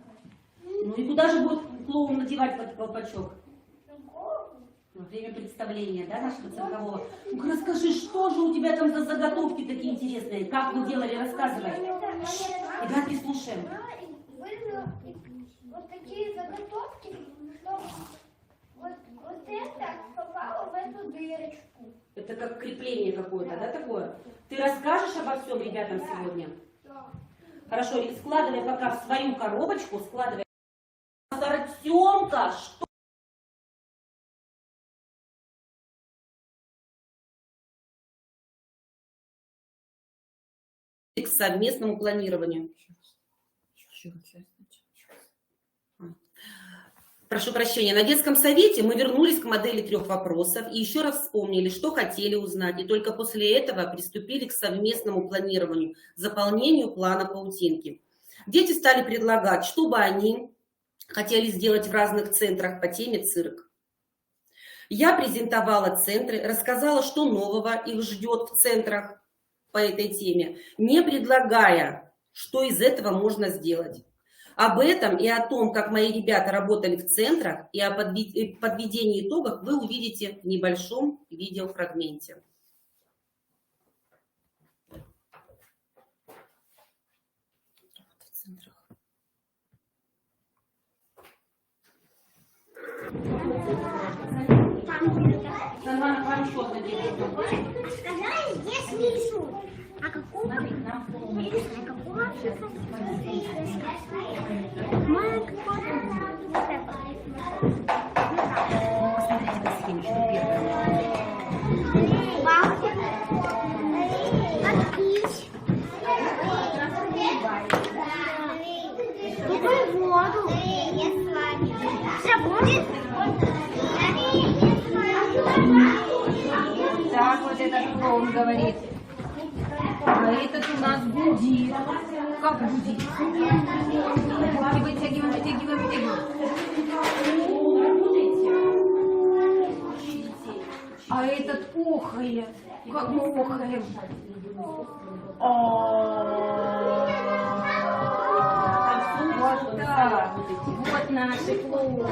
Ну и куда же будет клоун надевать этот колпачок? На голову. Во время представления, да, нашего циркового? Ну-ка расскажи, что же у тебя там за заготовки такие интересные? Как вы делали? Рассказывай. Ребятки, слушаем. Вырезала вот такие заготовки, чтобы вот это попало в эту дырочку. Это как крепление какое-то, да, такое? Ты расскажешь обо всем ребятам сегодня? Да. Хорошо, и складывай пока в свою коробочку, складывай. Артемка, что? К совместному планированию. Прошу прощения, на детском совете мы вернулись к модели 3 вопросов и еще раз вспомнили, что хотели узнать, и только после этого приступили к совместному планированию, заполнению плана паутинки. Дети стали предлагать, что бы они хотели сделать в разных центрах по теме цирк. Я презентовала центры, рассказала, что нового их ждет в центрах по этой теме, не предлагая, что из этого можно сделать. Об этом и о том, как мои ребята работали в центрах, и о подведении итогов вы увидите в небольшом видеофрагменте. Сказали, здесь рисуют. А какого? Какую воду? Я с вами. Забудет? Так, вот этот клоун говорит. А этот у нас гудит. Как гудит? Вытягиваем, вытягиваем, вытягиваем. А этот охает. Как мы охаем. Вот так. Вот наши клоуны.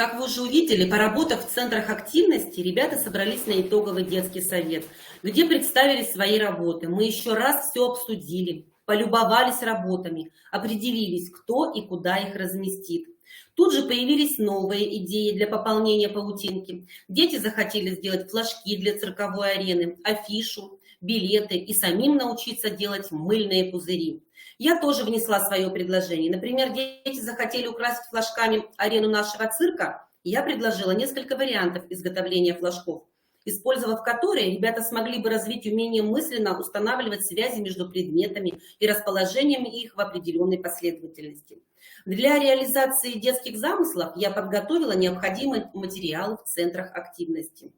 Как вы уже увидели, поработав в центрах активности, ребята собрались на итоговый детский совет, где представили свои работы. Мы еще раз все обсудили, полюбовались работами, определились, кто и куда их разместит. Тут же появились новые идеи для пополнения паутинки. Дети захотели сделать флажки для цирковой арены, афишу, билеты и самим научиться делать мыльные пузыри. Я тоже внесла свое предложение. Например, дети захотели украсить флажками арену нашего цирка. Я предложила несколько вариантов изготовления флажков, использовав которые ребята смогли бы развить умение мысленно устанавливать связи между предметами и расположением их в определенной последовательности. Для реализации детских замыслов я подготовила необходимые материалы в центрах активности.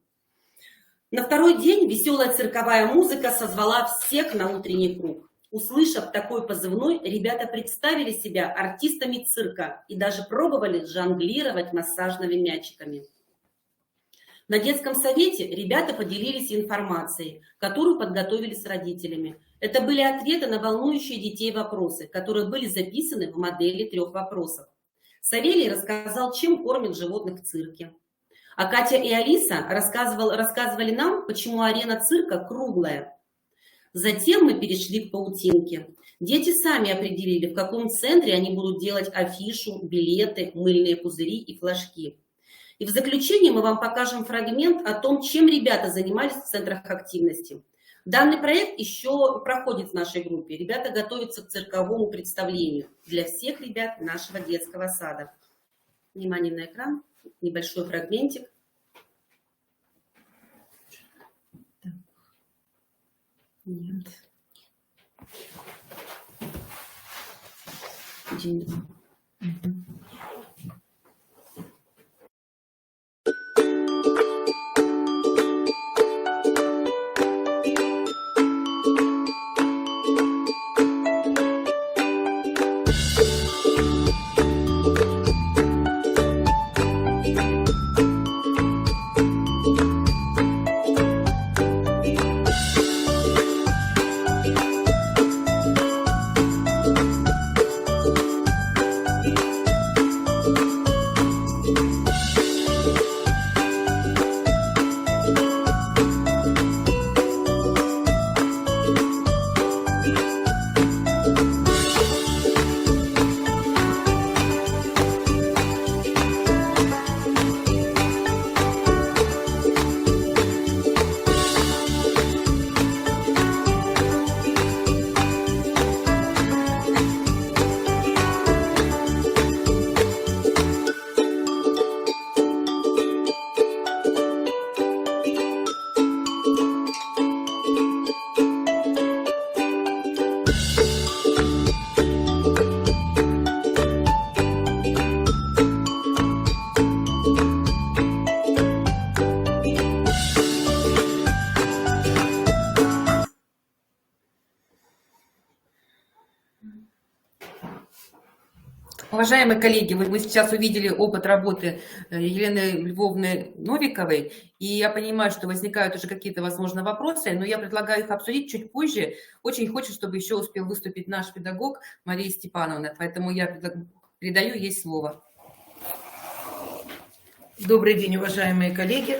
На второй день веселая цирковая музыка созвала всех на утренний круг. Услышав такой позывной, ребята представили себя артистами цирка и даже пробовали жонглировать массажными мячиками. На детском совете ребята поделились информацией, которую подготовили с родителями. Это были ответы на волнующие детей вопросы, которые были записаны в модели 3 вопросов. Савелий рассказал, чем кормят животных в цирке. А Катя и Алиса рассказывали нам, почему арена цирка круглая. Затем мы перешли к паутинке. Дети сами определили, в каком центре они будут делать афишу, билеты, мыльные пузыри и флажки. И в заключение мы вам покажем фрагмент о том, чем ребята занимались в центрах активности. Данный проект еще проходит в нашей группе. Ребята готовятся к цирковому представлению для всех ребят нашего детского сада. Внимание на экран. Небольшой фрагментик. Нет. День. Уважаемые коллеги, вы сейчас увидели опыт работы Елены Львовны Новиковой, и я понимаю, что возникают уже какие-то, возможно, вопросы, но я предлагаю их обсудить чуть позже. Очень хочется, чтобы еще успел выступить наш педагог Мария Степановна, поэтому я передаю ей слово. Добрый день, уважаемые коллеги.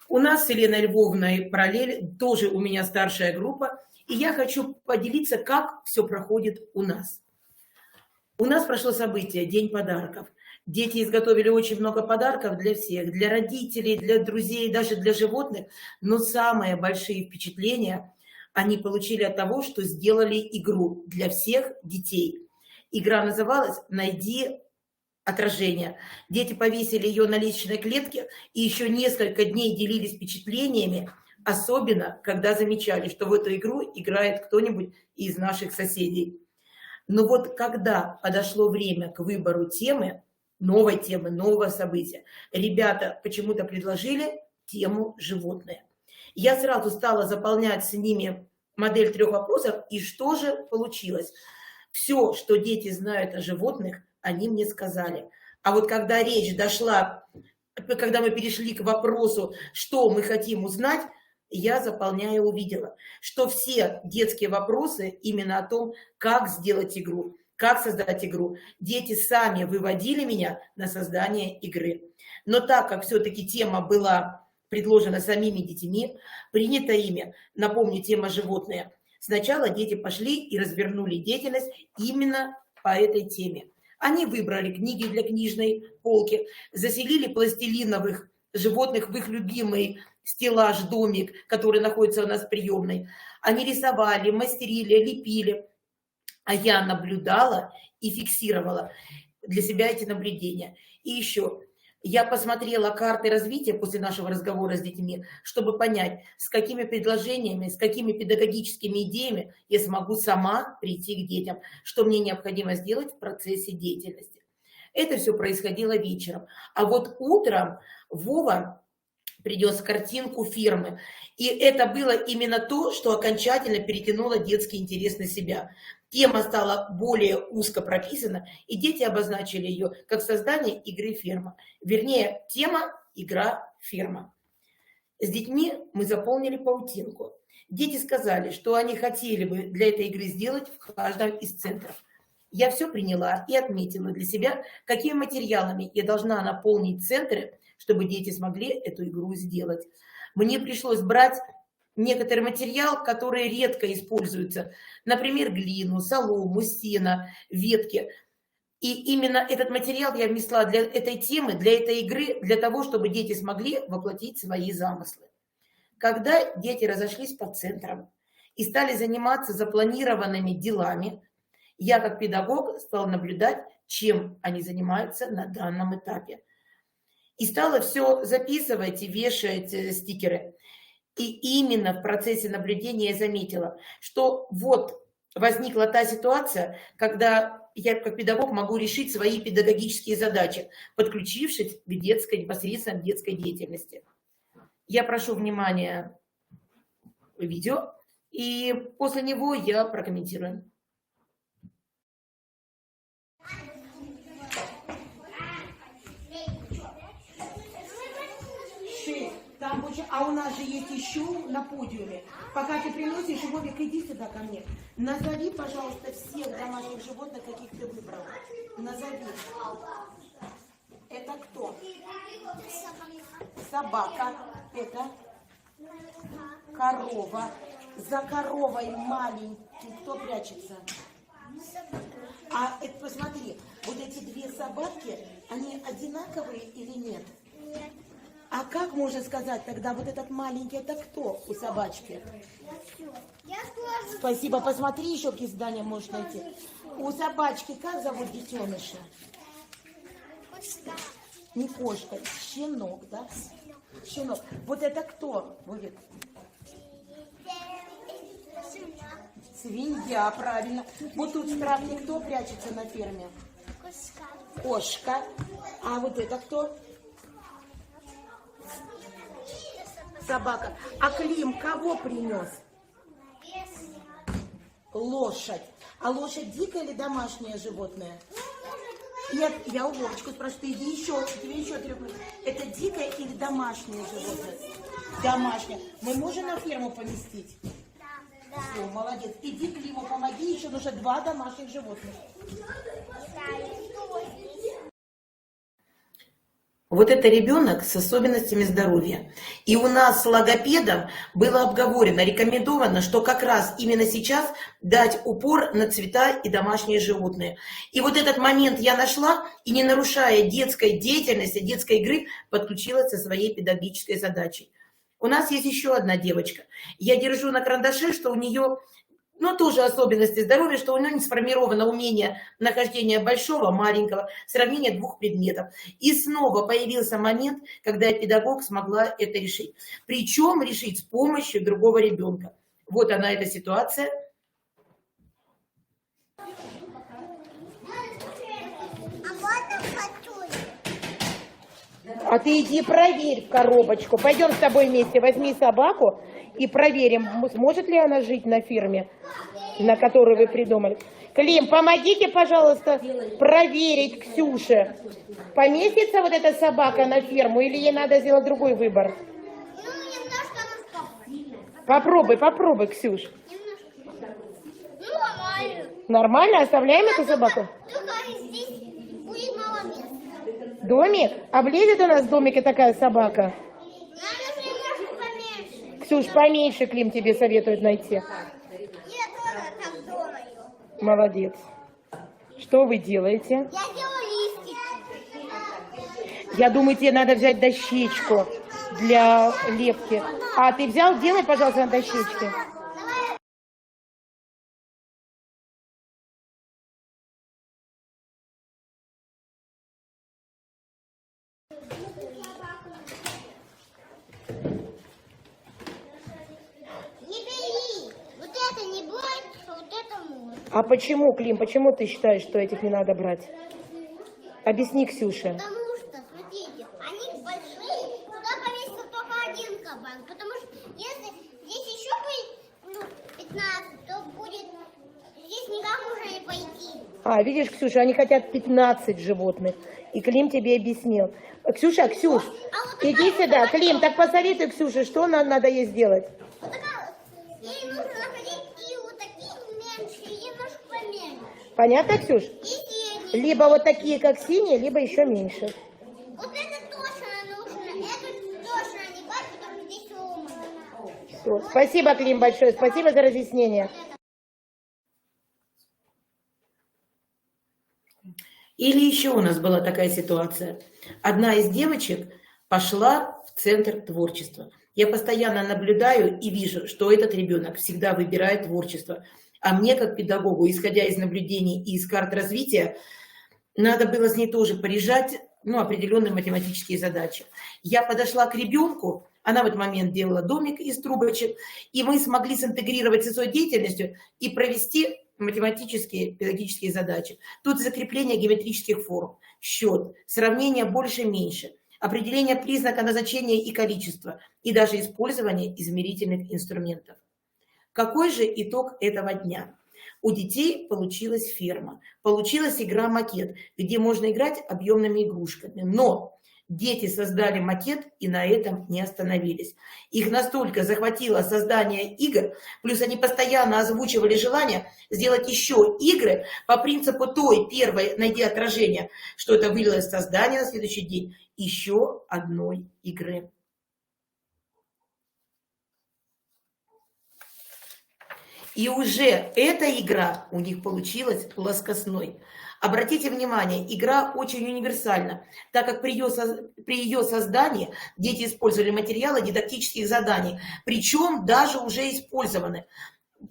У нас с Еленой Львовной параллель, тоже у меня старшая группа, и я хочу поделиться, как все проходит у нас. У нас прошло событие «День подарков». Дети изготовили очень много подарков для всех, для родителей, для друзей, даже для животных. Но самые большие впечатления они получили от того, что сделали игру для всех детей. Игра называлась «Найди отражение». Дети повесили ее на лестничной клетке и еще несколько дней делились впечатлениями, особенно когда замечали, что в эту игру играет кто-нибудь из наших соседей. Но вот когда подошло время к выбору темы, нового события, ребята почему-то предложили тему «Животные». Я сразу стала заполнять с ними модель 3 вопросов, и что же получилось? Все, что дети знают о животных, они мне сказали. А вот когда речь дошла, когда мы перешли к вопросу, что мы хотим узнать, я, заполняя, увидела, что все детские вопросы именно о том, как сделать игру, как создать игру. Дети сами выводили меня на создание игры. Но так как все-таки тема была предложена самими детьми, принята ими, напомню, тема «Животные», сначала дети пошли и развернули деятельность именно по этой теме. Они выбрали книги для книжной полки, заселили пластилиновых животных в их любимый стеллаж-домик, который находится у нас в приемной. Они рисовали, мастерили, лепили. А я наблюдала и фиксировала для себя эти наблюдения. И еще, я посмотрела карты развития после нашего разговора с детьми, чтобы понять, с какими предложениями, с какими педагогическими идеями я смогу сама прийти к детям, что мне необходимо сделать в процессе деятельности. Это все происходило вечером. А вот утром Вова принес картинку фирмы. И это было именно то, что окончательно перетянуло детский интерес на себя. Тема стала более узко прописана, и дети обозначили ее как создание игры «Ферма». Вернее, тема «Игра ферма». С детьми мы заполнили паутинку. Дети сказали, что они хотели бы для этой игры сделать в каждом из центров. Я все приняла и отметила для себя, какими материалами я должна наполнить центры, чтобы дети смогли эту игру сделать. Мне пришлось брать некоторый материал, который редко используется, например, глину, солому, сено, ветки. И именно этот материал я внесла для этой темы, для этой игры, для того, чтобы дети смогли воплотить свои замыслы. Когда дети разошлись по центрам и стали заниматься запланированными делами, я как педагог стала наблюдать, чем они занимаются на данном этапе. И стала все записывать и вешать стикеры. И именно в процессе наблюдения я заметила, что вот возникла та ситуация, когда я как педагог могу решить свои педагогические задачи, подключившись к непосредственно детской деятельности. Я прошу внимания видео, и после него я прокомментирую. Там больше, а у нас же есть еще на подиуме. Пока ты приносишь, Вовик, иди сюда ко мне. Назови, пожалуйста, всех домашних животных, каких ты выбрала. Назови. Это кто? Собака. Это корова. За коровой маленький кто прячется? А это посмотри, вот эти две собаки, они одинаковые или нет? Нет. А как можно сказать тогда, вот этот маленький, это кто у собачки? Спасибо, посмотри еще, какие здания можешь найти. У собачки как зовут детеныша? Не кошка, щенок, да? Щенок. Вот это кто будет? Свинья, правильно. Вот тут в травке кто прячется на ферме? Кошка. А вот это кто? Собака. А Клим кого принес? Лошадь. А лошадь дикое или домашнее животное? Нет, я у Вовочку спрашиваю, ты иди еще, тебе еще требуют. Это дикое или домашнее животное? Домашнее. Мы можем на ферму поместить? Да. Все, молодец. Иди Климу помоги, еще нужно 2 домашних животных. Вот это ребенок с особенностями здоровья. И у нас с логопедом было обговорено, рекомендовано, что как раз именно сейчас дать упор на цвета и домашние животные. И вот этот момент я нашла, и не нарушая детской деятельности, детской игры, подключилась со своей педагогической задачей. У нас есть еще одна девочка. Я держу на карандаше, что у нее... Но тоже особенности здоровья, что у него не сформировано умение нахождения большого, маленького, сравнения 2 предметов. И снова появился момент, когда я педагог смогла это решить. Причем решить с помощью другого ребенка. Вот она, эта ситуация. А ты иди проверь коробочку. Пойдем с тобой вместе, возьми собаку и проверим, сможет ли она жить на ферме, на которую вы придумали. Клим, помогите, пожалуйста, проверить Ксюше, поместится вот эта собака на ферму или ей надо сделать другой выбор? Попробуй, Ксюш. Нормально? Оставляем эту собаку? Только здесь будет мало места. Домик? А влезет у нас в домике такая собака? Надо немножко поменьше. Ксюш, поменьше Клим тебе советует найти. Я тоже так думаю. Молодец. Что вы делаете? Я делаю листики. Я думаю, тебе надо взять дощечку для лепки. А ты взял? Делай, пожалуйста, на дощечке. Не бери. Вот это не будет, а вот это может. А почему, Клим, почему ты считаешь, что этих не надо брать? Объясни, Ксюша. Потому что, смотрите, они большие, туда повесится только один кабан. Потому что если здесь еще будет 15, то будет здесь никак уже не пойти. А, видишь, Ксюша, они хотят 15 животных. И Клим тебе объяснил. Ксюша, Ксюш, иди сюда. Клим, так посоветуй, Ксюше, что надо ей сделать? Вот такая, ей нужно находить и вот такие меньше, и немножко поменьше. Понятно, Ксюш? И синие. Либо вот такие, как синие, либо еще меньше. Вот это точно нужно, это точно не брать, потому что здесь ломано. Всё. Спасибо, Клим, большое. Спасибо за разъяснение. Или еще у нас была такая ситуация. Одна из девочек пошла в центр творчества. Я постоянно наблюдаю и вижу, что этот ребенок всегда выбирает творчество. А мне, как педагогу, исходя из наблюдений и из карт развития, надо было с ней тоже порешать определенные математические задачи. Я подошла к ребенку, она в этот момент делала домик из трубочек, и мы смогли синтегрировать со своей деятельностью и провести математические, педагогические задачи. Тут закрепление геометрических форм, счет, сравнение больше-меньше, определение признака назначения и количества, и даже использование измерительных инструментов. Какой же итог этого дня? У детей получилась ферма, получилась игра-макет, где можно играть объемными игрушками. Но дети создали макет и на этом не остановились. Их настолько захватило создание игр, плюс они постоянно озвучивали желание сделать еще игры по принципу той первой «найди отражение», что это вылилось в создание на следующий день еще одной игры. И уже эта игра у них получилась плоскостной. Обратите внимание, игра очень универсальна, так как при ее создании дети использовали материалы дидактических заданий, причем даже уже использованы.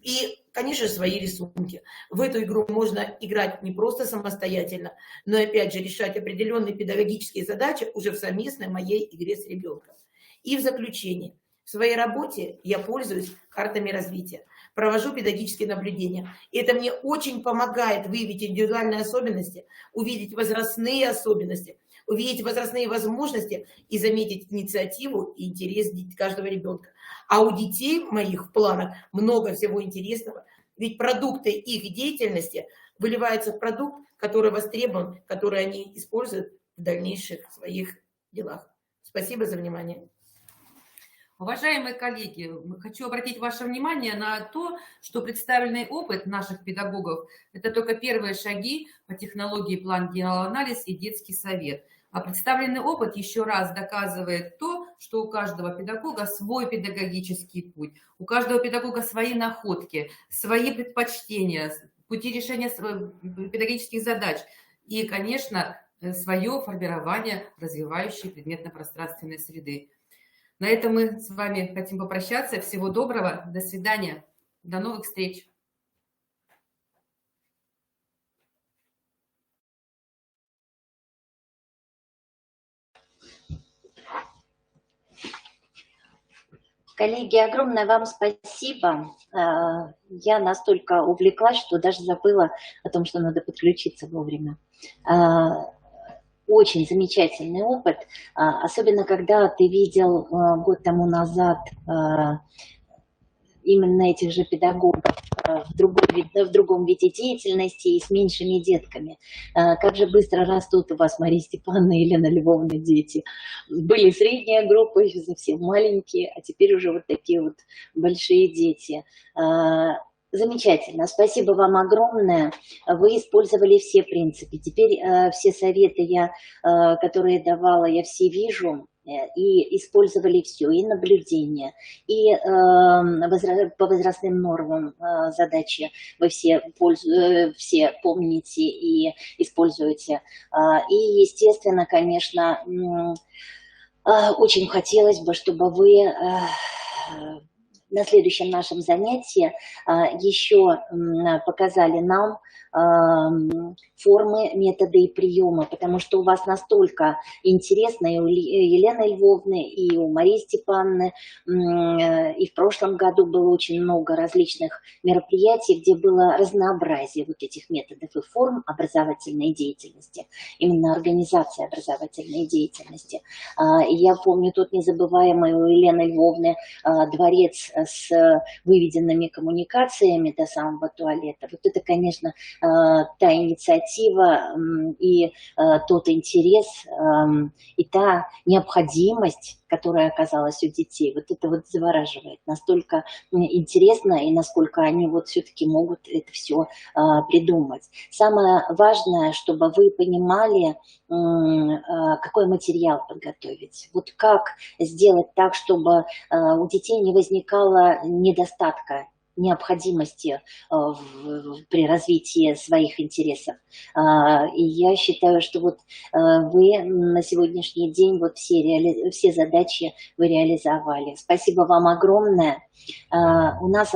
И, конечно, свои рисунки. В эту игру можно играть не просто самостоятельно, но и, опять же, решать определенные педагогические задачи уже в совместной моей игре с ребенком. И в заключение. В своей работе я пользуюсь картами развития, провожу педагогические наблюдения. И это мне очень помогает выявить индивидуальные особенности, увидеть возрастные особенности, увидеть возрастные возможности и заметить инициативу и интерес каждого ребенка. А у детей моих в планах много всего интересного, ведь продукты их деятельности выливаются в продукт, который востребован, который они используют в дальнейших своих делах. Спасибо за внимание. Уважаемые коллеги, хочу обратить ваше внимание на то, что представленный опыт наших педагогов – это только первые шаги по технологии план-генеаланализ и детский совет. А представленный опыт еще раз доказывает то, что у каждого педагога свой педагогический путь, у каждого педагога свои находки, свои предпочтения, пути решения педагогических задач и, конечно, свое формирование развивающей предметно-пространственной среды. На этом мы с вами хотим попрощаться. Всего доброго. До свидания. До новых встреч. Коллеги, огромное вам спасибо. Я настолько увлеклась, что даже забыла о том, что надо подключиться вовремя. Очень замечательный опыт, особенно когда ты видел год тому назад именно этих же педагогов в другом виде деятельности и с меньшими детками. Как же быстро растут у вас, Мария Степановна и Елена Львовна, дети. Были средняя группа, еще совсем маленькие, а теперь уже вот такие вот большие дети. Замечательно, спасибо вам огромное. Вы использовали все принципы. Теперь все советы, которые давала, я все вижу. И использовали все, и наблюдение, и по возрастным нормам задачи вы все помните и используете. И, естественно, конечно, очень хотелось бы, чтобы вы на следующем нашем занятии еще показали нам формы, методы и приемы, потому что у вас настолько интересно и у Елены Львовны, и у Марии Степановны, и в прошлом году было очень много различных мероприятий, где было разнообразие вот этих методов и форм образовательной деятельности, именно организации образовательной деятельности. И я помню тот незабываемый у Елены Львовны дворец с выведенными коммуникациями до самого туалета. Вот это, конечно, та инициатива и тот интерес и та необходимость, которая оказалась у детей, вот это вот завораживает. Настолько интересно и насколько они вот все-таки могут это все придумать. Самое важное, чтобы вы понимали, какой материал подготовить. Вот как сделать так, чтобы у детей не возникало недостатка, необходимости при развитии своих интересов. И я считаю, что вот вы на сегодняшний день вот все задачи вы реализовали. Спасибо вам огромное. У нас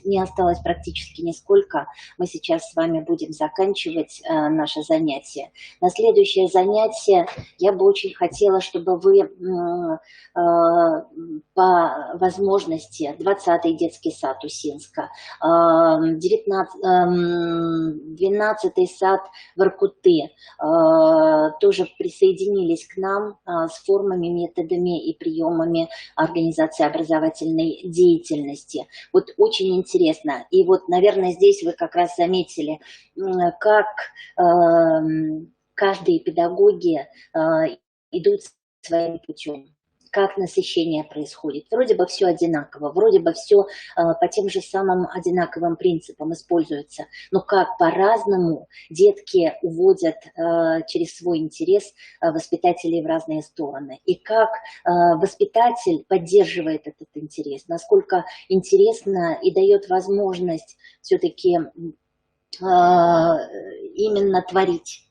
не осталось практически нисколько. Мы сейчас с вами будем заканчивать наше занятие. На следующее занятие я бы очень хотела, чтобы вы по возможности 20-й детский сад Усинска, 12-й сад Воркуты тоже присоединились к нам с формами, методами и приемами организации образовательной деятельности. Вот очень интересно. И вот, наверное, здесь вы как раз заметили, как каждые педагоги идут своим путем. Как насыщение происходит. Вроде бы все одинаково, вроде бы все по тем же самым одинаковым принципам используется, но как по-разному детки уводят через свой интерес воспитателей в разные стороны. И как воспитатель поддерживает этот интерес, насколько интересно и дает возможность все-таки именно творить.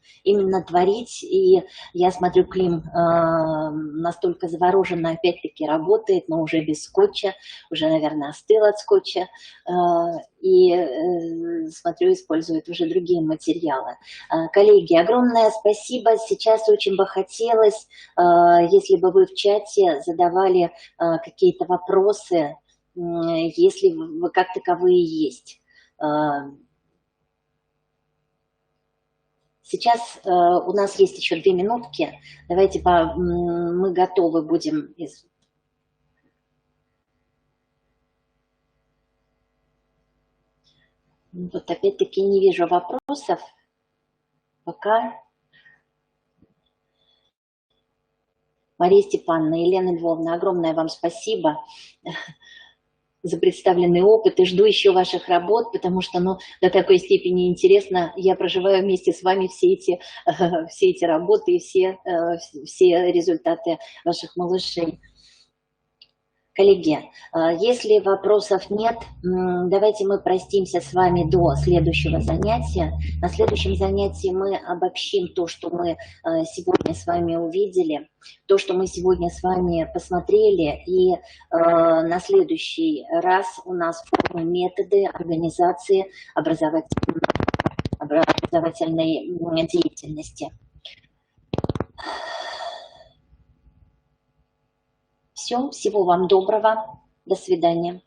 И я смотрю, Клим настолько завороженно опять-таки работает, но уже без скотча, уже, наверное, остыл от скотча, и смотрю, использует уже другие материалы. Коллеги, огромное спасибо. Сейчас очень бы хотелось, если бы вы в чате задавали какие-то вопросы, если вы как таковые есть. Сейчас у нас есть еще 2 минутки. Давайте мы готовы будем. Вот опять-таки не вижу вопросов. Пока. Мария Степановна, Елена Львовна, огромное вам спасибо за представленный опыт, и жду еще ваших работ, потому что, до такой степени интересно, я проживаю вместе с вами все эти работы и все результаты ваших малышей. Коллеги, если вопросов нет, давайте мы простимся с вами до следующего занятия. На следующем занятии мы обобщим то, что мы сегодня с вами увидели, то, что мы сегодня с вами посмотрели, и на следующий раз у нас формы, методы организации образовательной деятельности. Все, всего вам доброго, до свидания.